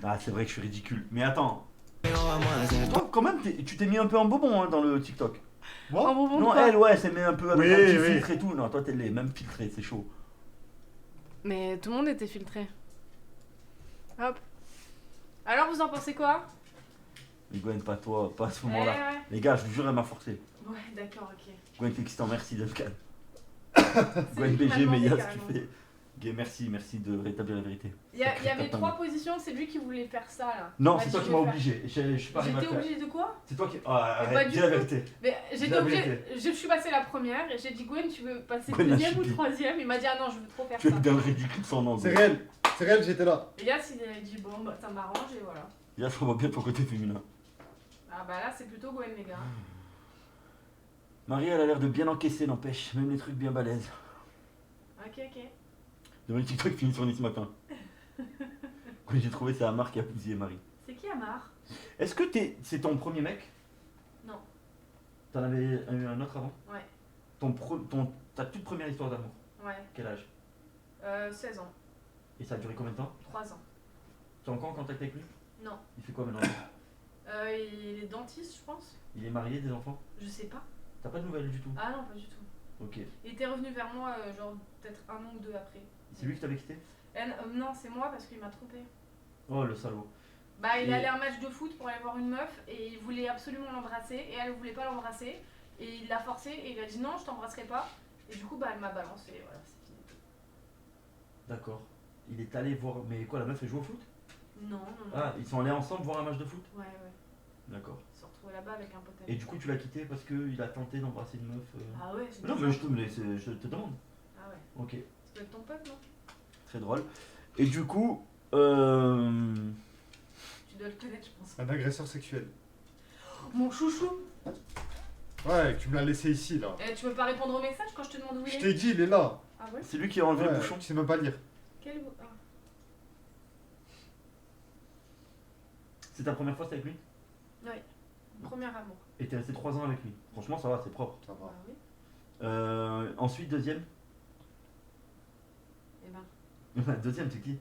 Ah, c'est vrai que je suis ridicule. Mais attends, vamos a hacer toi, quand même, tu t'es mis un peu en bobon hein, dans le TikTok. Moi Un bonbon de Non, quoi? elle, ouais, elle s'est mis un peu avec Oui, un petit oui. filtre et tout. Non, toi, t'es les même filtré, c'est chaud. Mais tout le monde était filtré. Hop. Alors vous en pensez quoi? Mais Gwen, pas toi, pas à ce Ouais, moment-là. ouais. Les gars, je vous jure, elle m'a forcé. Ouais, d'accord, ok. Gwen, t'es excitant, merci de le calme. C'est Gwen lui qui m'a BG, mais demandé, Yas, tu carrément. fais. Gay, merci de rétablir la vérité. Il y avait 3 positions, c'est lui qui voulait faire ça là. Non, Ouais, c'est toi tu qui veux m'as faire. obligé. Je suis pas arrivé à le J'étais faire. obligée de quoi? C'est toi qui. Ah, pas arrête, du dis la tout. vérité. Mais Dis j'étais la obligée. vérité. Je suis passée la première et j'ai dit Gwen, tu veux passer Gwen a deuxième ou chipé. troisième? Il m'a dit ah non, je veux trop faire Tu es ça. dans le ridicule sans nom. C'est réel, j'étais là. Et Yas il a dit bon bah ça m'arrange et voilà. Yas, je vois bien ton côté féminin. Ah bah là c'est plutôt Gwen les gars. Marie, elle a l'air de bien encaisser, n'empêche. Même les trucs bien balèzes. Ok. Devant le TikTok fini sur ce matin. Oui, j'ai trouvé c'est Amar qui a bousillé Marie. C'est qui Amar? Est-ce que c'est ton premier mec? Non. T'en avais eu un autre avant? Ouais. Ta toute première histoire d'amour? Ouais. Quel âge? 16 ans. Et ça a duré combien de temps? 3 ans. Tu es encore en contact avec lui? Non. Il fait quoi maintenant? Il est dentiste je pense. Il est marié, des enfants? Je sais pas. T'as pas de nouvelles du tout? Ah non pas du tout. Ok. Il était revenu vers moi genre peut-être 1 an ou 2 après. C'est lui qui t'avait quitté? Non c'est moi parce qu'il m'a trompé. Oh le salaud. Bah il Et- est allé à un match de foot pour aller voir une meuf et il voulait absolument l'embrasser et elle voulait pas l'embrasser et il l'a forcé et il a dit non je t'embrasserai pas et du coup bah elle m'a balancé et voilà c'est fini. D'accord. Il est allé voir. Mais quoi, la meuf elle joue au foot? Non. Ah, ils sont allés ensemble voir un match de foot? Ouais. D'accord. Ils se sont retrouvés là-bas avec un pote. Et du coup, tu l'as quitté parce qu'il a tenté d'embrasser une meuf Ah ouais c'est Non, bizarre. mais je te demande. Ah ouais. Ok, Ça doit être ton pote non? très drôle. Et du coup, Tu dois le connaître je pense. Un agresseur sexuel. Mon chouchou. Ouais, tu me l'as laissé ici là. Tu veux pas répondre au message quand je te demande où Je il t'ai est? dit, il est là. Ah ouais? c'est lui qui a enlevé le Ouais, bouchon. tu sais même pas lire. Quel... Ah. C'est ta première fois, c'était avec lui? Ouais. Premier amour. Et t'es resté 3 ans avec lui. Franchement, ça va, c'est propre. Ça va. Ah oui. Ensuite, deuxième. Eh ben. Deuxième, c'est qui?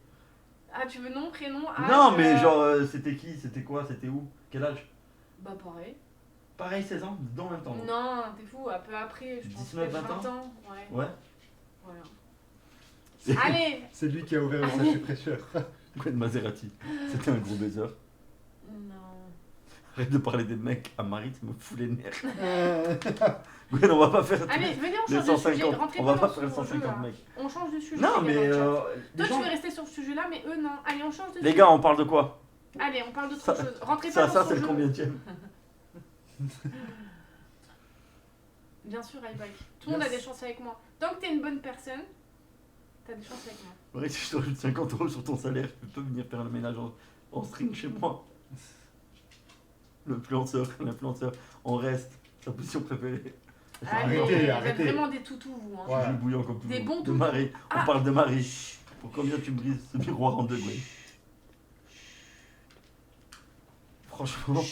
Ah tu veux nom, prénom, âge? Non, mais genre, c'était qui? C'était quoi? C'était où? Quel âge? Bah pareil. Pareil, 16 ans, dans le même temps. Non, t'es fou, un peu après, je pense 19, peut-être 20 20 ans. Ouais. Ouais. Voilà. Allez. C'est lui qui a ouvert le sachet fraîcheur. Gwen Maserati. C'était un gros baiser. Non. Arrête de parler des mecs à Marie, tu me fous les nerfs. Gwen, on va pas faire Allez, venez, on les change de sujet. 150. Rentrez On va pas pas dans faire les ce 150 jeu, là. mecs. On change de sujet. Non, les mais gars, dans le chat. les Toi, gens- tu veux rester sur ce sujet-là, mais eux, non. Allez, on change de sujet. Les gars, on parle de quoi? Allez, on parle d'autre Ça- chose. Rentrez pas Ça, dans ça ce c'est le jeu. combienième? Bien sûr, iBike. Tout le monde a des chances avec moi. Tant que t'es une bonne personne, t'as des chances avec moi. Ouais, si je te rajoute 50 € sur ton salaire, tu peux venir faire le ménage en string chez moi. L'influenceur, on reste. Ta position préférée. Allez, Arrêtez, vous êtes arrêtez. vraiment des toutous, vous. Hein. Ouais. Je bouillant comme tout Des le bons monde. De toutous. Marie. On Ah. parle de Marie. Pour combien tu brises ce miroir en deux, Gwen? Franchement,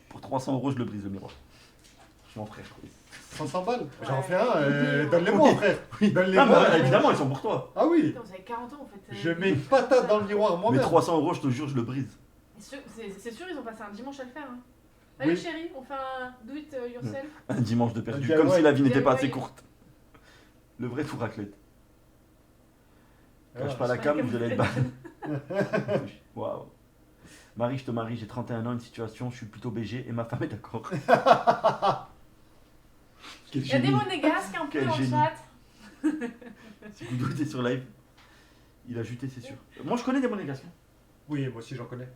pour 300 €, je le brise le miroir. Franchement, frère. 500 balles. Ouais. J'en fais un, donne-les-moi frère. Non, Donne-les-moi. mais évidemment, ils sont pour toi. Ah oui. Putain, vous avez 40 ans en fait. Je mets une patate dans le miroir Mais moi-même. 300 €, je te jure, je le brise. C'est sûr, ils ont passé un dimanche à le faire. Hein. Allez, Oui. chérie, on fait un do it yourself. Un dimanche de perdu, Un comme DIY. si la vie n'était pas DIY. assez courte. Le vrai tout raclette. Cache Ah, pas la c'est cam, pas je l'ai comme ban. Waouh. Marie, je te marie, j'ai 31 ans, une situation, je suis plutôt BG et ma femme est d'accord. Quel Il y a des génie. monégasques un peu Quel dans le génie. chat. Si Goudou était sur live, il a juté, c'est sûr. Moi, je connais des monégasques. hein. Oui, moi aussi j'en connais.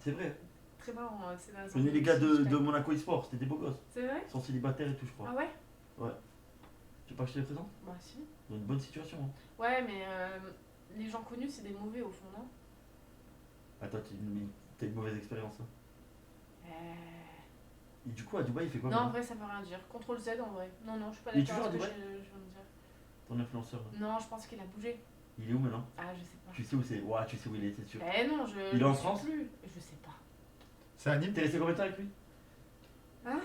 C'est vrai. Très marrant, c'est dans Je connais les gars de Monaco eSport, c'était des beaux gosses. C'est vrai? Ils sont célibataires et tout, je crois. Ah ouais? Tu veux pas que je te les présente? Bah si. Dans une bonne situation. Hein. Ouais, mais les gens connus, c'est des mauvais au fond, non? Attends, t'as une mauvaise expérience. Hein. Euh... Et du coup, à Dubaï, il fait quoi Non, en maintenant vrai, ça veut rien dire. Ctrl Z en vrai. Non, non, je suis pas Il est d'accord avec toujours ce à que je viens de dire. Ton influenceur là. Non, je pense qu'il a bougé. Il est où maintenant? Ah, je sais pas. Tu sais où c'est? Ouais, tu sais où il est, c'est sûr. Eh non, je. Il est en je sais France? plus. Je sais pas. C'est un Nîmes. T'es resté combien de temps avec lui? Hein?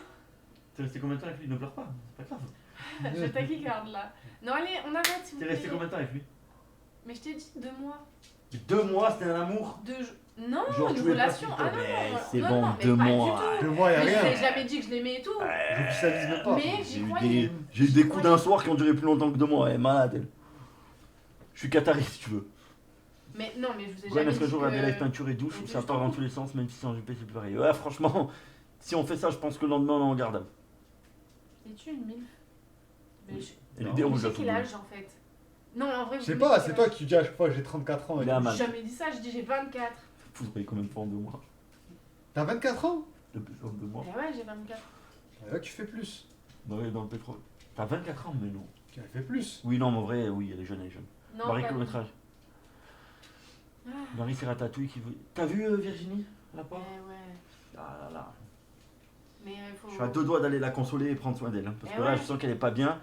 T'es resté combien de temps avec lui? Ne pleure pas, c'est pas grave. Je taquicarde là. Non, allez, on arrête s'il vous T'es plaît. resté combien de temps avec lui? Mais je t'ai dit 2 mois. 2 mois, c'était un amour. Non, Genre, une tu voulais pas relation. qu'il Ah te- non, Mais non, c'est non, bon, non, mais 2 pas mois. du tout. 2 mois, y'a Mais je rien. t'ai jamais dit que je l'aimais et tout. J'officialise même pas. Mais J'ai j'y eu, croyais. j'ai eu des coups d'un soir qui ont duré plus longtemps que 2 mois. Elle est malade, elle. Je suis qatariste, si tu veux. Mais non, mais je vous ai Gwen, jamais est-ce qu'un dit jour on a des que... live peinture et douche Mais où ça je part t'en dans fous. tous les sens, même si c'est en JP c'est plus pareil. Ouais, franchement, si on fait ça, je pense que le lendemain on est en garde. Es-tu une milf? Mais je... Et Non. l'idée, on Mais vous j'ai a quel âge en fait? Non, en vrai, Je sais vous pas, dites c'est quel toi âge. qui dis à chaque fois j'ai 34 ans. Et Il est à tout. mal. J'ai jamais dit ça, je dis j'ai 24. Vous voyez combien de fois en 2 mois T'as 24 ans? Le plus en 2 mois. Eh ouais, j'ai 24. Là tu fais plus. Dans le pétrole. T'as 24 ans, mais non. Tu as fait plus. Oui, non, mais en vrai, oui, elle est jeune, elle est jeune. Non, Marie, pas kilométrage. Ah. Marie, c'est Ratatouille qui veut. T'as vu Virginie à la Eh porte ouais. Ah là là. Mais il faut... Je suis à 2 doigts d'aller la consoler et prendre soin d'elle. Hein, parce Eh que là, ouais. je sens qu'elle est pas bien.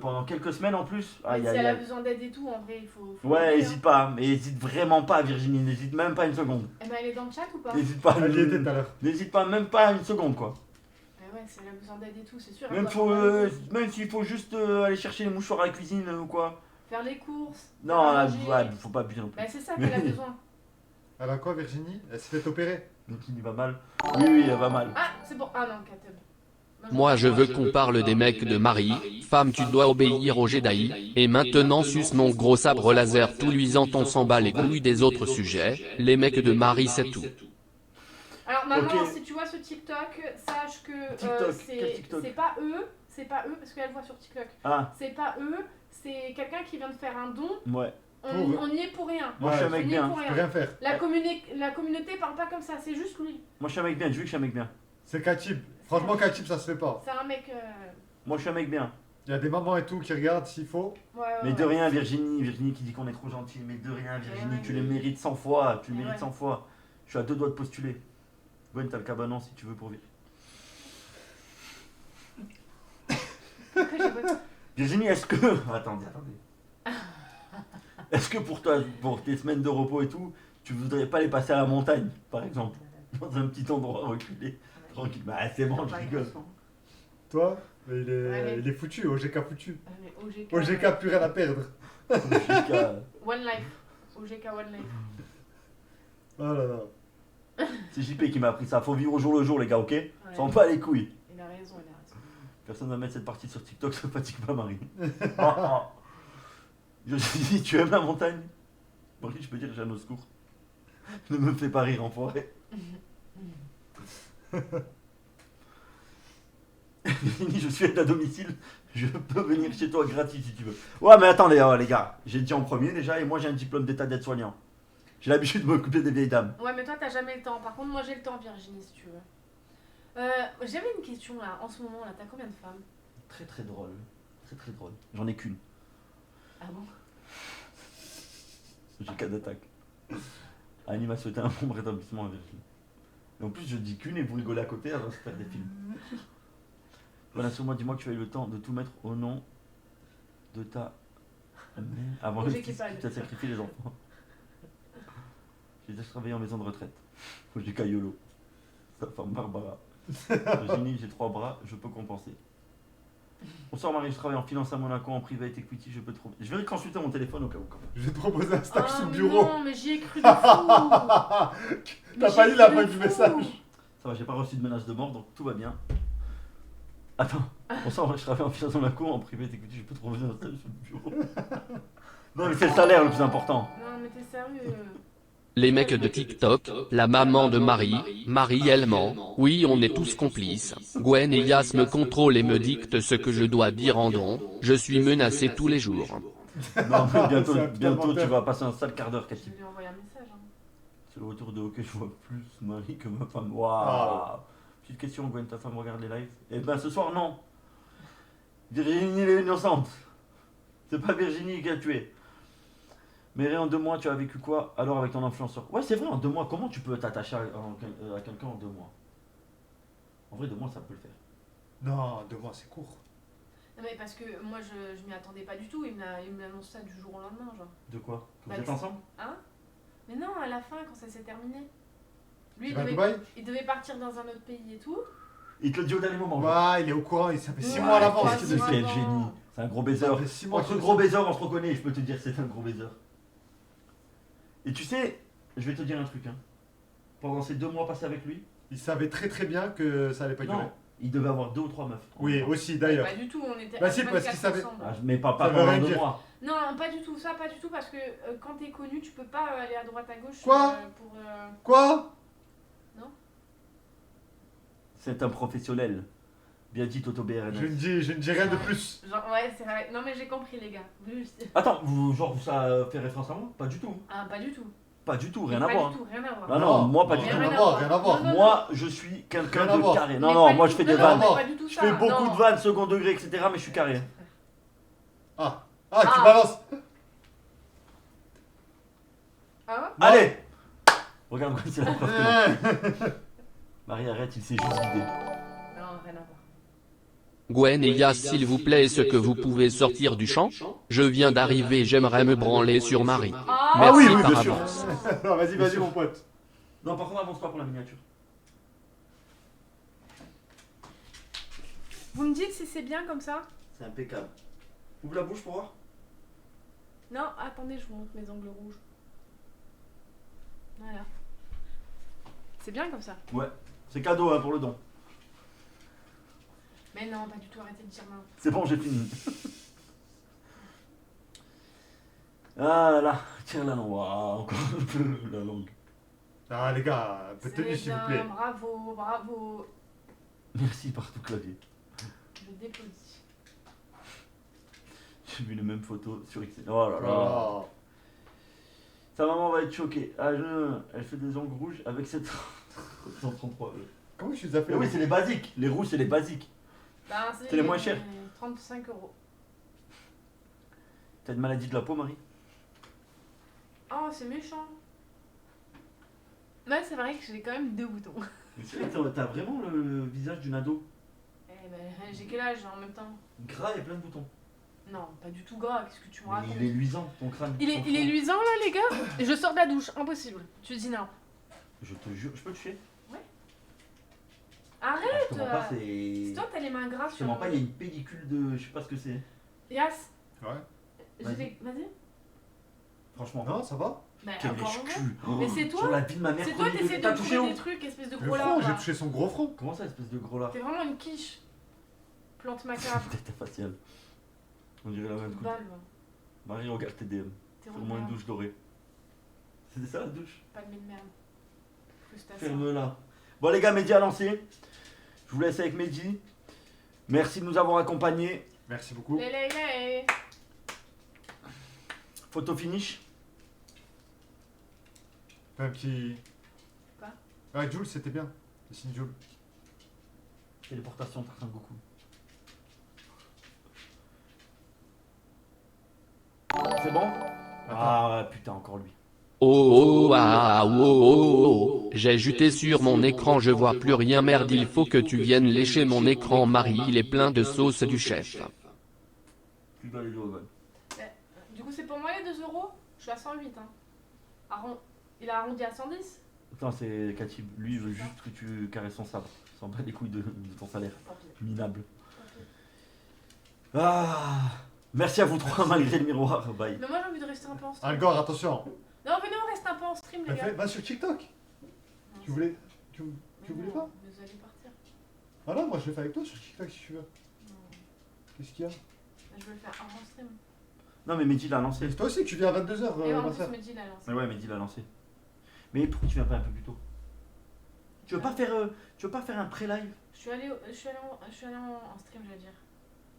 Pendant quelques semaines en plus. Mais Aïe, si aïe, elle a aïe. besoin d'aide et tout, en vrai, il faut Ouais, aider, hésite pas. Mais hésite vraiment pas, Virginie. N'hésite même pas une seconde. Eh ben, elle est dans le chat ou pas? N'hésite pas. Elle y était tout à l'heure. N'hésite pas, même pas une seconde, quoi. Eh ouais, si elle a besoin d'aide et tout, c'est sûr. elle Même, doit faut, faire les courses. même s'il faut juste aller chercher les mouchoirs à la cuisine ou quoi. Faire les courses. Non, faire à là, manger. ouais, faut pas abuser non plus. Bah, c'est ça qu'elle a besoin. Elle a quoi Virginie? Elle s'est fait opérer. Donc il va mal. Oui, oui, elle va mal. Ah, c'est bon. Ah non, Kateb. Moi je veux qu'on parle des mecs de Marie, femme tu dois obéir au Jedi, et maintenant suce mon gros sabre laser tout luisant on s'en bat les couilles des autres sujets, les mecs de Marie c'est tout. Alors maman, Ok. si tu vois ce TikTok, sache que TikTok, quel TikTok c'est pas eux, parce qu'elle voit sur TikTok. Ah, C'est pas eux, c'est quelqu'un qui vient de faire un don. ouais. On y est pour rien. Moi, je suis un Ouais, mec on y est bien. pour Je peux rien. rien faire. La communauté parle pas comme ça, c'est juste lui. Moi, je suis un mec bien. Je veux que je suis un mec bien. C'est Katib. Franchement, Katib, ça se fait pas. C'est un mec. Moi, je suis un mec bien. Il y a des mamans et tout qui regardent s'il faut. Ouais, Mais de rien, Virginie. Virginie qui dit qu'on est trop gentil. Mais de rien, Virginie. Ouais, Tu ouais. les mérites 100 fois. Tu le Ouais. mérites 100 fois. Je suis à 2 doigts de postuler. Gwen, t'as le cabanon si tu veux pour vivre. Virginie, est-ce que. Attendez. Est-ce que pour toi, pour tes semaines de repos et tout, tu voudrais pas les passer à la montagne, par exemple? Dans un petit endroit reculé. Tranquille. Bah, c'est bon, je rigole. Toi, mais Allez. il est foutu, OGK foutu. Ah, mais OGK. OGK, plus rien à perdre. Jusqu'à- One Life. OGK One Life. Oh là là. C'est JP qui m'a appris ça. Faut vivre au jour le jour, les gars, ok? Sans pas les couilles. Il a raison, il a raison. Personne va mettre cette partie sur TikTok, ça fatigue pas Marie. Ah, ah. Je te dis, tu aimes la montagne? Marie, je peux dire, j'ai un au secours. Ne me fais pas rire, enfoiré. Je suis aide à domicile, je peux venir chez toi gratis si tu veux. Ouais, mais attendez, les gars, j'ai dit en premier déjà, et moi j'ai un diplôme d'état d'aide-soignant. J'ai l'habitude de m'occuper des vieilles dames. Ouais, mais toi, t'as jamais le temps. Par contre, moi, j'ai le temps, Virginie, si tu veux. J'avais une question là, en ce moment là, t'as combien de femmes? Très très drôle. Très très drôle. J'en ai qu'une. Ah bon? J'ai cas d'attaque. Annie m'a souhaité un bon rétablissement à Virginie. Et en plus, je dis qu'une et vous rigolez à côté, alors c'est faire des films. Voilà, sur moi, dis-moi que tu as eu le temps de tout mettre au nom de ta mère avant le J'ai fils qui parle. qui t'a sacrifié les enfants. J'ai déjà travaillé en maison de retraite. J'ai Yolo. Sa femme Barbara. Virginie, j'ai 3 bras, je peux compenser. Bonsoir Marie, je travaille en finance à Monaco, en private equity, je peux trouver. Je vais consulter mon téléphone au cas où quand même. Je vais te proposer un stage sous le mais bureau. non, mais j'y ai cru de fou. T'as pas lu la fin du message. Ça va, j'ai pas reçu de menace de mort, donc tout va bien. Attends, bonsoir Marie, je travaille en finance à Monaco, en private equity, je peux trouver un stage sous le bureau. Non mais c'est le salaire le plus important. Non, mais t'es sérieux? Les mecs de TikTok, la maman de Marie, Marie elle ment, oui on est tous complices. Gwen et Yas me contrôlent et me dictent ce que je dois dire en don, je suis menacé tous les jours. Non mais bientôt, C'est un putain de bientôt tu menteur. vas passer un sale quart d'heure Je Cathy. vais lui envoyer un message. Hein. C'est le retour de hockey, je vois plus Marie que ma femme. Waouh. Ah. Petite question, Gwen, ta femme regarde les lives? Eh ben ce soir non. Virginie elle est innocente. C'est pas Virginie qui a tué. Mais en 2 mois, tu as vécu quoi alors avec ton influenceur? Ouais, c'est vrai, en 2 mois, comment tu peux t'attacher à quelqu'un en 2 mois? En vrai, 2 mois, ça peut le faire. Non, 2 mois, c'est court. Non, mais parce que moi, je m'y attendais pas du tout. Il me l'annonce ça du jour au lendemain, genre. De quoi? Que Bah, vous êtes tu- ensemble? Hein? Mais non, à la fin, quand ça s'est terminé. Lui, Tu vas à Dubaï? il devait partir dans un autre pays et tout. Il te le dit au dernier moment. Ouais, il est au courant, ça fait 6 Ouais, mois à l'avance ouais, qu'il C'est le ouais. sait. quel génie. C'est un gros baiser. Ça fait 6 mois Entre qu'il le gros sait. baisers, on se reconnaît, je peux te dire, c'est un gros baiser. Et tu sais, je vais te dire un truc. Hein. Pendant ces 2 mois passés avec lui, Il savait très très bien que ça allait pas durer. non, Il devait avoir 2 ou 3 meufs. Oui, aussi d'ailleurs. Pas du tout, on était Bah si, à parce qu'il 24 savait- ensemble. Ah, mais pas Ça veut pendant rien 2 dire. mois. Non, pas du tout, ça, pas du tout, parce que quand t'es connu, tu peux pas aller à droite à gauche. Quoi pour, Quoi? C'est un professionnel. Bien dit Toto BRN. Je ne dis rien de plus. Genre, ouais, c'est vrai. Non, mais j'ai compris, les gars. Juste. Attends, ça fait référence à moi? Pas du tout. Ah, pas du tout. Pas du tout, rien Pas à voir. du tout, rien à voir. Non, non, moi pas du rien tout. à voir, rien à voir. Non, non, Moi, je suis quelqu'un Rien à de voir. carré. Mais Non, pas non, du moi tout. je fais des Non, vannes. mais pas du tout Je ça. fais beaucoup Non. de vannes, second degré, etc. Mais je suis carré. Ah, tu Ah. balances. Ah Allez! Regarde comme c'est la preuve que non. Marie, arrête, il s'est juste vidé. Non, rien à voir. Gwen et Yas, s'il vous plaît, est-ce que vous pouvez sortir du champ? Je viens d'arriver, j'aimerais me branler sur Marie. Ah, Ah Merci oui, oui, par bien sûr. avance. Non, vas-y, mon pote. Non, par contre, avance pas pour la miniature. Vous me dites si c'est bien comme ça? C'est impeccable. Ouvre la bouche pour voir. Non, attendez, je vous montre mes angles rouges. Voilà. C'est bien comme ça. Ouais, c'est cadeau hein, pour le don. Mais non, pas du tout, arrêtez de dire non. C'est bon, j'ai fini. Ah là là, tiens la langue. Waouh, encore un peu la langue. Ah, les gars, un peu de tenue, C'est s'il vous bien, plaît. bravo, bravo. Merci partout clavier. Je dépose. J'ai vu les mêmes photos sur X. Oh là là. Oh. Sa maman va être choquée. Ah, elle fait des ongles rouges avec cette 133. Comment je les appelle? Mais oui, c'est les basiques. Les rouges, c'est les basiques. Ben, C'est les moins chers. 35 €. T'as une maladie de la peau, Marie? Oh, c'est méchant. Mais c'est vrai que j'ai quand même 2 boutons. T'as vraiment le visage d'une ado. Eh ben, j'ai quel âge en même temps? Gras et plein de boutons. Non, pas du tout gras, qu'est-ce que tu me Mais racontes? il est luisant, ton crâne. Il est luisant là, les gars? Je sors de la douche, impossible. Tu dis non. Je te jure, je peux te toucher? Arrête! Je te mens pas, c'est. Si toi t'as les mains grasses Je te mens pas, il y a une pellicule de. Je sais pas ce que c'est. Yas, Ouais. vas-y. Franchement. Non, ça va? Bah, Quel encore un lèche-cul. Mais c'est toi. Sur la vie de ma mère. C'est toi qui essaies T'as de touché trouver où? des trucs, espèce de Le gros front, lard. j'ai touché son gros front. Comment ça, espèce de gros lard? T'es vraiment une quiche. Plante macabre. Tête faciale. On dirait la même coupe. Balle, Marie, regarde tes DM. t'es Fais-moi une vraiment douche dorée. C'était ça la douche? pas de merde. Frustration. Ferme-la. Bon les gars, Mehdi a lancé. Je vous laisse avec Mehdi. Merci de nous avoir accompagnés. Merci beaucoup. Les. Photo finish. Fais un petit. Quoi? Ah, Jules, c'était bien. Dessine Jules. Téléportation, Tarzan Goku. C'est bon? Ah ouais, putain, encore lui. Oh, ah, oh, oh, oh. J'ai juté sur mon écran, je vois plus rien, merde, il faut que tu viennes lécher mon écran, Marie, il est plein de sauce du chef. Tu dois aller jouer au golf. Du coup, c'est pour moi les 2 €? Je suis à 108. Hein. Il a arrondi à 110? Attends, c'est Katib. Lui, il veut juste que tu caresses son sabre. Il s'en bat les couilles de ton salaire. Tant pis. Minable. Ah, merci à vous trois malgré le miroir. Bye. Mais moi j'ai envie de rester un peu en stream. Algor, attention. Non, venez, on reste un peu en stream, les gars. Va sur TikTok. Non, Tu voulais. Tu mais voulais non, pas? Vous allez partir. Ah non, moi je le fais avec toi sur TikTok si tu veux. Non. Qu'est-ce qu'il y a? Je vais le faire en stream. Non, mais Mehdi l'a lancé. Et toi aussi, tu viens à 22h, Et en ma plus, soeur. me dit la lance. Mais ouais, Mehdi l'a lancé. Mais pourquoi tu viens pas un peu plus tôt? Tu veux pas faire un pré-live? Je suis allée en stream, j'allais dire.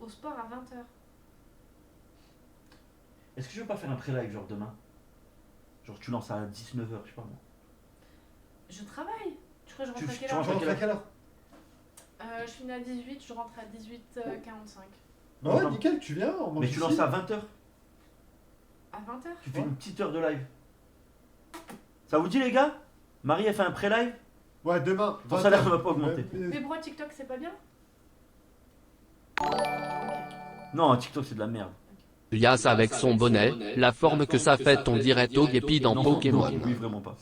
Au sport à 20h. Est-ce que je veux pas faire un pré-live genre demain? Genre tu lances à 19h, je sais pas moi. Je travaille. Tu crois que je rentre à Tu quelle rentres heure? Tu rentres à quelle heure? Je finis à 18, je rentre à 18h45. Bah ouais, Non. nickel, tu viens, on mange Mais tu ici. lances à 20h. À 20h? Tu fais Ouais. une petite heure de live. Ça vous dit les gars? Marie a fait un pré-live. Ouais, demain. Ton 20h. salaire ne va pas augmenter. Mais pourquoi TikTok c'est pas bien? Non, TikTok c'est de la merde. Yas avec son bonnet, la forme que ça fait, on dirait Togepi dans Non, Pokémon. non, oui, vraiment pas.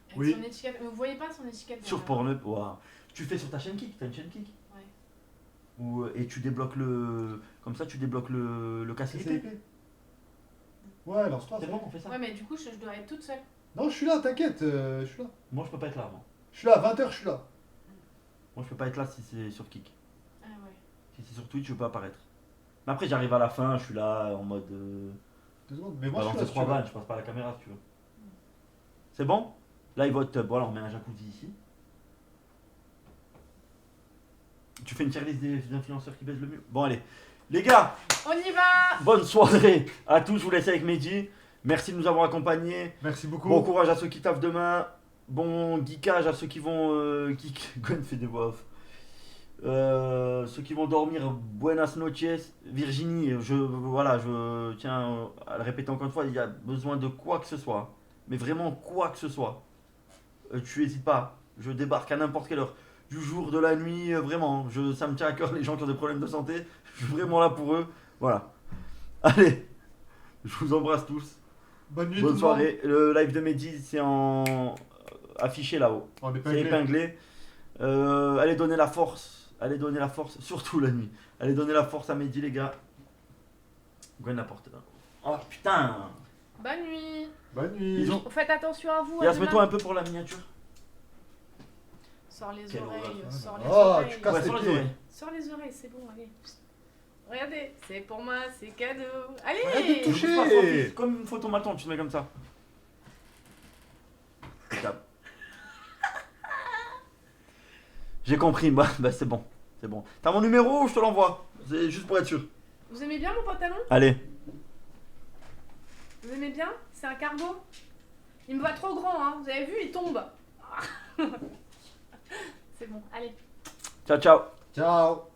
Avec Oui. son étiquette. Mais vous voyez pas son étiquette Sur derrière. Pornhub, waouh. Tu fais sur ta chaîne Kick, t'as une chaîne Kick. Ouais. Et tu débloques le. Comme ça, tu débloques le casque C'est épée. épée. Ouais, lance-toi. C'est ça. bon qu'on fait ça? Ouais, mais du coup, je dois être toute seule. Non, je suis là, t'inquiète, je suis là. Moi je peux pas être là avant. Je suis là, à 20h, je suis là. Moi je peux pas être là si c'est sur Kik. Ah ouais. Si c'est sur Twitch, je peux pas apparaître. Mais après j'arrive à la fin, je suis là en mode... 2 secondes. Mais moi, je suis balancer là, si 3 tu veux. vannes, je passe pas à la caméra si tu veux. C'est bon? Là il vote, voilà on met un jacuzzi ici. Tu fais une tier list des influenceurs qui baisent le mieux. Bon allez. Les gars, On y va. bonne soirée à tous, je vous laisse avec Mehdi. Merci de nous avoir accompagnés. Merci beaucoup. Bon courage à ceux qui taffent demain. Bon geekage à ceux qui vont geek. Gwen fait des voix off. Ceux qui vont dormir, buenas noches. Virginie, je tiens à le répéter encore une fois, il y a besoin de quoi que ce soit. Mais vraiment quoi que ce soit. Tu hésites pas, je débarque à n'importe quelle heure. Du jour, de la nuit, vraiment. Ça me tient à cœur les gens qui ont des problèmes de santé. Je suis vraiment là pour eux. Voilà. Allez, je vous embrasse tous. Bonne nuit, Bonne tout le monde. soirée. Le live de Mehdi, c'est affiché là-haut. On est pas C'est épinglé. Allez donner la force. Allez donner la force, surtout la nuit. Allez donner la force à Mehdi, les gars. Gwen la porte. Oh putain. Bonne nuit. Bonne nuit. Ils ont... Faites attention à vous. Yas, mets-toi un peu pour la miniature. Sors les Quelle oreilles, horreur. sors les Oh, oreilles. tu casses Ouais, tes sur les pieds. oreilles. Sors les oreilles, c'est bon, allez. Regardez, c'est pour moi, c'est cadeau. Allez. Arrête de toucher. Touche pas, s'en fiche. Comme une photo maton, tu te mets comme ça. J'ai compris, bah c'est bon. C'est bon. T'as mon numéro ou je te l'envoie? C'est juste pour être sûr. Vous aimez bien mon pantalon? Allez. Vous aimez bien? C'est un cargo? Il me va trop grand, hein. Vous avez vu, il tombe. C'est bon, allez. Ciao, ciao. Ciao.